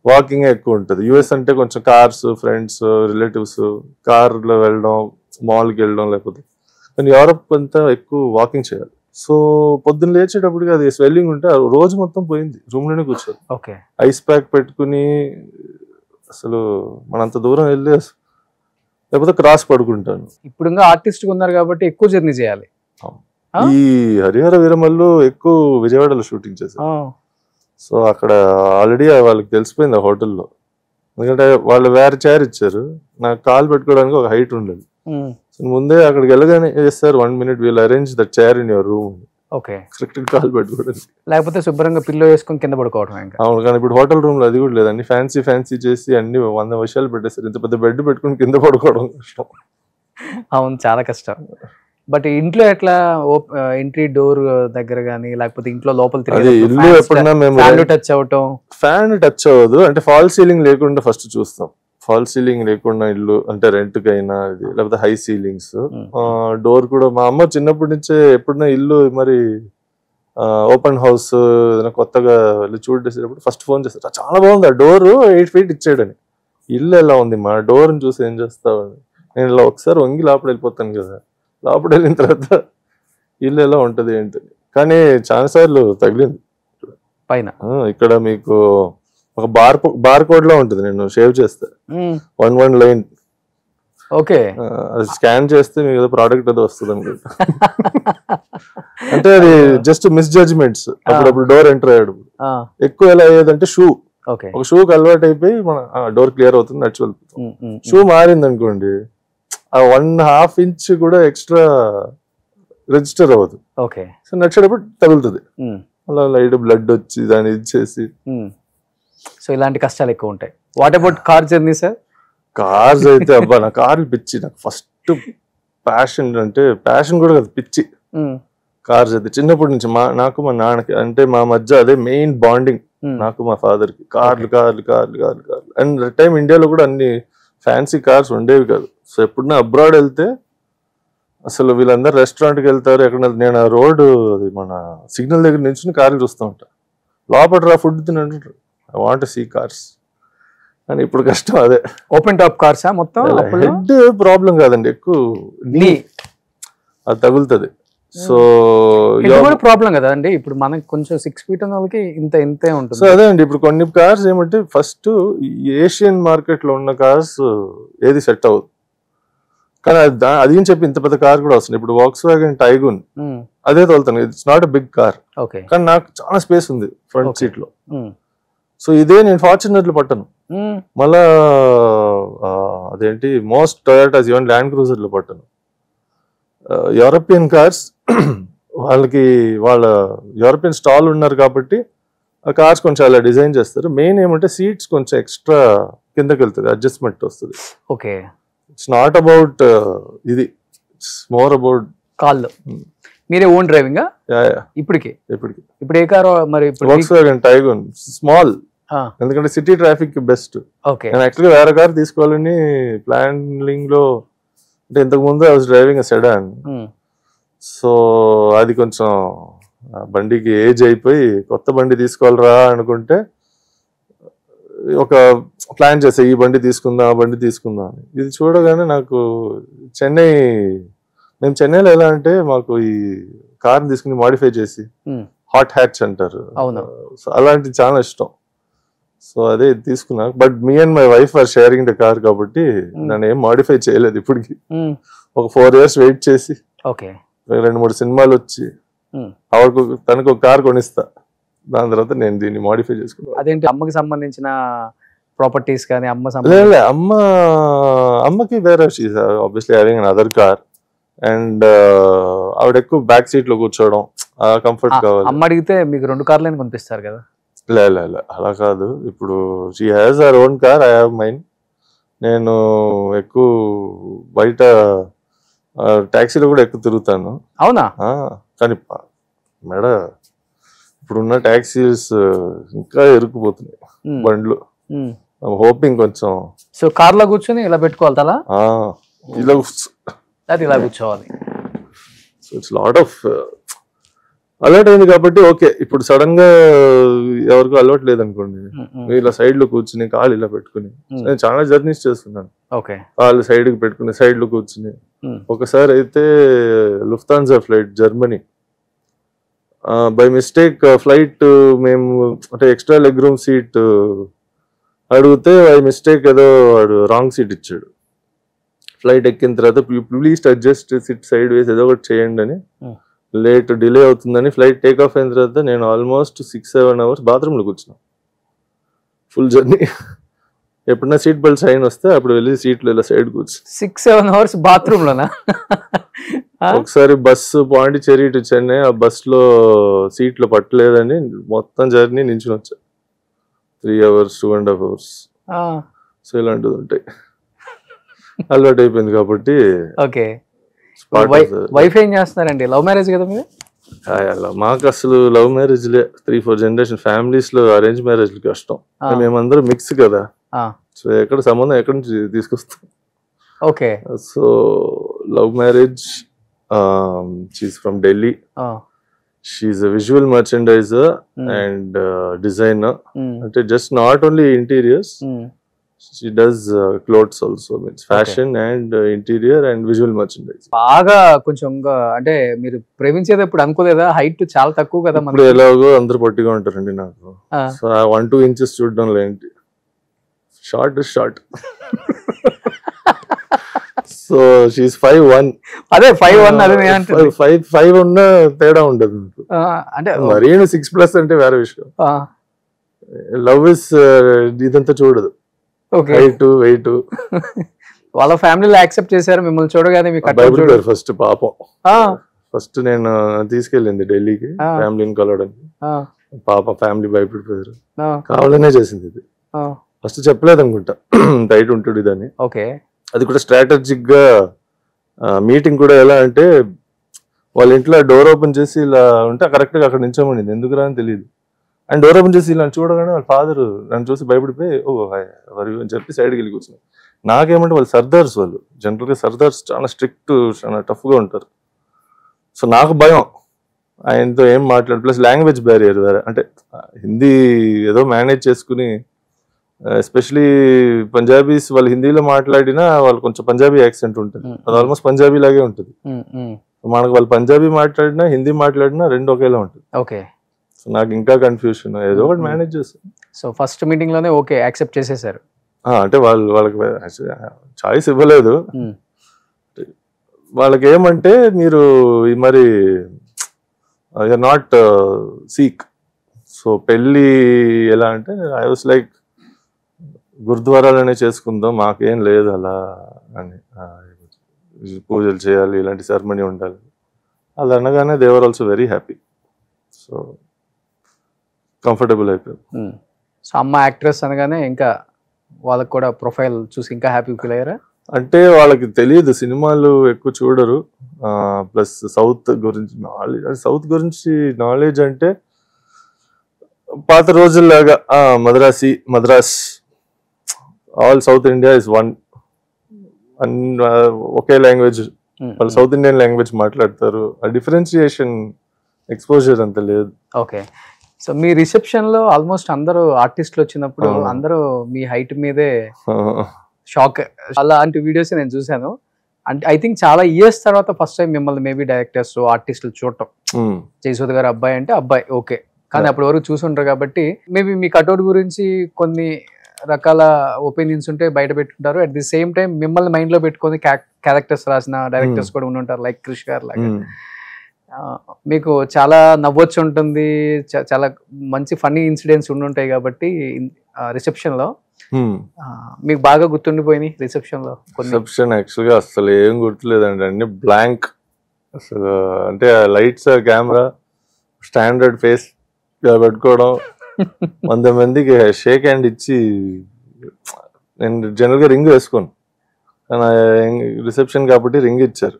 వాకింగ్ ఎక్కువ ఉంటుంది. యుఎస్ అంటే కొంచెం కార్స్, ఫ్రెండ్స్, రిలేటివ్స్, కార్లో వెళ్ళడం, మాల్కి వెళ్ళడం, లేకపోతే కానీ యూరప్ అంతా ఎక్కువ వాకింగ్ చేయాలి. సో పొద్దున్న లేచేటప్పటికి అది స్వెల్లింగ్ ఉంటే రోజు మొత్తం పోయింది, రూమ్ లోనే కూర్చోదు. ఓకే, ఐస్ ప్యాక్ పెట్టుకుని అసలు మనంత దూరం వెళ్ళి లేకపోతే క్రాస్ పడుకుంటాను. ఇప్పుడు ఇంకా ఆర్టిస్ట్ ఉన్నారు కాబట్టి ఎక్కువ జర్నీ చేయాలి. ఈ హరిహర వీరమల్లు ఎక్కువ విజయవాడలో షూటింగ్ చేశారు. సో అక్కడ ఆల్రెడీ వాళ్ళకి తెలిసిపోయింది ఆ హోటల్లో, ఎందుకంటే వాళ్ళు వేరే చైర్ ఇచ్చారు, నాకు కాల్ పెట్టుకోవడానికి ఒక హైట్ ఉండదు. ముందే అక్కడికి వెళ్ళగానే sir 1 minute will arrange that chair in your room. Okay, correct call పెట్టుకోవడానికి, లేకపోతే శుభ్రంగా పిల్లో వేసుకొని కింద పడుకోవడం. అవును, కానీ ఇప్పుడు హోటల్ రూమ్ లో అది కూడా లేదండి, ఫ్యాన్సీ చేసి అన్ని 100 విషయాలు పెట్టేస్తారు. ఇంత పెద్ద బెడ్ పెట్టుకుని కింద పడుకోవడం కష్టం. అవును, చాలా కష్టం. బట్ ఇంట్లో ఎట్లా ఎంట్రీ డోర్ దగ్గర గానీ లేకపోతే ఇంట్లో లోపల ఇల్లు ఎప్పుడన్నా మేము ఫ్యాన్ టచ్ అవ్వదు, అంటే ఫాల్ సీలింగ్ లేకుండా ఫస్ట్ చూస్తాం. ఫాల్ సీలింగ్ లేకుండా ఇల్లు అంటే రెంట్ కైనా ఇది, లేకపోతే హై సీలింగ్స్. డోర్ కూడా మా అమ్మ చిన్నప్పటి నుంచే ఎప్పుడన్నా ఇల్లు మరి ఓపెన్ హౌస్ ఏదైనా కొత్తగా వెళ్ళి చూడేసేటప్పుడు ఫస్ట్ ఫోన్ చేస్తారు, చాలా బాగుంది ఆ డోర్ 8 feet ఇచ్చాడని. ఇల్లు ఎలా ఉంది మా డోర్ని చూసి ఏం చేస్తావని, నేను ఇలా ఒకసారి వంగి లోపల వెళ్ళిపోతాను కదా, లోపల వెళ్ళిన తర్వాత ఇల్లు ఎలా ఉంటది ఏంటి. కానీ చాలా సార్లు తగిలింది పైన. ఇక్కడ మీకు ఒక బార్ కోడ్ లో ఉంటుంది, నేను షేవ్ చేస్తా 1 లైన్. ఓకే, అది స్కాన్ చేస్తే మీకు ఏదో ప్రోడక్ట్ ఏదో వస్తుంది అనుకుంటా. అంటే అది జస్ట్ మిస్ జడ్జ్మెంట్స్. అప్పుడప్పుడు డోర్ ఎంటర్ అయ్యాడు ఎక్కువ ఎలా అయ్యేదంటే షూ, ఒక షూకి అలవాటు అయిపోయి మన డోర్ క్లియర్ అవుతుంది, నడిచి వెళ్ళిపోతాం. షూ మారింది అనుకోండి, ఆ 1.5 inch కూడా ఎక్స్ట్రా రిజిస్టర్ అవ్వదు. ఓకే. సో నడిచేటప్పుడు తగులుతుంది, అలా లైట్ బ్లడ్ వచ్చి దాన్ని ఇచ్చేసి. సో ఇలాంటి కష్టాలు ఎక్కువ ఉంటాయి. What about car journey sir? Cars అయితే అబ్బా నా కార్లు పిచ్చి. నాకు ఫస్ట్ ప్యాషన్ అంటే ప్యాషన్ కూడా కదా, పిచ్చి కార్స్ అయితే. చిన్నప్పటి నుంచి నాకు మా నాన్నకి అంటే మా మధ్య అదే మెయిన్ బాండింగ్, నాకు మా ఫాదర్ కి. కార్లు కార్లు కార్లు కార్లు కార్లు. అండ్ టైం ఇండియాలో కూడా అన్ని ఫ్యాన్సీ కార్స్ ఉండేవి కాదు. సో ఎప్పుడన్నా అబ్రాడ్ వెళ్తే అసలు వీళ్ళందరూ రెస్టారెంట్కి వెళ్తారు, ఎక్కడ నేను ఆ రోడ్డు అది మన సిగ్నల్ దగ్గర నుంచి కార్లు చూస్తూ ఉంటా. లోపల రా ఫుడ్ తినంటారు, ఐ వాంట్ సీ కార్స్ అని. ఇప్పుడు కష్టం అదే. ఓపెన్ టాప్ కార్సా మొత్తం? హెడ్ ప్రాబ్లం కాదండి, ఎక్కువ నీ అది తగులుతుంది. సో ప్రాబ్లం కదా అండి. ఇప్పుడు మనకి కొంచెం 6 feet ఉన్న వాళ్ళకి ఇంతే ఉంటుంది. సో అదే అండి, ఇప్పుడు కొన్ని కార్స్ ఏమంటే ఫస్ట్ ఏషియన్ మార్కెట్ లో ఉన్న కార్స్ ఏది సెట్ అవ్వదు, కానీ అది అని చెప్పి ఇంత పెద్ద కార్ కూడా వస్తుంది. ఇప్పుడు Volkswagen Tiguan అదే తోలుతాను, it's not a big car, కానీ నాకు చాలా స్పేస్ ఉంది ఫ్రంట్ సీట్ లో. సో ఇదే నేను ఫార్చునర్ లో పట్టను, మళ్ళా అదేంటి మోస్ట్ టొయోటాస్ ఈవెన్ ల్యాండ్ క్రూజర్ లో పట్టను. యూరోపియన్ కార్స్ వాళ్ళకి వాళ్ళ యూరోపియన్ స్టాల్ ఉన్నారు కాబట్టి ఆ కార్స్ కొంచెం అలా డిజైన్ చేస్తారు. మెయిన్ ఏమంటే సీట్స్ కొంచెం ఎక్స్ట్రా కిందకి వెళ్తుంది, అడ్జస్ట్మెంట్ వస్తుంది. ఓకే. ఇట్స్ నాట్ అబౌట్ ఇది, ఇట్స్ మోర్ అబౌట్ కాళ్ళు. మీరే ఓన్ డ్రైవింగ్ ఇప్పటికి? ఇప్పుడు ఏ కారు మరి? Volkswagen Tiguan స్మాల్, ఎందుకంటే సిటీ ట్రాఫిక్ బెస్ట్. నేను యాక్చువల్గా వేరే కార్ తీసుకోవాలని ప్లానింగ్ లో, అంటే ఇంతకు ముందు I was driving sedan. So అది కొంచెం బండికి ఏజ్ అయిపోయి కొత్త బండి తీసుకోవాలరా అనుకుంటే ఒక ప్లాన్ చేసా, ఈ బండి తీసుకుందాం ఆ బండి తీసుకుందాం అని. ఇది చూడగానే నాకు మేము చెన్నైలో ఎలా అంటే మాకు ఈ కార్ తీసుకుని మాడిఫై చేసి హాట్ హ్యాట్స్ అంటారు, సో అలాంటి చాలా ఇష్టం. సో అదే తీసుకున్నా. But me and my wife or sharing the car కాబట్టి నన్ను ఏం మాడిఫై చేయలేదు ఇప్పటికి. ఒక 4 years వెయిట్ చేసి 2-3 సినిమాలు వచ్చి తనకు ఒక కార్ కొనిస్తా, దాని తర్వాత నేను దీన్ని మాడిఫై చేసుకున్నాను. అదేంటి అమ్మకి సంబంధించిన ప్రాపర్టీస్ కానీ? అమ్మకి వేరే, obviously having other car. And ఆవిడ ఎక్కువ బ్యాక్ సీట్ లో కూర్చోవడం, కంఫర్ట్ కావాలి. అమ్మ అడిగితే మీకు 2 కార్లు కొనిపిస్తారు కదా? లే అలా కాదు. ఇప్పుడు she has her own car, I have mine. నేను ఎక్కువ బయట టాక్సీలో కూడా ఎక్కువ తిరుగుతాను. అవునా? కానీ మేడ ఇప్పుడున్న టాక్సీస్ ఇంకా ఇరుక్కుపోతున్నాయి బండ్లు. హోపింగ్ కొంచెం. సో కార్ లో కూర్చొని ఇలా పెట్టుకోవాలి తలా, ఇలా కూర్చోవాలి. So it's lot of alert అయింది కాబట్టి ఓకే. ఇప్పుడు సడన్ గా ఎవరికో అలవాటు లేదనుకోండి, ఇలా సైడ్ లో కూర్చుని కాళ్ళు ఇలా పెట్టుకుని, నేను చాలా జర్నీస్ చేస్తున్నాను. కాళ్ళు సైడ్ కి పెట్టుకుని సైడ్ లో కూర్చుని. ఒకసారి అయితే Lufthansa flight Germany, by mistake flight మేము అంటే ఎక్స్ట్రా లెగ్ రూమ్ సీట్ అడిగితే బై మిస్టేక్ ఏదో వాడు రాంగ్ సీట్ ఇచ్చాడు. ఫ్లైట్ ఎక్కిన తర్వాత ప్లీజ్ అడ్జస్ట్ సిట్ సైడ్ వేస్ ఏదో ఒకటి చేయండి అని. లేట్ డిలే అవుతుందని ఫ్లైట్ టేక్ ఆఫ్ అయిన తర్వాత నేను ఆల్మోస్ట్ 6-7 hours బాత్రూమ్ లో కూర్చున్నా ఫుల్ జర్నీ. ఎప్పుడన్నా సీట్ బెల్ట్ సైన్ వస్తే అప్పుడు వెళ్ళి సీట్లు ఇలా సైడ్ కూర్చు. 6-7 hours బాత్రూమ్ లోనా? ఒకసారి బస్సు పాండిచేరి టు చెన్నై, ఆ బస్ లో సీట్లు పట్టలేదని మొత్తం జర్నీ నించుని వచ్చా. 3 hours 2.5 hours. సో ఇలాంటివి ఉంటాయి, అలవాటు అయిపోయింది కాబట్టి. ఓకే. వైఫ్ ఏం చేస్తున్నారండి? లవ్ మ్యారేజ్ కదా మీరు? మాకు అసలు లవ్ మ్యారేజ్ లే. 3-4 generation ఫ్యామిలీస్ లో అరేంజ్ మ్యారేజ్ కష్టం. మేమందరం మిక్స్ కదా, సో ఎక్కడ సంబంధం ఎక్కడి నుంచి తీసుకొస్తాం. Okay. So love marriage. She's from Delhi. She's a visual merchandiser and designer. అంటే just not only interiors, she does clothes also, means fashion and interior and visual merchandise. బాగా కొంచెం అంటే మీరు ప్రేమించేది ఇప్పుడు అనుకోలేదా? హైట్ చాలా తక్కువ కదా మనకి. ఇప్పుడు ఎలాగో అందరు పొట్టిగా ఉంటారండి, నాకు సో 1-2 inches చూడడం లేంటి. Short short. So she is 5'1". అదే 5'1". అదే 5 ఉన్న తేడా ఉండదు అంటే మరీ 6+ అంటే వేరే విషయం. లవ్ ఇస్ ఇదంతా చూడదు, వెయిట్. వాళ్ళ ఫ్యామిలీలో యాక్సెప్ట్ చేశారు మిమ్మల్ని చూడగానే? మీకు భయపడతారు ఫస్ట్ పాపం. ఫస్ట్ నేను తీసుకెళ్ళింది ఢిల్లీకి ఫ్యామిలీని కలవడానికి. పాప ఫ్యామిలీ భయపడిపోయారు, కావాలనే చేసింది ఇది. ఫస్ట్ చెప్పలేదు అనుకుంటా టైట్ ఉంటుంది ఇదని. ఓకే, అది కూడా స్ట్రాటజిక్ గా మీటింగ్ కూడా ఎలా అంటే వాళ్ళ ఇంట్లో డోర్ ఓపెన్ చేసి ఇలా ఉంటే కరెక్ట్ గా అక్కడ నించోమనింది, ఎందుకురా అని తెలియదు. అండ్ డోర్ ఓపెన్ చేసి ఇలా చూడగానే వాళ్ళ ఫాదర్ నన్ను చూసి భయపడిపోయి ఓ వరి అని చెప్పి సైడ్కి వెళ్ళి కూర్చున్నారు. నాకేమంటే వాళ్ళు సర్దార్స్, వాళ్ళు జనరల్ గా సర్దార్స్ చాలా స్ట్రిక్ట్, చాలా టఫ్ గా ఉంటారు. సో నాకు భయం ఆయనతో ఏం మాట్లాడు, ప్లస్ లాంగ్వేజ్ బ్యారియర్ వేరే. అంటే హిందీ ఏదో మేనేజ్ చేసుకుని, ఎస్పెషలీ పంజాబీస్ వాళ్ళు హిందీలో మాట్లాడినా వాళ్ళు కొంచెం పంజాబీ యాక్సెంట్ ఉంటుంది, అది ఆల్మోస్ట్ పంజాబీ లాగే ఉంటుంది. మనకు వాళ్ళు పంజాబీ మాట్లాడినా హిందీ మాట్లాడినా రెండు ఒకేలా ఉంటుంది. ఓకే, సో నాకు ఇంకా కన్ఫ్యూషన్, ఏదో ఒకటి మేనేజ్ చేస్తాను. సో ఫస్ట్ మీటింగ్ లోనే ఓకే యాక్సెప్ట్ చేసేసారు. అంటే వాళ్ళకి చాయిస్ ఇవ్వలేదు. వాళ్ళకి ఏమంటే మీరు మరి యూఆర్ నాట్ సీక్. సో పెళ్ళి ఎలా అంటే ఐ వాస్ లైక్ గురుద్వారాలనే చేసుకుందాం, మాకేం లేదు అలా అని, పూజలు చేయాలి, ఇలాంటి సెరమనీ ఉండాలి. అలా అనగానే they are also very happy. So comfortable అయిపోయింది. సో అమ్మ యాక్ట్రెస్ అనగానే ఇంకా వాళ్ళకి కూడా ప్రొఫైల్ చూసి ఇంకా హ్యాపీ ఫీల్ అయ్యారా? అంటే వాళ్ళకి తెలియదు, సినిమాలు ఎక్కువ చూడరు, ప్లస్ సౌత్ గురించి నాలెడ్జ్. సౌత్ గురించి నాలెడ్జ్ అంటే పాత రోజుల్లాగా Madras, all south India is one, okay language, వాళ్ళు సౌత్ ఇండియన్ లాంగ్వేజ్ మాట్లాడతారు. ఆ డిఫరెన్షియేషన్ ఎక్స్పోజర్ అంత లేదు. ఓకే, సో మీ రిసెప్షన్ లో ఆల్మోస్ట్ అందరూ ఆర్టిస్టులు వచ్చినప్పుడు అందరూ మీ హైట్ మీదే షాక్, అలాంటి వీడియోస్ నేను చూసాను. అంటే ఐ థింక్ చాలా ఇయర్స్ తర్వాత ఫస్ట్ టైం మిమ్మల్ని మేబీ డైరెక్టర్స్ ఆర్టిస్టులు చూడటం. జయసూద్ గారు అబ్బాయి అంటే అబ్బాయి ఓకే, కానీ అప్పటి వరకు చూసుంటారు కాబట్టి మేబీ మీ కటౌట్ గురించి కొన్ని రకాల ఒపీనియన్స్ ఉంటే బయట పెట్టుకుంటారు. అట్ ది సేమ్ టైం మిమ్మల్ని మైండ్ లో పెట్టుకొని క్యారెక్టర్స్ రాసిన డైరెక్టర్స్ కూడా ఉండుంటారు, లైక్ క్రిష్ గారు లాగా. మీకు చాలా నవ్వొచ్చు ఉంటుంది, చాలా మంచి ఫన్నీ ఇన్సిడెంట్స్ ఉండుంటాయి కాబట్టి రిసెప్షన్ లో మీకు బాగా గుర్తుండిపోయినాయి. రిసెప్షన్ యాక్చువల్ గా అసలు ఏం గుర్తులేదండి, అన్ని బ్లాంక్ అసలు. అంటే లైట్స్, కెమెరా, స్టాండర్డ్ ఫేస్ పెట్టుకోవడం, 100 మందికి షేక్ హ్యాండ్ ఇచ్చి, నేను జనరల్ గా రింగ్ వేసుకోను కానీ రిసెప్షన్ కాబట్టి రింగ్ ఇచ్చారు.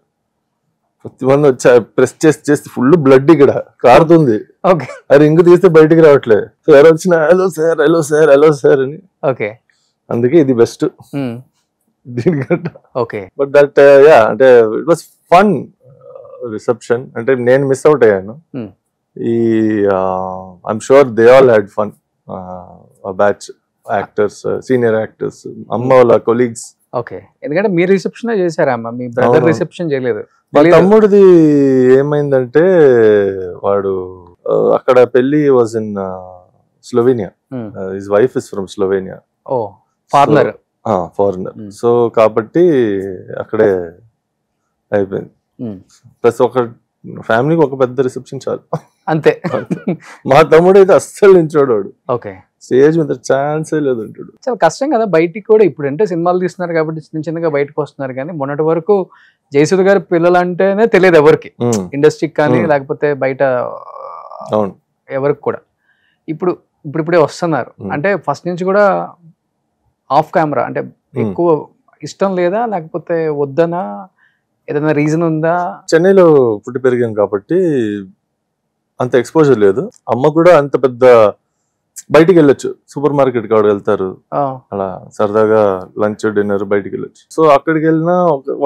ప్రతి మంది వచ్చి ప్రెస్ చేసి ఫుల్ బ్లడ్ ఇక్కడ కారుతుంది, ఆ రింగ్ తీస్తే బయటికి రావట్లేదు. సో ఎవరు వచ్చిన hello sir hello sir hello sir అని. ఓకే, అందుకే ఇది బెస్ట్ దీనికంటే. ఓకే, బట్ దట్ యా అంటే ఇట్ వాస్ ఫన్ రిసెప్షన్. అంటే నేను మిస్ అవుట్ అయ్యాను. ఈ I'm sure they all had fun, batch actors, senior actors, అమ్మ వాళ్ళ కొలీగ్స్. ఓకే, ఎందుకంటే మీరు రిసెప్షన్ చేశారా అమ్మ, మీ బ్రదర్ రిసెప్షన్ చేయలేదు. మా తమ్ముడిది ఏమైందంటే వాడు అక్కడ పెళ్లి was in Slovenia, his wife is from Slovenia. ఓ ఫారినర్. సో కాబట్టి అక్కడే అయిపోయింది. ప్లస్ ఒక ఫ్యామిలీకి ఒక పెద్ద రిసెప్షన్ చాలు అంతే. మా తమ్ముడు అయితే అస్సలు నించోడాడు, ఓకే, స్టేజ్ మీద ఛాన్సే లేదు అంటాడు. చాలా కష్టం కదా బయటికి కూడా. ఇప్పుడు అంటే సినిమాలు తీస్తున్నారు కాబట్టి చిన్న చిన్నగా బయటకు వస్తున్నారు, కానీ మొన్నటి వరకు జయసూద్ గారి పిల్లలు అంటేనే తెలియదు ఎవరికి, ఇండస్ట్రీకి కానీ లేకపోతే బయట ఎవరికి కూడా. ఇప్పుడే వస్తున్నారు. అంటే ఫస్ట్ నుంచి కూడా ఆఫ్ కెమెరా అంటే ఎక్కువ ఇష్టం లేదా, లేకపోతే వద్దనా, ఏదైనా రీజన్ ఉందా? చెన్నైలో పుట్టి పెరిగాం కాబట్టి అంత ఎక్స్పోజర్ లేదు. అమ్మ కూడా అంత పెద్ద బయటికి వెళ్ళొచ్చు, సూపర్ మార్కెట్ కాడ వెళ్తారు, అలా సరదాగా లంచ్ డిన్నర్ బయటికి వెళ్ళొచ్చు. సో అక్కడికి వెళ్ళినా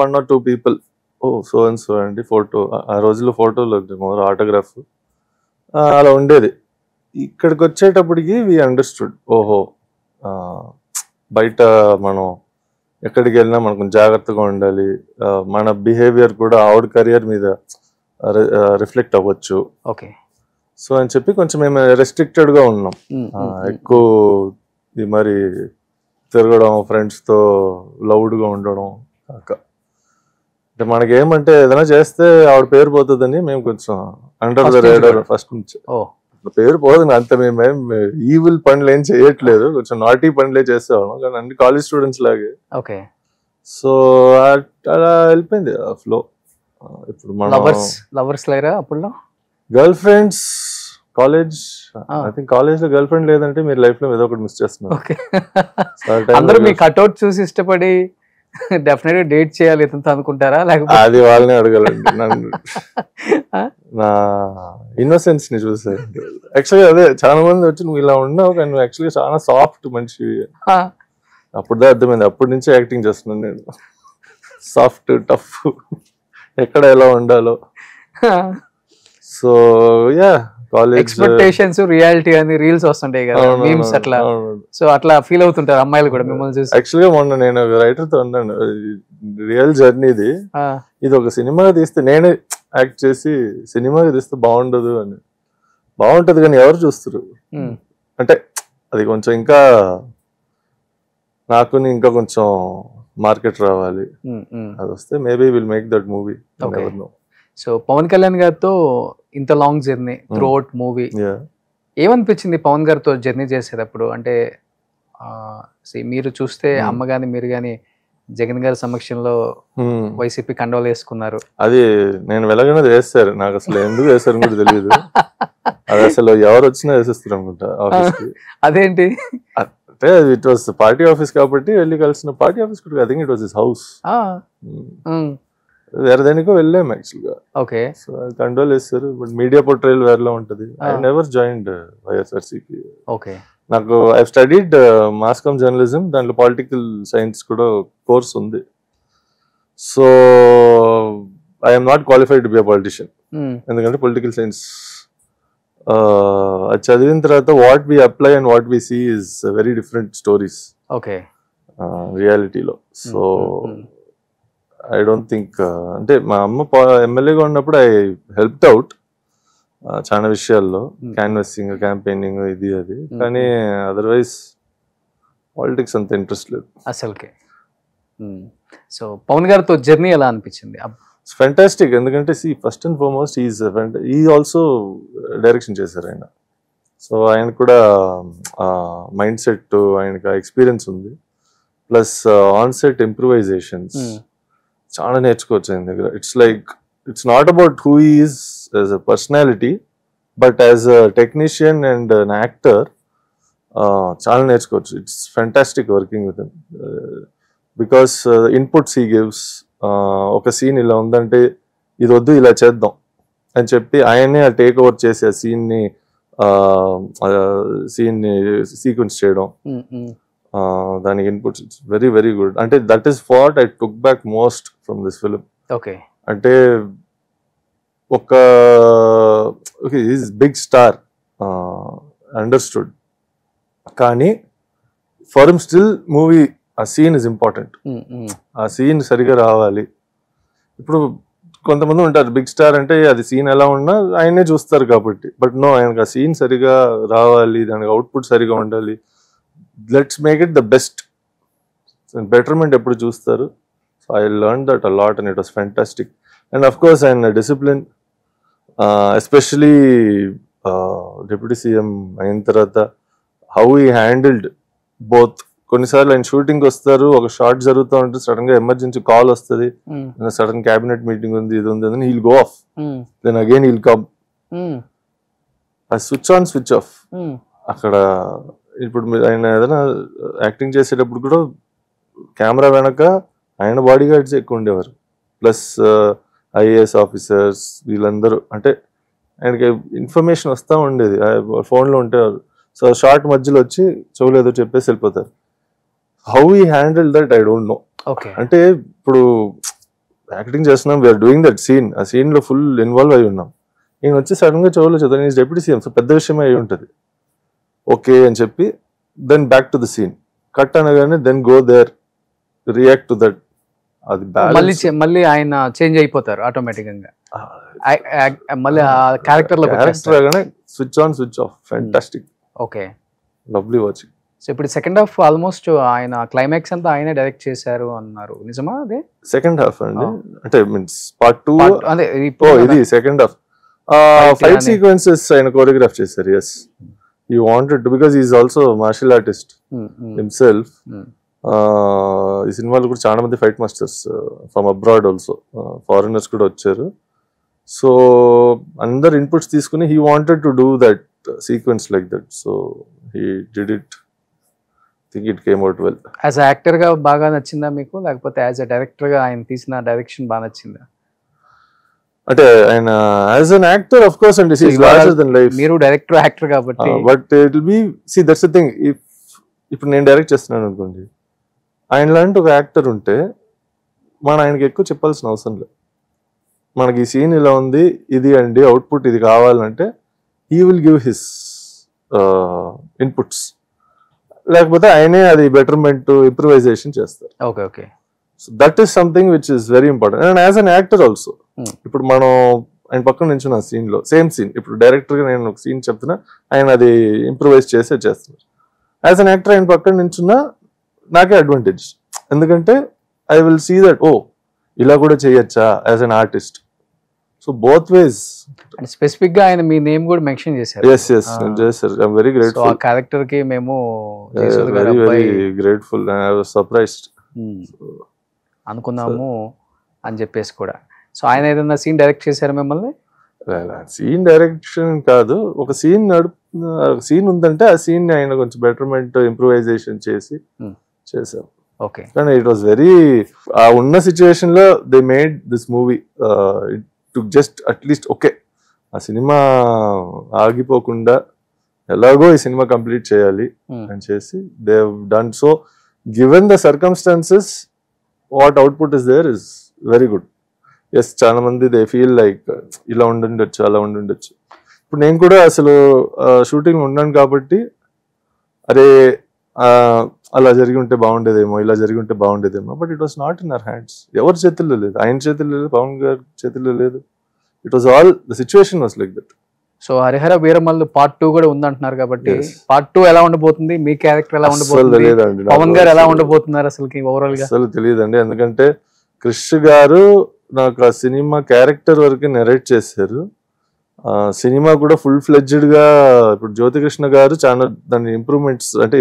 1 or 2 people, ఓ సో అండ్ సో అండి ఫోటో. ఆ రోజుల్లో ఫోటోలు ఆటోగ్రాఫ్ అలా ఉండేది. ఇక్కడికి వచ్చేటప్పటికి వి అండర్స్టూడ్, ఓహో బయట మనం ఎక్కడికి వెళ్ళినా మనం కొంచెం జాగ్రత్తగా ఉండాలి, మన బిహేవియర్ కూడా ఆవిడ కెరియర్ మీద రిఫ్లెక్ట్ అవ్వచ్చు. ఓకే, సో అని చెప్పి కొంచెం మేము రెస్ట్రిక్టెడ్ గా ఉన్నాం. ఎక్కువ మరి తిరగడం, ఫ్రెండ్స్ తో లౌడ్ గా ఉండడం కాక. అంటే మనకేమంటే ఏదైనా చేస్తే ఆవిడ పేరు పోతుందని మేము కొంచెం అండర్ ద రేడర్ ఫస్ట్ నుంచి. పేరు పోదు, అంత మేమేం ఈవిల్ పనులు ఏం చేయట్లేదు, కొంచెం నాటీ పనులే చేసేవాళ్ళం, కానీ అన్ని కాలేజ్ స్టూడెంట్స్ లాగే. ఓకే, సో అలా వెళ్ళిపోయింది ఆ ఫ్లో. ఇప్పుడు మనం లవర్స్ లేరా అప్పుడు? Girl friends college, I think college లో గర్ల్ ఫ్రెండ్ లేదంటే మీరు లైఫ్ లో ఏదో ఒకటి మిస్ చేస్తున్నారు. అందరూ మీ కట్అవుట్ చూసి ఇష్టపడి డెఫినెట్ గా డేట్ చేయాలి ఇతనితో అనుకుంటారా? లేకపోతే అది వాళ్ళని అడగాలండి. నన్ను నా ఇన్నోసెన్స్ ని చూసారు. యాక్చువల్గా అదే చాలా మంది వచ్చి నువ్వు ఇలా ఉన్నావు కానీ నువ్వు యాక్చువల్గా చాలా సాఫ్ట్ మనిషి, అప్పుడుదా అర్థమైంది. అప్పటి నుంచి యాక్టింగ్ చేస్తున్నాను నేను. సాఫ్ట్ టఫ్ ఎక్కడ ఎలా ఉండాలో. So yeah college expectations reality అని రీల్స్ వస్తుంటాయి కదా, మీమ్స్ అట్లా. సో అట్లా ఫీల్ అవుతుంటారు అమ్మాయిలు కూడా మిమ్మల్ని చూసి. యాక్చువల్గా మొన్న నేను రైటర్ తో ఉన్నాను, రియల్ జర్నీది. ఇది ఒక సినిమాగా తీస్తే నేనే యాక్ట్ చేసి సినిమాగా తీస్తే బాగుండదు అని. బాగుంటది కానీ ఎవరు చూస్తారు అంటే అది కొంచెం ఇంకా నాకు ఇంకా కొంచెం మార్కెట్ రావాలి. అది వస్తే maybe will make that movie. So Pawan Kalyan గారితో ఇంత long journey throughout movie, ఏమనిపించింది పవన్ గారితో జర్నీ చేసేటప్పుడు? అంటే మీరు చూస్తే అమ్మ గాని మీరు గాని జగన్ గారి సమక్షంలో వైసీపీ కండోలు వేసుకున్నారు. అది నేను వెళ్ళగానే వేస్తారు, నాకు అసలు ఎందుకు వేస్తారు కూడా తెలియదు. అది అసలు ఎవరు వచ్చినా వేసేస్తారు అనుకుంటా ఆఫీస్కి. అదేంటి అంటే ఇట్ వాస్ పార్టీ ఆఫీస్ కాబట్టి వెళ్ళి కలిసిన. పార్టీ ఆఫీస్ కూడా I think it was his house. వేరే దానికో వెళ్ళాము యాక్చువల్గా. ఓకే. సో కంట్రోల్ చేస్తారు, బట్ మీడియా పోర్ట్రేల్ వేరేలా ఉంటుంది. I never joined YSRCP. Okay. నాకు I studied mass comm journalism, దాంట్లో పొలిటికల్ సైన్స్ కూడా కోర్స్ ఉంది. So I'm not qualified to be a politician, ఎందుకంటే పొలిటికల్ సైన్స్ అది చదివిన తర్వాత what we apply and what we see is very different stories. Okay. రియాలిటీలో. So I don't think అంటే మా అమ్మ ఎమ్మెల్యేగా ఉన్నప్పుడు ఐ హెల్ప్డ్ అవుట్ చాలా విషయాల్లో, క్యాన్వసింగ్, క్యాంపెయినింగ్, ఇది అది. కానీ అదర్వైజ్ పాలిటిక్స్ అంత ఇంట్రెస్ట్ లేదు అసలుకే. సో పవన్ గారితో జర్నీ ఎలా అనిపించింది? ఫెంటాస్టిక్. ఎందుకంటే ఫస్ట్ అండ్ ఫార్మోస్ట్ ఈ ఆల్సో డైరెక్షన్ చేశారు ఆయన. సో ఆయన కూడా మైండ్ సెట్, ఆయనకు ఎక్స్పీరియన్స్ ఉంది. ప్లస్ ఆన్ సెట్ ఇంప్రూవైజేషన్స్ చాలా నేర్చుకోవచ్చు ఆయన దగ్గర. It's not about who is as a personality, but as a technician and an actor చాలా నేర్చుకోవచ్చు. It's fantastic working with him because inputs he gives. ఒక scene ఇలా ఉందంటే ఇది వద్దు ఇలా చేద్దాం అని చెప్పి ఆయనే టేక్ ఓవర్ చేసి ఆ సీన్ని సీక్వెన్స్ చేయడం, దానికి inputs. It's very very good. అంటే that is what I took back most from this film. Okay. అంటే ఒక బిగ్ స్టార్ అండర్స్టూడ్, కానీ ఫర్ హిమ్ స్టిల్ మూవీ ఆ సీన్ ఇస్ ఇంపార్టెంట్. ఆ సీన్ సరిగా రావాలి. ఇప్పుడు కొంతమంది ఉంటారు బిగ్ స్టార్ అంటే అది సీన్ ఎలా ఉన్నా ఆయనే చూస్తారు కాబట్టి, బట్ నో, ఆయనకు ఆ సీన్ సరిగా రావాలి, దానికి అవుట్పుట్ సరిగా ఉండాలి. Let's make it the best. Betterment ఎప్పుడు చూస్తారు. So I learn that a lot and it was fantastic. And of course ఆయన డిసిప్లిన్, ఎస్పెషలీ డిప్యూటీ సీఎం అయిన తర్వాత హౌ హీ హ్యాండిల్డ్ బోత్. కొన్నిసార్లు ఆయన షూటింగ్ వస్తారు, ఒక షార్ట్ జరుగుతూ ఉంటుంది, సడన్ గా ఎమర్జెన్సీ కాల్ వస్తుంది, సడన్ క్యాబినెట్ మీటింగ్ ఉంది, ఇది ఉంది అని he'll go off, then again he'll come. Switch on switch off. అక్కడ ఇప్పుడు ఆయన ఏదైనా యాక్టింగ్ చేసేటప్పుడు కూడా కెమెరా వెనక ఆయన బాడీ గార్డ్స్ ఎక్కువ ఉండేవారు, ప్లస్ ఐఏఎస్ ఆఫీసర్స్ వీళ్ళందరూ. అంటే ఆయనకి ఇన్ఫర్మేషన్ వస్తూ ఉండేది, ఫోన్లో ఉండేవారు. సో షార్ట్ మధ్యలో వచ్చి చెవులు ఏదో చెప్పేసి వెళ్ళిపోతారు. How he handle that I don't no. అంటే ఇప్పుడు యాక్టింగ్ చేస్తున్నాం, వీఆర్ డూయింగ్ దట్ సీన్, ఆ సీన్ లో ఫుల్ ఇన్వాల్వ్ అయి ఉన్నాం. నేను వచ్చి సడన్ గా చెవులో చదువు, నేను డిప్యూటీ సీఎం, సో పెద్ద విషయమే అయి ఉంటుంది. ఓకే అని చెప్పి then back to the scene, cut అనగానే then go there, react to that. అది మళ్ళీ ఆయన చేంజ్ అయిపోతారు ఆటోమేటిక్ గా, మళ్ళీ క్యారెక్టర్ లో switch on switch of. Fantastic. Okay. Lovely watching. So ఇప్పుడు సెకండ్ హాఫ్ ఆల్మోస్ట్ ఆయన క్లైమాక్స్ అంతా ఆయనే డైరెక్ట్ చేశారు అన్నారు, నిజమా? అదే సెకండ్ హాఫ్ అండి, అంటే మీన్స్ పార్ట్ 2 అదే ఇది సెకండ్ హాఫ్. ఫైట్ సీక్వెన్సెస్ ఆయన కోరియోగ్రాఫ్ చేశారు. Yes, he wanted to, because he is also a martial artist himself. ఈ సినిమాలో కూడా చాలా మంది fight masters from abroad also, foreigners కూడా వచ్చారు. సో అందరు ఇన్పుట్స్ తీసుకుని he wanted to do that sequence like that. So he did it. Think it came out well. As actor గా బాగా నచ్చిందా మీకు, లేకపోతే యాజ్ అ డైరెక్టర్ గా ఆయన తీసిన డైరెక్షన్ బాగా నచ్చిందా? అంటే ఆయన as an actor of course అండి, లార్జర్ దెన్ లైఫ్. మీరు డైరెక్టర్ యాక్టర్ కాబట్టి. But it will be see that's the thing. ఇప్పుడు నేను డైరెక్ట్ చేస్తున్నాను అనుకోండి, ఆయన లాంటి ఒక యాక్టర్ ఉంటే మనం ఆయనకి ఎక్కువ చెప్పాల్సిన అవసరం లేదు. మనకి ఈ సీన్ ఇలా ఉంది, ఇది అండి అవుట్పుట్, ఇది కావాలంటే he will give his inputs, లేకపోతే ఆయనే అది బెటర్మెంట్ ఇంప్రూవైజేషన్ చేస్తారు. Okay okay. So that is something which is very important. And as an actor also, ఇప్పుడు మనం ఆయన పక్కన నించున్న సీన్ లో సేమ్ సీన్, ఇప్పుడు డైరెక్టర్ గా నేను ఒక సీన్ చెప్తున్నా, ఆయన అది ఇంప్రూవైజ్ చేస్తున్నారు. యాజ్ అన్ యాక్టర్ ఆయన పక్కన నించున్న నాకే అడ్వాంటేజ్, ఎందుకంటే ఐ విల్ సీ దట్ ఓ ఇలా కూడా చేయొచ్చా as an artist. So both ways. Specific గా ఆయన మీ నేమ్ కూడా మెన్షన్ చేశారు. yes నేను చేశారు. I am very grateful. ఆ క్యారెక్టర్ కి మేము very grateful. I was surprised అనుకున్నాము అని చెప్పేసి కూడా. సో ఆయన ఏదైనా సీన్ డైరెక్ట్ చేశారు మిమ్మల్ని? సీన్ డైరెక్షన్ కాదు, ఒక సీన్ ఉందంటే ఆ సీన్ ఆయన కొంచెం బెటర్మెంట్ ఇంప్రూవైజేషన్ చేసి చేశాం. ఓకే. కానీ ఇట్ వాస్ వెరీ, ఆ ఉన్న సిచ్యువేషన్ లో they made this movie. It took just at least okay, ఆ సినిమా ఆగిపోకుండా ఎలాగో ఈ సినిమా కంప్లీట్ చేయాలి అని చేసి they have done. So given the circumstances what output is there is very good. Yes, చాలా మంది దే ఫీల్ లైక్ ఇలా ఉండుండొచ్చు, అలా ఉండుండొచ్చు. ఇప్పుడు నేను కూడా అసలు షూటింగ్ ఉన్నాను కాబట్టి అరే అలా జరిగి ఉంటే బాగుండేదేమో, ఇలా జరిగి ఉంటే బాగుండేదేమో, but it was not in our hands. ఎవరి చేతుల్లో లేదు, ఆయన చేతుల్లో లేదు, పవన్ గారి చేతుల్లో లేదు. It was all the situation was like that. So Harihara Veeramallu part 2 కూడా ఉందంటున్నారు కాబట్టి పార్ట్ 2 ఎలా ఉండబోతుంది, మీ క్యారెక్టర్ ఎలా ఉండబోతుంది, పవన్ గారు ఎలా ఉండబోతున్నారు అసలుకి ఓవరాల్ గా? అసలు తెలియదండి, ఎందుకంటే క్రిష్ గారు నాకు ఆ సినిమా క్యారెక్టర్ వరకు నెరేట్ చేశారు. సినిమా కూడా ఫుల్ ఫ్లెడ్జ్డ్ గా ఇప్పుడు జ్యోతికృష్ణ గారు చాలా దాని ఇంప్రూవ్మెంట్స్ అంటే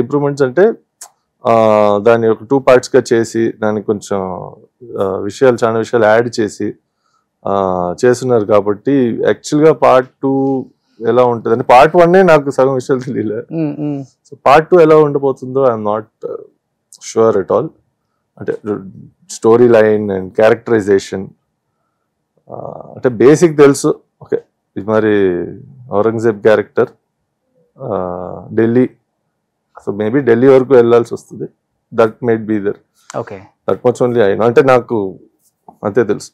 దాన్ని ఒక 2 parts గా చేసి దానికి కొంచెం చాలా విషయాలు యాడ్ చేసి చేస్తున్నారు. కాబట్టి యాక్చువల్ గా పార్ట్ 2 ఎలా ఉంటుంది అంటే పార్ట్ 1 నాకు సగం విషయాలు తెలియలే. సో పార్ట్ 2 ఎలా ఉండబోతుందో I'm not sure at all. అంటే స్టోరీ లైన్ అండ్ క్యారెక్టరైజేషన్ అంటే బేసిక్ తెలుసు. ఓకే, ఇది మరి Aurangzeb character Delhi, so maybe Delhi వరకు వెళ్ళాల్సి వస్తుంది. That may be there. Okay, that much only అయినా, అంటే నాకు అంతే తెలుసు.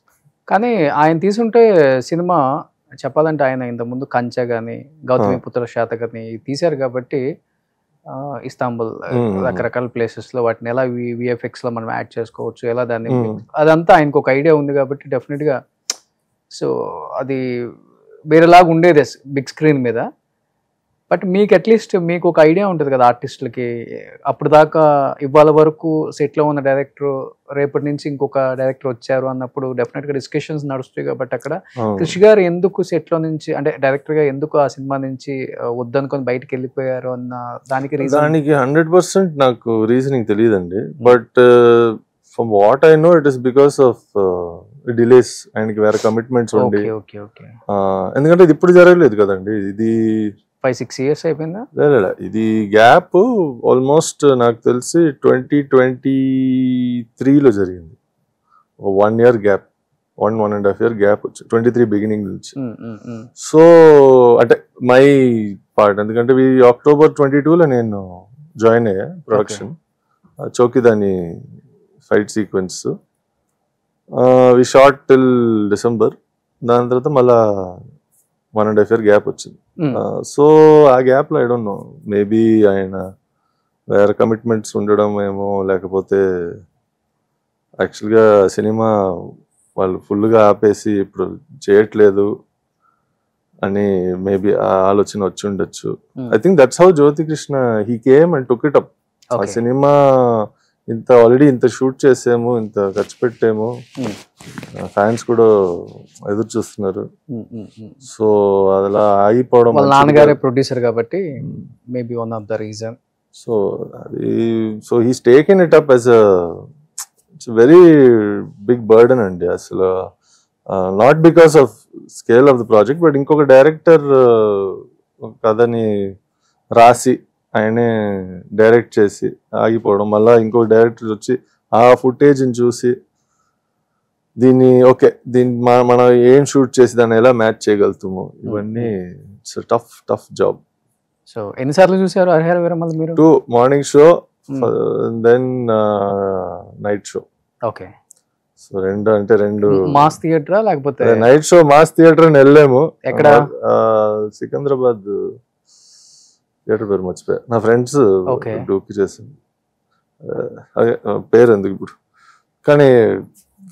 కానీ ఆయన తీసుంటే సినిమా చెప్పాలంటే ఆయన ఇంతకుముందు కంచె కానీ గౌతమిపుత్ర శాతకర్ణి తీశారు కాబట్టి ఇస్తాంబుల్ రకరకాల ప్లేసెస్ లో వాటిని ఎలా విఎఫ్ఎక్స్ లో మనం యాడ్ చేసుకోవచ్చు, ఎలా దాన్ని అదంతా ఆయనకు ఒక ఐడియా ఉంది కాబట్టి డెఫినెట్ గా సో అది వేరేలాగా ఉండేది బిగ్ స్క్రీన్ మీద. బట్ మీకు అట్లీస్ట్ మీకు ఒక ఐడియా ఉంటుంది కదా ఆర్టిస్టులకి, అప్పుడు దాకా ఇవాళ వరకు సెట్లో ఉన్న డైరెక్టర్ రేపటి నుంచి ఇంకొక డైరెక్టర్ వచ్చారు అన్నప్పుడు డెఫినెట్గా డిస్కషన్స్ నడుస్తాయి. కాబట్టి అక్కడ కృషి గారు ఎందుకు సెట్లో నుంచి అంటే డైరెక్టర్గా ఎందుకు ఆ సినిమా నుంచి వద్దనుకొని బయటకు వెళ్ళిపోయారు అన్న దానికి 100% నాకు రీజనింగ్ తెలియదండి. But from what I know it is because of delays, ఆయనకి వేరే కమిట్మెంట్స్ ఉండి. ఎందుకంటే ఇది ఇప్పుడు జరగలేదు కదండి, ఇది 5-6 years అయిపోయిందా? ఇది గ్యాప్ ఆల్మోస్ట్ నాకు తెలిసి 2023లో జరిగింది. 1 year గ్యాప్, 1.5 year గ్యాప్ వచ్చి 23 బిగినింగ్ నుంచి. సో అంటే మై పార్ట్, ఎందుకంటే October 22లో నేను జాయిన్ అయ్యా ప్రొడక్షన్. చౌకీదాని fight sequence we shot till December. దాని తర్వాత మళ్ళా 1.5 year గ్యాప్ వచ్చింది. సో ఆ గ్యాప్ లో ఐ డోంట్ నో, మేబీ ఆయన వేరే కమిట్మెంట్స్ ఉండడం ఏమో, లేకపోతే యాక్చువల్గా సినిమా వాళ్ళు ఫుల్గా ఆపేసి ఇప్పుడు చేయట్లేదు అని మేబీ ఆ ఆలోచన వచ్చి ఉండొచ్చు. I think that's how Jyothi Krishna he came and took it up. ఆ సినిమా ఆల్రెడీ ఇంత షూట్ చేసాము, ఇంత ఖర్చు పెట్టాము, ఫ్యాన్స్ కూడా ఎదురు చూస్తున్నారు. సో అలా ఆగిపోవడం, నాన్నగారే ప్రొడ్యూసర్ కాబట్టి maybe one of the reason. So he's taken it up as it's very big burden అండి అసలు. Not because of scale of the project, but ఇంకొక డైరెక్టర్ కథని రాసి ఆయనే డైరెక్ట్ చేసి ఆగిపోవడం, మళ్ళీ ఇంకొక డైరెక్టర్ వచ్చి ఆ ఫుటేజ్ని చూసి దీన్ని మనం ఏం షూట్ చేసి దాన్ని ఎలా మ్యాచ్ చేయగలుగుతాము, ఇవన్నీ ఇట్స్ టఫ్ జాబ్. సో ఎన్నిసార్లు చూసారు హరిహర వీరమల్లు మీరు? 2 morning show, then night show. Okay. So రెండు మాస్ థియేటరా లేకపోతే? నైట్ షో మాస్ థియేటర్ అని వెళ్ళాము. ఎక్కడ? సికింద్రాబాద్ థియేటర్ పేరు మర్చిపోయా, నా ఫ్రెండ్స్ డూకి చేసాను, అదే పేరు ఎందుకు ఇప్పుడు. కానీ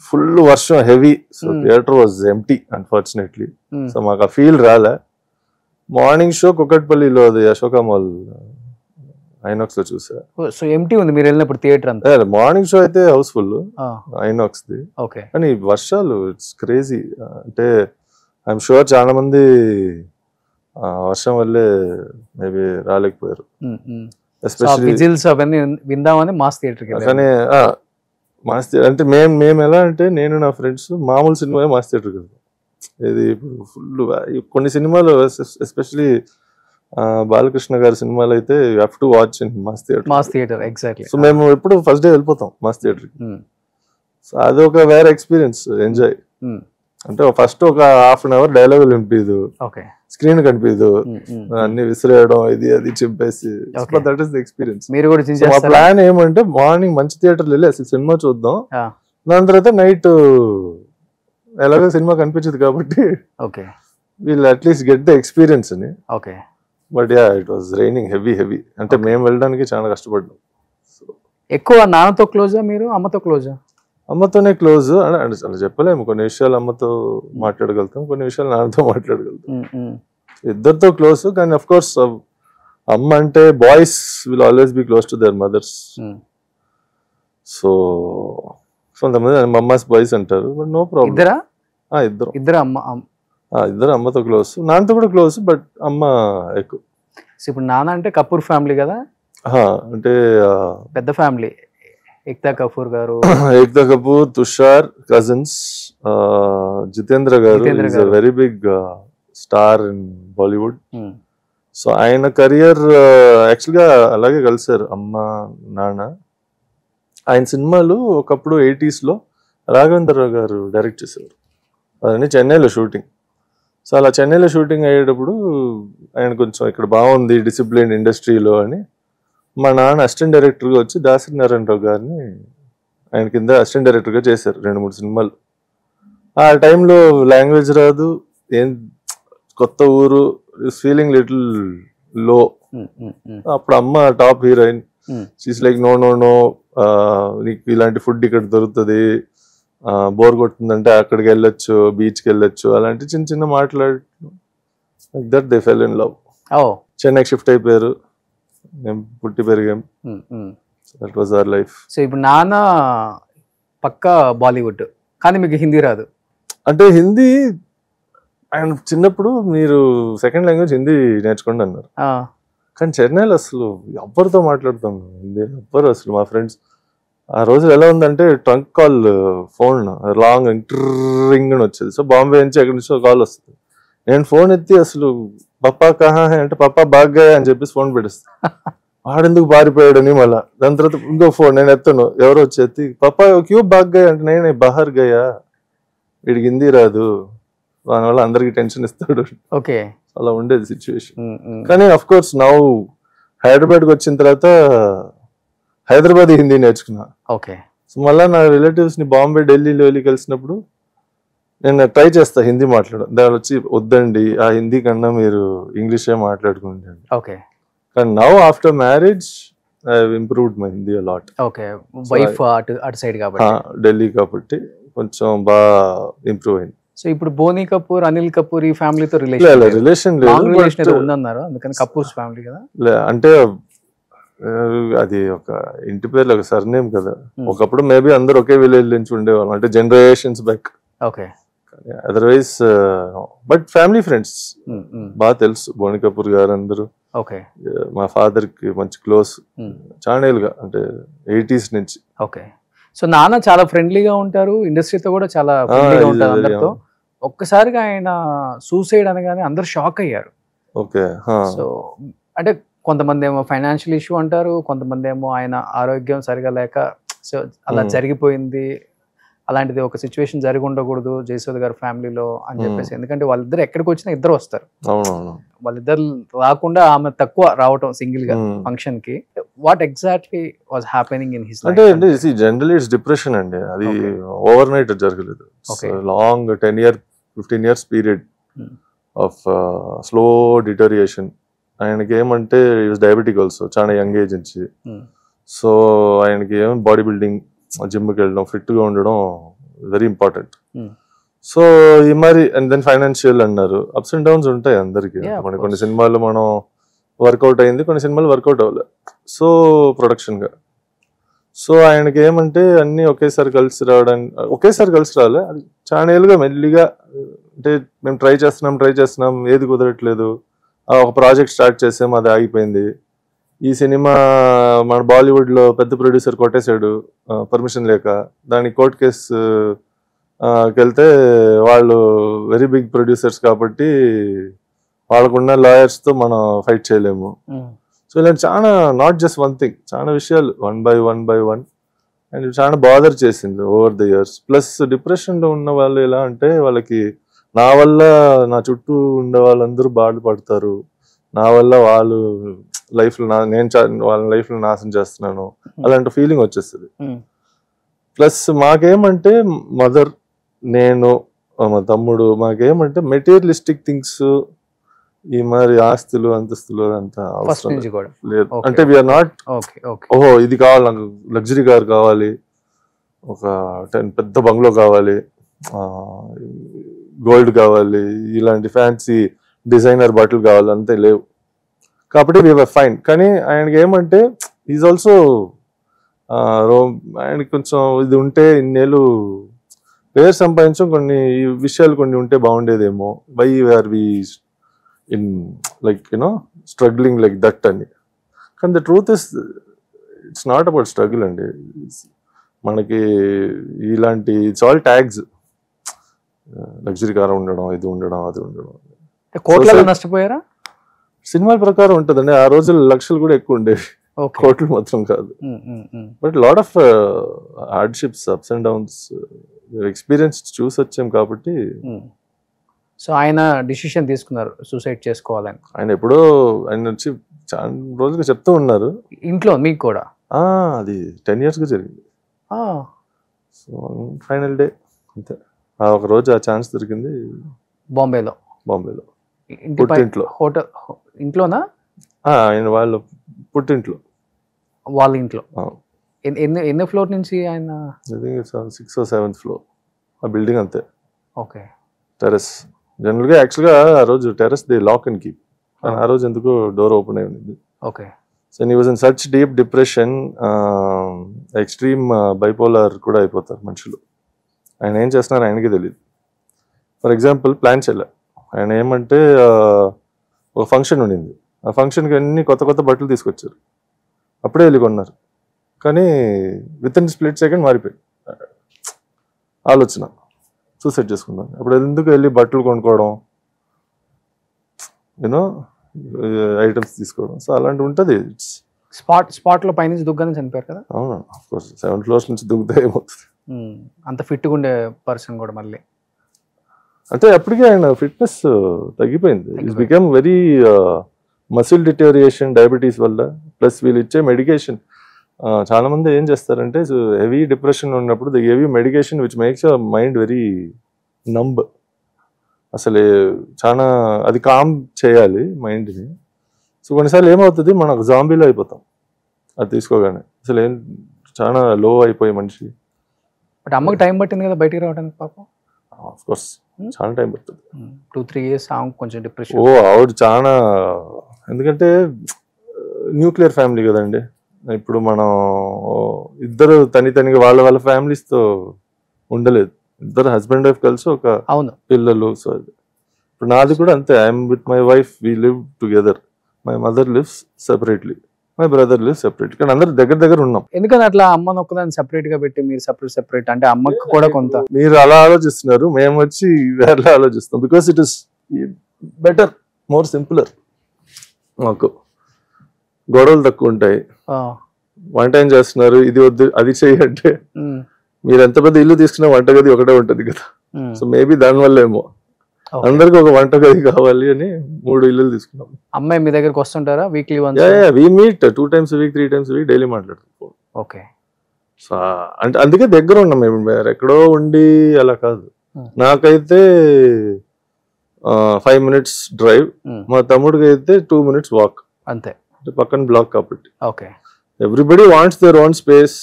ఫుల్ వర్షం, heavy. So theatre was empty unfortunately. So మాకు ఆ ఫీల్ రాలే. మార్నింగ్ షో కుకట్పల్లిలో అశోక మాల్ ఐనాక్స్ లో చూసా. సో ఎంప్టీ ఉంది మీరు వెళ్ళినప్పుడు థియేటర్ అంతా? మార్నింగ్ షో అయితే హౌస్ఫుల్ ఐనాక్స్ ది. ఓకే. కానీ వర్షాలు ఇట్స్ క్రేజీ. అంటే ఐఎమ్ షూర్ చాలా మంది వర్షం వల్లే మేబీ రాలేకపోయారు. విజిల్స్ అవన్నీ విందామని మాస్ థియేటర్. కానీ మాస్ థియేటర్ అంటే మేము ఎలా అంటే, నేను నా ఫ్రెండ్స్ మామూలు సినిమా మాస్ థియేటర్ కదా. ఇది ఇప్పుడు ఫుల్ కొన్ని సినిమాలు ఎస్పెషలీ బాలకృష్ణ గారి సినిమాలు అయితే you have to watch in mass theatre. Exactly. So మేము ఎప్పుడు ఫస్ట్ డే వెళ్ళిపోతాం మాస్ థియేటర్. సో అది ఒక వేరే ఎక్స్పీరియన్స్, ఎంజాయ్. అంటే ఫస్ట్ ఒక హాఫ్ అన్ అవర్ డైలాగులు వినిపిదు, స్క్రీన్ కనిపించదు, అన్ని విసిరేయడం, అది చింపేసి. That is the experience. మా ప్లాన్ ఏమంటే మార్నింగ్ మంచి థియేటర్ వెళ్ళి అసలు సినిమా చూద్దాం, దాని తర్వాత నైట్ ఎలాగో సినిమా కనిపించదు కాబట్టి వీళ్ళు అట్లీస్ట్ గెట్ ద ఎక్స్పీరియన్స్ అని. But yeah, it was raining heavy. అంటే మేము వెళ్ళడానికి చాలా కష్టపడ్డాం. ఎక్కువ నాన్నతో క్లోజా మీరు, అమ్మతో క్లోజా? అమ్మతోనే క్లోజ్. అంటే అలా చెప్పలేము, కొన్ని విషయాలు అమ్మతో మాట్లాడగలుగుతాం, కొన్ని విషయాలు నాన్నతో మాట్లాడగలుగుతాం. ఇద్దరితో క్లోజ్. కానీ అఫ్ కోర్స్ అమ్మ అంటే boys will always be close to their mothers. So కొంతమంది మమ్మాస్ బాయ్స్ అంటారు, బట్ నో ప్రాబ్లం. ఇద్దరు అమ్మతో క్లోజ్, నాన్నతో కూడా క్లోజ్, బట్ అమ్మ ఎక్కువ. ఇప్పుడు నాన్న అంటే కపూర్ ఫ్యామిలీ కదా, అంటే పెద్ద ఫ్యామిలీ. ఏక్తా కపూర్ గారు, ఏక్తా కపూర్, తుషార్ కజిన్స్, జితేంద్ర గారు is a very big star in Bollywood. So ఆయన కెరియర్ యాక్చువల్గా అలాగే కలిసారు అమ్మ నాన్న. ఆయన సినిమాలు ఒకప్పుడు 80s లో రాఘవేంద్రరావు గారు డైరెక్ట్ చేసేవారు, అదన్నీ చెన్నైలో షూటింగ్. సో అలా చెన్నైలో షూటింగ్ అయ్యేటప్పుడు ఆయన కొంచెం ఇక్కడ బాగుంది డిసిప్లిన్ ఇండస్ట్రీలో అని మా నాన్న అసిస్టెంట్ డైరెక్టర్గా వచ్చి దాసరి నారాయణరావు గారిని ఆయన కింద అసిస్టెంట్ డైరెక్టర్గా చేశారు 2-3 సినిమాలు. ఆ టైంలో లాంగ్వేజ్ రాదు, ఏం కొత్త ఊరు, ఫీలింగ్ లిటిల్ లో. అప్పుడు అమ్మ top heroine, she's like no నీకు ఇలాంటి ఫుడ్ ఇక్కడ దొరుకుతుంది, బోర్ కొడుతుందంటే అక్కడికి వెళ్ళొచ్చు, బీచ్కి వెళ్ళొచ్చు, అలాంటి చిన్న చిన్న మాట్లాడు. Like that they fell in love. చెన్నైకి షిఫ్ట్ అయిపోయారు, మేము పుట్టి పెరిగాం. That was our life. So ఇప్పుడు నాన్న పక్కా బాలీవుడ్, కానీ మీకు హిందీ రాదు? అంటే హిందీ ఆయన చిన్నప్పుడు మీరు సెకండ్ లాంగ్వేజ్ హిందీ నేర్చుకోండి అన్నారు. కానీ చెన్నైలో అసలు ఎవ్వరితో మాట్లాడతాం హిందీ, ఎవ్వరు అసలు. మా ఫ్రెండ్స్ ఆ రోజు ఎలా ఉందంటే trunk call, phone long ring అని వచ్చేది. సో బాంబే నుంచి ఎక్కడి నుంచో కాల్ వస్తుంది, నేను ఫోన్ ఎత్తి అసలు పప్పా కహా హై అంటే పప్పా బాగా అని చెప్పేసి ఫోన్ పెట్టేస్తాను. వాడెందుకు పారిపోయాడని. మళ్ళీ దాని తర్వాత ఇంకో ఫోన్ నేను ఎత్తాను, ఎవరో వచ్చి ఎత్తి పప్పా క్యూ బాగా అంటే నేను బహార్ గయా, వీడికి హిందీ రాదు, దానివల్ల అందరికి టెన్షన్ ఇస్తాడు. ఓకే, అలా ఉండేది సిచ్యువేషన్. కానీ అఫ్ కోర్స్ నౌ హైదరాబాద్కి వచ్చిన తర్వాత హైదరాబాద్ హిందీ నేర్చుకున్నా. ఓకే. సో మళ్ళీ నా రిలేటివ్స్ ని బాంబే, ఢిల్లీలో వెళ్ళి కలిసినప్పుడు నేను ట్రై చేస్తా హిందీ మాట్లాడడం. దాని వచ్చి వద్దండి, ఆ హిందీ కన్నా మీరు ఇంగ్లీషే మాట్లాడుకుంటే. ఓకే. కానీ now after marriage I have improved my Hindi a lot. Okay, wife అటు సైడ్ కాబట్టి, ఢిల్లీ కాబట్టి కొంచెం బాగా ఇంప్రూవ్ అయింది. సో ఇప్పుడు బోనీ కపూర్, అనిల్ కపూర్ ఈ ఫ్యామిలీతో రిలేషన్ లేదు ఉందన్నారు, అందుకని కపూర్స్ ఫ్యామిలీ కదా. అంటే అది ఒక ఇంటి పేర్లు ఒక సర్నేమ్ కదా. ఒకప్పుడు మేబీ అందరు ఒకే విలేజ్ నుంచి ఉండేవాళ్ళం, అంటే generations back. Okay. Otherwise but family friends బాగా తెలుసు. బోనీ కపూర్ గారు అందరూ ఓకే. మా ఫాదర్ కి మంచి క్లోజ్ చాలా ఏళ్ళుగా, అంటే 80s నుంచి. ఓకే. సో నాన్న చాలా ఫ్రెండ్లీగా ఉంటారు, ఇండస్ట్రీతో కూడా చాలా ఫ్రెండ్లీగా ఉంటారు అందరితో. ఒక్కసారిగా ఆయన సూసైడ్ అనగానే అందరు షాక్ అయ్యారు. ఓకే. సో అంటే కొంతమంది ఏమో ఫైనాన్షియల్ ఇష్యూ అంటారు, కొంతమంది ఏమో ఆయన ఆరోగ్యం సరిగా లేక సో అలా జరిగిపోయింది, అలాంటిది ఒక సిచ్యువేషన్ జరిగి ఉండకూడదు జయసుధ గారి ఫ్యామిలీలో అని చెప్పేసి. ఎందుకంటే వాళ్ళిద్దరు ఎక్కడికి వచ్చినా ఇద్దరు వస్తారు, వాళ్ళిద్దరు రాకుండా ఆమె తక్కువ రావటం సింగిల్ గా ఫంక్షన్ కి. What exactly was happening in his life? అంటే జనరల్లీ ఇట్స్ డిప్రెషన్ అండి, అది ఓవర్ నైట్ జరగలేదు. Long 10-15 years period of slow deterioration. ఆయనకి ఏమంటే డయాబెటిక్ ఆల్సో, చాలా యంగ్ ఏజ్ నుంచి. సో ఆయనకి ఏం బాడీ బిల్డింగ్, జిమ్కి వెళ్ళడం, ఫిట్గా ఉండడం వెరీ ఇంపార్టెంట్. సో ఈ మరి అండ్ దెన్ ఫైనాన్షియల్ అన్నారు, అప్స్ అండ్ డౌన్స్ ఉంటాయి అందరికి. కొన్ని సినిమాలు మనం వర్కౌట్ అయింది, కొన్ని సినిమాలు వర్కౌట్ అవ్వలేదు. సో ప్రొడక్షన్గా సో ఆయనకి ఏమంటే అన్నీ ఒకేసారి కలిసి రాలే. అది చాలా ఏళ్ళుగా మెల్లిగా, అంటే మేము ట్రై చేస్తున్నాం, ఏది కుదరట్లేదు. ఒక ప్రాజెక్ట్ స్టార్ట్ చేసాం, అది ఆగిపోయింది. ఈ సినిమా మన బాలీవుడ్లో పెద్ద ప్రొడ్యూసర్ కొట్టేశాడు పర్మిషన్ లేక. దానికి కోర్ట్ కేసు వెళ్తే వాళ్ళు వెరీ బిగ్ ప్రొడ్యూసర్స్ కాబట్టి వాళ్ళకున్న లాయర్స్తో మనం ఫైట్ చేయలేము. సో ఇలాంటి చాలా, నాట్ జస్ట్ వన్ థింగ్, చాలా విషయాలు వన్ బై వన్ అండ్ చాలా బాదర్ చేసింది ఓవర్ ద ఇయర్స్. ప్లస్ డిప్రెషన్లో ఉన్న వాళ్ళు ఎలా అంటే, వాళ్ళకి నా వల్ల నా చుట్టూ ఉండే వాళ్ళందరూ బాధపడతారు, నా వల్ల వాళ్ళు లైఫ్లో వాళ్ళ లైఫ్లో నాశనం చేస్తున్నాను, అలాంటి ఫీలింగ్ వచ్చేస్తుంది. ప్లస్ మాకేమంటే మదర్, నేను, మా తమ్ముడు, మాకేమంటే మెటీరియలిస్టిక్ థింగ్స్, ఈ మరి ఆస్తులు అంతస్తులు అంతా అవసరం లేదు. అంటే వీఆర్ నాట్ ఓహో ఇది కావాలి నాకు, లగ్జరీ కార్ కావాలి, ఒక పెద్ద బంగ్లో కావాలి, గోల్డ్ కావాలి, ఇలాంటి ఫ్యాన్సీ డిజైనర్ బట్టలు కావాలి, అంతే లేవు. కాబట్టి వీఆర్ ఫైన్. కానీ ఆయనకి ఏమంటే ఈజ్ ఆల్సో ఆయనకి కొంచెం ఇది ఉంటే, ఇన్నేళ్ళు పేరు సంపాదించడం, కొన్ని విషయాలు కొన్ని ఉంటే బాగుండేదేమో, why are we in like struggling like that అని. కానీ the truth is it's not about struggle అండి. మనకి ఇలాంటి it's all tags, luxury car ఉండడం, ఇది ఉండడం, అది ఉండడం. కోట్లలో నష్టపోయారా? సినిమాల ప్రకారం ఉంటుందండి. ఆ రోజులు లక్షలు కూడా ఎక్కువ ఉండేవి, కోట్లు మాత్రం కాదు. But lot of hardships, ups and downs experience చూసి వచ్చాం కాబట్టి. సో ఆయన డిసిషన్ తీసుకున్నారు సూసైడ్ చేసుకోవాలని. ఆయన ఎప్పుడో ఆయన వచ్చి చాలా రోజులుగా చెప్తూ ఉన్నారు ఇంట్లో. మీకు కూడా అది 10 years జరిగింది. సో ఫైనల్ డే అంతే, ఒక రోజు ఆ ఛాన్స్ దొరికింది బాంబేలో. పుట్టింట్లో. హోటల్ ఇంట్లోనా? ఆయన వాళ్ళ పుట్టింట్లో, వాళ్ళ ఇంట్లో. ఎన్ని ఫ్లోర్ నుంచి ఆయన? 6th or 7th floor ఆ బిల్డింగ్ అంతే. ఓకే. టెర్రస్. జనరల్గా యాక్చువల్గా ఆ రోజు terrace they lock and keep, కానీ ఆ రోజు ఎందుకో డోర్ ఓపెన్ అయి ఉంది. Okay. So he was in such deep depression, extreme bipolar కూడా అయిపోతారు మనుషులు. ఆయన ఏం చేస్తున్నారు ఆయనకి తెలియదు. ఫర్ ఎగ్జాంపుల్ ప్లాన్ చేయలేదు ఆయన. ఏమంటే ఒక ఫంక్షన్ ఉండింది, ఆ ఫంక్షన్కి అన్ని కొత్త బట్టలు తీసుకొచ్చారు, అప్పుడే వెళ్ళి కొన్నారు. కానీ విత్ ఇన్ స్ప్లిట్ సెకండ్ మారిపోయి ఆలోచన, సూసైడ్ చేసుకున్నాను. అప్పుడు ఎందుకు వెళ్ళి బట్టలు కొనుక్కోవడం, ఐటమ్స్ తీసుకోవడం. సో అలాంటి ఉంటుంది. స్పాట్లో పైనుంచి దుగ్గానే చనిపోయారు కదా? అవునా, ఆఫ్ కోర్స్ 7 floors నుంచి దుగ్గితే ఏమవుతుంది. అంత ఫిట్గా ఉండే పర్సన్ కూడా మళ్ళీ అంటే అప్పటికే ఆయన ఫిట్నెస్ తగ్గిపోయింది. It's become very muscle deterioration diabetes వల్ల. ప్లస్ వీళ్ళు ఇచ్చే మెడికేషన్, చాలా మంది ఏం చేస్తారంటే హెవీ డిప్రెషన్ ఉన్నప్పుడు the heavy medication which makes your mind very numb. అసలు చాలా అది కామ్ చేయాలి మైండ్ని. సో కొన్నిసార్లు ఏమవుతుంది, మనం జాంబీలో అయిపోతాం అది తీసుకోగానే. అసలు ఏం చాలా లో అయిపోయి మనిషి. బట్ అమ్మకి టైం పట్టింది కదా బయటికి రావడానికి పాపం. ఆఫ్ కోర్స్ చాలా టైం పడుతుంది. 2-3 years కొంచెం డిప్రెషన్. ఆవిడ చాలా, ఎందుకంటే న్యూక్లియర్ ఫ్యామిలీ కదండి. ఇప్పుడు మనం ఇద్దరు తనిగా వాళ్ళ ఫ్యామిలీస్తో ఉండలేదు. ఇద్దరు హస్బెండ్ వైఫ్ కలిసి ఒక పిల్లలు. సో ఇప్పుడు నాది కూడా అంతే. I'm with my wife, we live together. My mother lives separately, my brother lives separate. కానీ అందరు దగ్గర ఉన్నాం. ఎందుకని అట్లా అమ్మను ఒక్కదాన్ని సెపరేట్ గా పెట్టి మీరు సెపరేట్ అంటే అమ్మకు కూడా కొంత మీరు అలా ఆలోచిస్తున్నారు, మేము వచ్చి వేరే ఆలోచిస్తాం. Because it is better, more simpler. మాకు గొడవలు తక్కువ ఉంటాయి. వంట ఏం చేస్తున్నారు, ఇది వద్దు అది చెయ్యంటే మీరు ఎంత పెద్ద ఇల్లు తీసుకున్నా వంటగది ఒకటే ఉంటది కదా. సో మేబీ దానివల్ల ఏమో అందరికి ఒక వంటగది కావాలి అని 3 ఇల్లులు తీసుకున్నాం. అమ్మాయి మీ దగ్గరకు వస్తుంటారా weekly once? We meet 2 times a week, 3 times a week daily మాట్లాడుతాం. ఓకే. సో అంటే అందుకే దగ్గర ఉన్నాం మేము, ఎక్కడో ఉండి అలా కాదు. నాకైతే 5 minutes డ్రైవ్, మా తమ్ముడికి అయితే 2 minutes వాక్ అంతే, పక్కన బ్లాక్ కాబట్టి. Okay. Everybody wants their own space,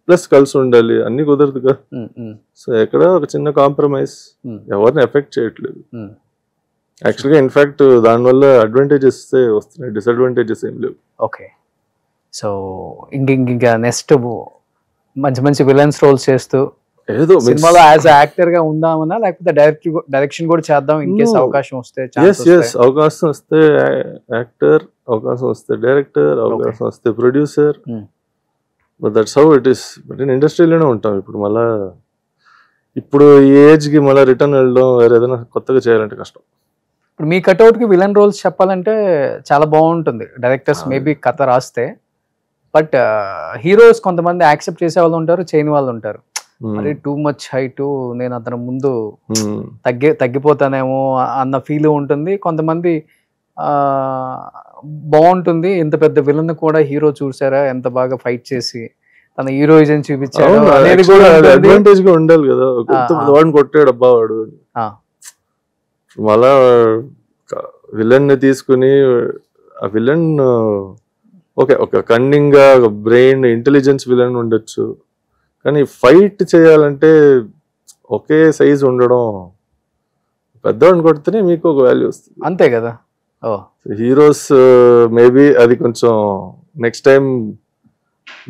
plus కలిసి ఉండాలి, అన్ని కుదరదుగా. సో ఎక్కడ ఒక చిన్న కాంప్రమైజ్ ఎవరిని ఎఫెక్ట్ చేయట్లేదు. యాక్చువల్గా ఇన్ఫాక్ట్ దానివల్ల అడ్వాంటేజెస్ వస్తున్నాయి, డిసడ్వాంటేజెస్ ఏం లేవు. ఓకే. సో ఇంకా నెక్స్ట్ మంచి విలన్స్ రోల్స్ చేస్తూ ఏదో సినిమాలో యాజ్ యాక్టర్ గా ఉందామన్నా, లేకపోతే డైరెక్షన్ కూడా చేద్దాం ఇన్ కేస్ అవకాశం వస్తే? అవకాశం వస్తే యాక్టర్, అవకాశం వస్తే డైరెక్టర్, అవకాశం వస్తే producer. But that's how it is. But నేను ఇండస్ట్రీలోనే ఉంటాం ఇప్పుడు. మళ్ళా ఇప్పుడు ఈ ఏజ్ కి మళ్ళీ రిటర్న్ వెళ్ళడం, వేరే ఏదైనా కొత్తగా చేయాలంటే కష్టం. ఇప్పుడు మీ కట్అవుట్ కి విలన్ రోల్స్ చెప్పాలంటే చాలా బాగుంటుంది. డైరెక్టర్స్ మేబీ కథ రాస్తే, బట్ హీరోస్ కొంతమంది యాక్సెప్ట్ చేసే వాళ్ళు ఉంటారు, చేయని వాళ్ళు ఉంటారు. మరి టూ మచ్ హైట్, నేను అతను ముందు తగ్గిపోతానేమో అన్న ఫీల్ ఉంటుంది. కొంతమంది బాగుంటుంది, ఇంత పెద్ద విలన్ కూడా హీరో చూసారా ఎంత బాగా ఫైట్ చేసి తన హీరోయిజం చూపించాడు అనేది కూడా అడ్వాంటేజ్ గా ఉండాలి కదా. వాడిని కొట్టాడు అబ్బా వాడు, మళ్ళా విలన్ ని తీసుకుని ఆ విలన్ ఓకే ఒక కన్నింగ్ గా బ్రెయిన్ ఇంటెలిజెన్స్ విలన్ ఉండొచ్చు, కానీ ఫైట్ చేయాలంటే ఒకే సైజ్ ఉండడం, పెద్దవాడిని కొడితేనే మీకు ఒక వాల్యూ వస్తుంది. అంతే కదా. హీరోస్ మేబీ అది కొంచెం నెక్స్ట్ టైం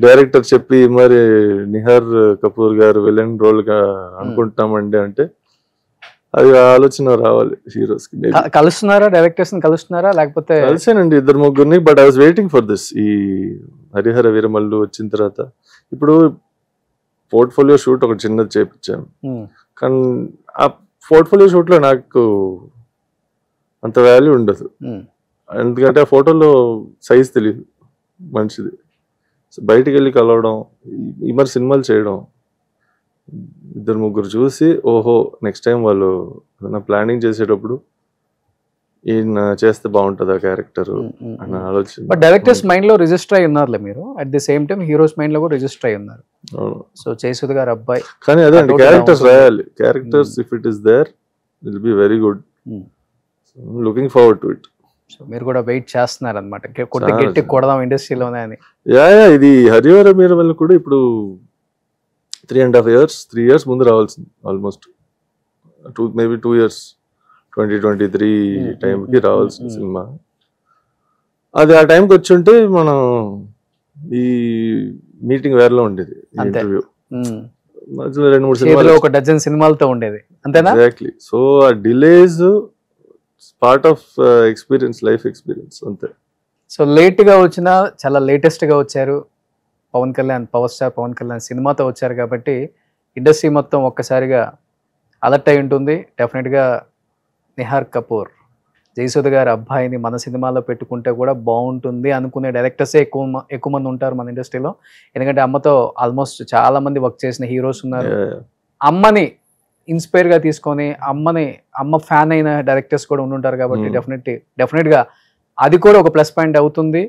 డైరెక్టర్ చెప్పి మరి నిహార్ కపూర్ గారు విలన్ రోల్ గా అనుకుంటామండి అంటే అది ఆలోచన రావాలి హీరోస్ కి. కలుస్తున్నారా డైరెక్టర్స్ ని కలుస్తున్నారా లేకపోతే? కలిసానండి 2-3 but I was waiting for this. ఈ హరిహర వీరమల్లు వచ్చిన తర్వాత ఇప్పుడు పోర్ట్ఫోలియో షూట్ ఒక చిన్నది చేపించాను, కానీ ఆ పోర్ట్ఫోలియో షూట్ లో నాకు అంత వాల్యూ ఉండదు, ఎందుకంటే ఆ ఫోటోలో సైజ్ తెలియదు మనిషిది. సో బయటికి వెళ్ళి కలవడం, ఈ మరి సినిమాలు చేయడం, 2-3 చూసి ఓహో నెక్స్ట్ టైం వాళ్ళు ఏదైనా ప్లానింగ్ చేసేటప్పుడు ఈయన చేస్తే బాగుంటుంది ఆ క్యారెక్టర్ అని ఆలోచన. బట్ డైరెక్టర్స్ మైండ్ లో రిజిస్టర్ అయి ఉన్నారులే మీరు, at the same time heroes mind లో కూడా రిజిస్టర్ అయి ఉన్నారు. సో జయసుధ గారు అబ్బాయి, కానీ అదే అండి క్యారెక్టర్స్ రాయాలి. Characters if it is there it will be very good. Looking forward to it. So మీరు కూడా వెయిట్ చేస్తున్నారు అనమాట, గట్టి కొడదాం ఇండస్ట్రీలోనే అని. ఇది హరిహర వీరమల్లు కూడా ఇప్పుడు 3 years ముందు రావాల్సింది, ఆల్మోస్ట్ మేబీ 2 years 2023 టైంకి రావాల్సిన సినిమా. అది ఆ టైంకి వచ్చి ఉంటే మనం ఈ మీటింగ్ వేరేలో ఉండేది, ఇంటర్వ్యూ మధ్యలో 2-3 సినిమాలు, ఒక డజన్ సినిమాలతో ఉండేది అంతేనా? ఎగ్జాక్ట్లీ. సో ఆ delays part of experience, life experience అంతే. సో లేట్ గా వచ్చినా చాలా లేటెస్ట్ గా వచ్చారు. పవర్ స్టార్ పవన్ కళ్యాణ్ సినిమాతో వచ్చారు కాబట్టి ఇండస్ట్రీ మొత్తం ఒక్కసారిగా అలర్ట్ అయి ఉంటుంది. డెఫినెట్గా నిహార్ కపూర్ జయసుధ గారి అబ్బాయిని మన సినిమాలో పెట్టుకుంటే కూడా బాగుంటుంది అనుకునే డైరెక్టర్సే ఎక్కువ మంది ఉంటారు మన ఇండస్ట్రీలో. ఎందుకంటే అమ్మతో ఆల్మోస్ట్ చాలా మంది వర్క్ చేసిన హీరోస్ ఉన్నారు. అమ్మని ఇన్స్పైర్ గా తీసుకొని అమ్మ ఫ్యాన్ అయిన డైరెక్టర్స్ కూడా ఉండుంటారు కాబట్టి డెఫినెట్గా అది కూడా ఒక ప్లస్ పాయింట్ అవుతుంది.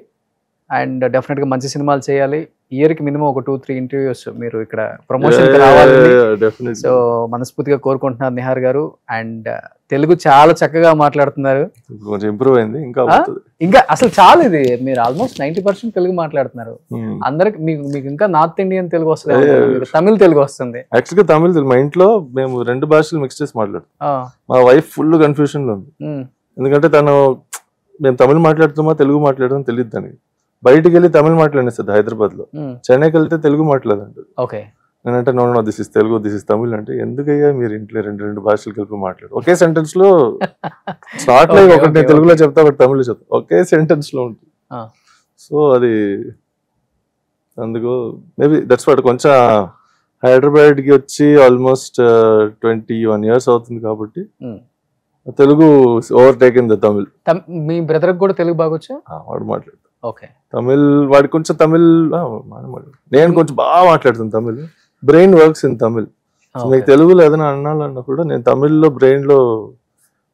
అండ్ డెఫినెట్గా మంచి సినిమాలు చేయాలి. ఇయర్కి మినిమం ఒక 2-3 ఇంటర్వ్యూస్ మీరు ఇక్కడ ప్రమోషన్ రావాలి. సో మనస్ఫూర్తిగా కోరుకుంటున్నారు నిహార్ గారు. అండ్ తెలుగు చాలా చక్కగా మాట్లాడుతున్నారు, ఇంప్రూవ్ అయింది ఇంకా అసలు చాలా. ఇది మీరు ఆల్మోస్ట్ 90% తెలుగు మాట్లాడుతున్నారు. అందరికి మీకు ఇంకా నార్త్ ఇండియన్ తెలుగు వస్తుంది, తమిళ్ తెలుగు వస్తుంది. యాక్చువల్గా తమిళ మా ఇంట్లో మేము 2 భాషలు మిక్స్ చేసి మాట్లాడుతాం. మా వైఫ్ ఫుల్ కన్ఫ్యూషన్ లో ఉంది, ఎందుకంటే తను మేము తమిళ మాట్లాడుతామా తెలుగు మాట్లాడదాం తెలియదు. దానికి బయటికి వెళ్ళి తమిళ మాట్లాడేస్తుంది హైదరాబాద్ లో, చెన్నైకి వెళ్తే తెలుగు మాట్లాడండి. ఓకే. నేనంటే no this is Telugu, this is Tamil అంటే, ఎందుకయ్యా మీరు ఇంట్లో రెండు భాషలు కలిపి మాట్లాడు, ఒకే సెంటెన్స్ లో స్టార్ట్ లో ఒకటి నేను తెలుగులో చెప్తా, ఒకటి తమిళ్లో చెప్తా, ఒకే సెంటెన్స్ లో ఉంటుంది. సో అది అందుకు మేబీ దట్స్ వాట్. కొంచెం హైదరాబాద్ కి వచ్చి ఆల్మోస్ట్ 21 years అవుతుంది కాబట్టి Telugu overtaking the Tamil. Me brother కూడా తెలుగు బాగొచ్చా? వాడు మాట్లాడతాడు. ఓకే. తమిళ్ వాడికి కొంచెం తమిళ్, నేను కొంచెం బాగా మాట్లాడుతాను Tamil. Brain works in Tamil. మీకు తెలుగులో ఏదైనా అన్నాలన్నా కూడా నేను తమిళ్లో బ్రెయిన్ లో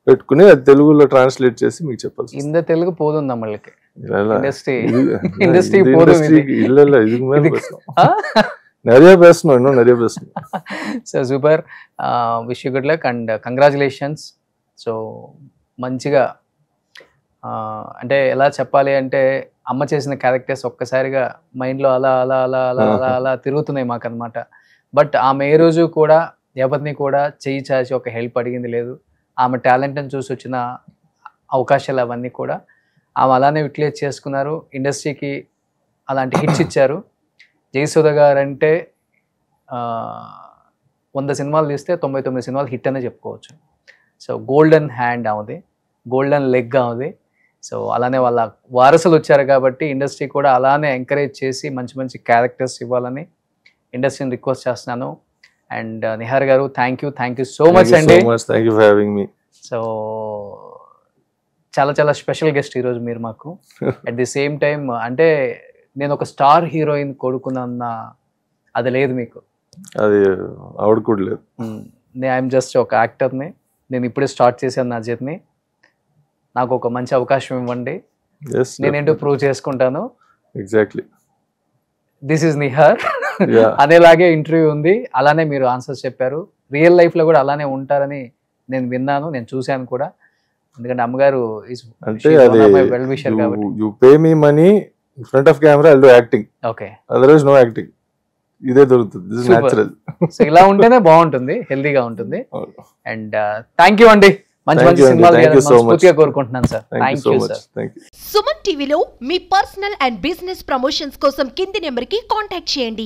పెట్టుకుని అది తెలుగులో ట్రాన్స్లేట్ చేసి మీకు చెప్పాలి. இந்த தெலுங்கு போதும் நம்மளுக்கு. நிறைய பேசணும், இன்னும் நிறைய பேசணும். So super, wish you good luck and congratulations. So మంచిగా అంటే ఎలా చెప్పాలి అంటే అమ్మ చేసిన క్యారెక్టర్స్ ఒక్కసారిగా మైండ్లో అలా అలా అలా అలా అలా అలా తిరుగుతున్నాయి మాకు అనమాట. బట్ ఆమె ఏ రోజు కూడా ఎవరిని కూడా చేయి చాచి ఒక హెల్ప్ అడిగింది లేదు. ఆమె టాలెంట్ని చూసి వచ్చిన అవకాశాలు అవన్నీ కూడా ఆమె అలానే యూటిలైజ్ చేసుకున్నారు. ఇండస్ట్రీకి అలాంటి హిట్స్ ఇచ్చారు. జయసుధ గారు అంటే 100 సినిమాలు తీస్తే 99 సినిమాలు హిట్ అనే చెప్పుకోవచ్చు. సో గోల్డెన్ హ్యాండ్ అవుది, గోల్డెన్ లెగ్ అవుది. సో అలానే వాళ్ళ వారసులు వచ్చారు కాబట్టి ఇండస్ట్రీ కూడా అలానే ఎంకరేజ్ చేసి మంచి మంచి క్యారెక్టర్స్ ఇవ్వాలని ఇండస్ట్రీని రిక్వెస్ట్ చేస్తున్నాను. అండ్ నిహార్ గారు థ్యాంక్ యూ సో మచ్ అండి. సో చాలా చాలా స్పెషల్ గెస్ట్ ఈరోజు మీరు మాకు. అట్ ది సేమ్ టైం అంటే నేను ఒక స్టార్ హీరోయిన్ కొడుకున్న అది లేదు మీకు, అది ఆవిడ కూడా లేదు. ఐఎమ్ జస్ట్ ఒక యాక్టర్ని, నేను ఇప్పుడే స్టార్ట్ చేశాను నా జర్నీ. నాకు ఒక మంచి అవకాశం ఇవ్వండి, నేనేంటో ప్రూవ్ చేసుకుంటాను. ఎగ్జాక్ట్లీ దిస్ ఈజ్ నిహార్ అనేలాగే ఇంటర్వ్యూ ఉంది. అలానే మీరు ఆన్సర్స్ చెప్పారు. రియల్ లైఫ్ లో కూడా అలానే ఉంటారని నేను విన్నాను, నేను చూశాను కూడా. ఎందుకంటే అమ్మగారు వెల్ విషర్ కాబట్టి. You pay me money in front of camera, I do acting. Okay, otherwise no acting. ఇదే దొరుకుతుంది. This is natural. సో ఇలా ఉంటేనే బాగుంటుంది, హెల్తీగా ఉంటుంది. అండ్ థ్యాంక్ యూ అండి. మంచి మంచి సినిమాలు మనస్ఫూర్తిగా కోరుకుంటున్నాను sir. Thank you sir. Suman టీవీలో మీ పర్సనల్ అండ్ బిజినెస్ ప్రమోషన్స్ కోసం కింది నెంబర్కి కాంటాక్ట్ చేయండి.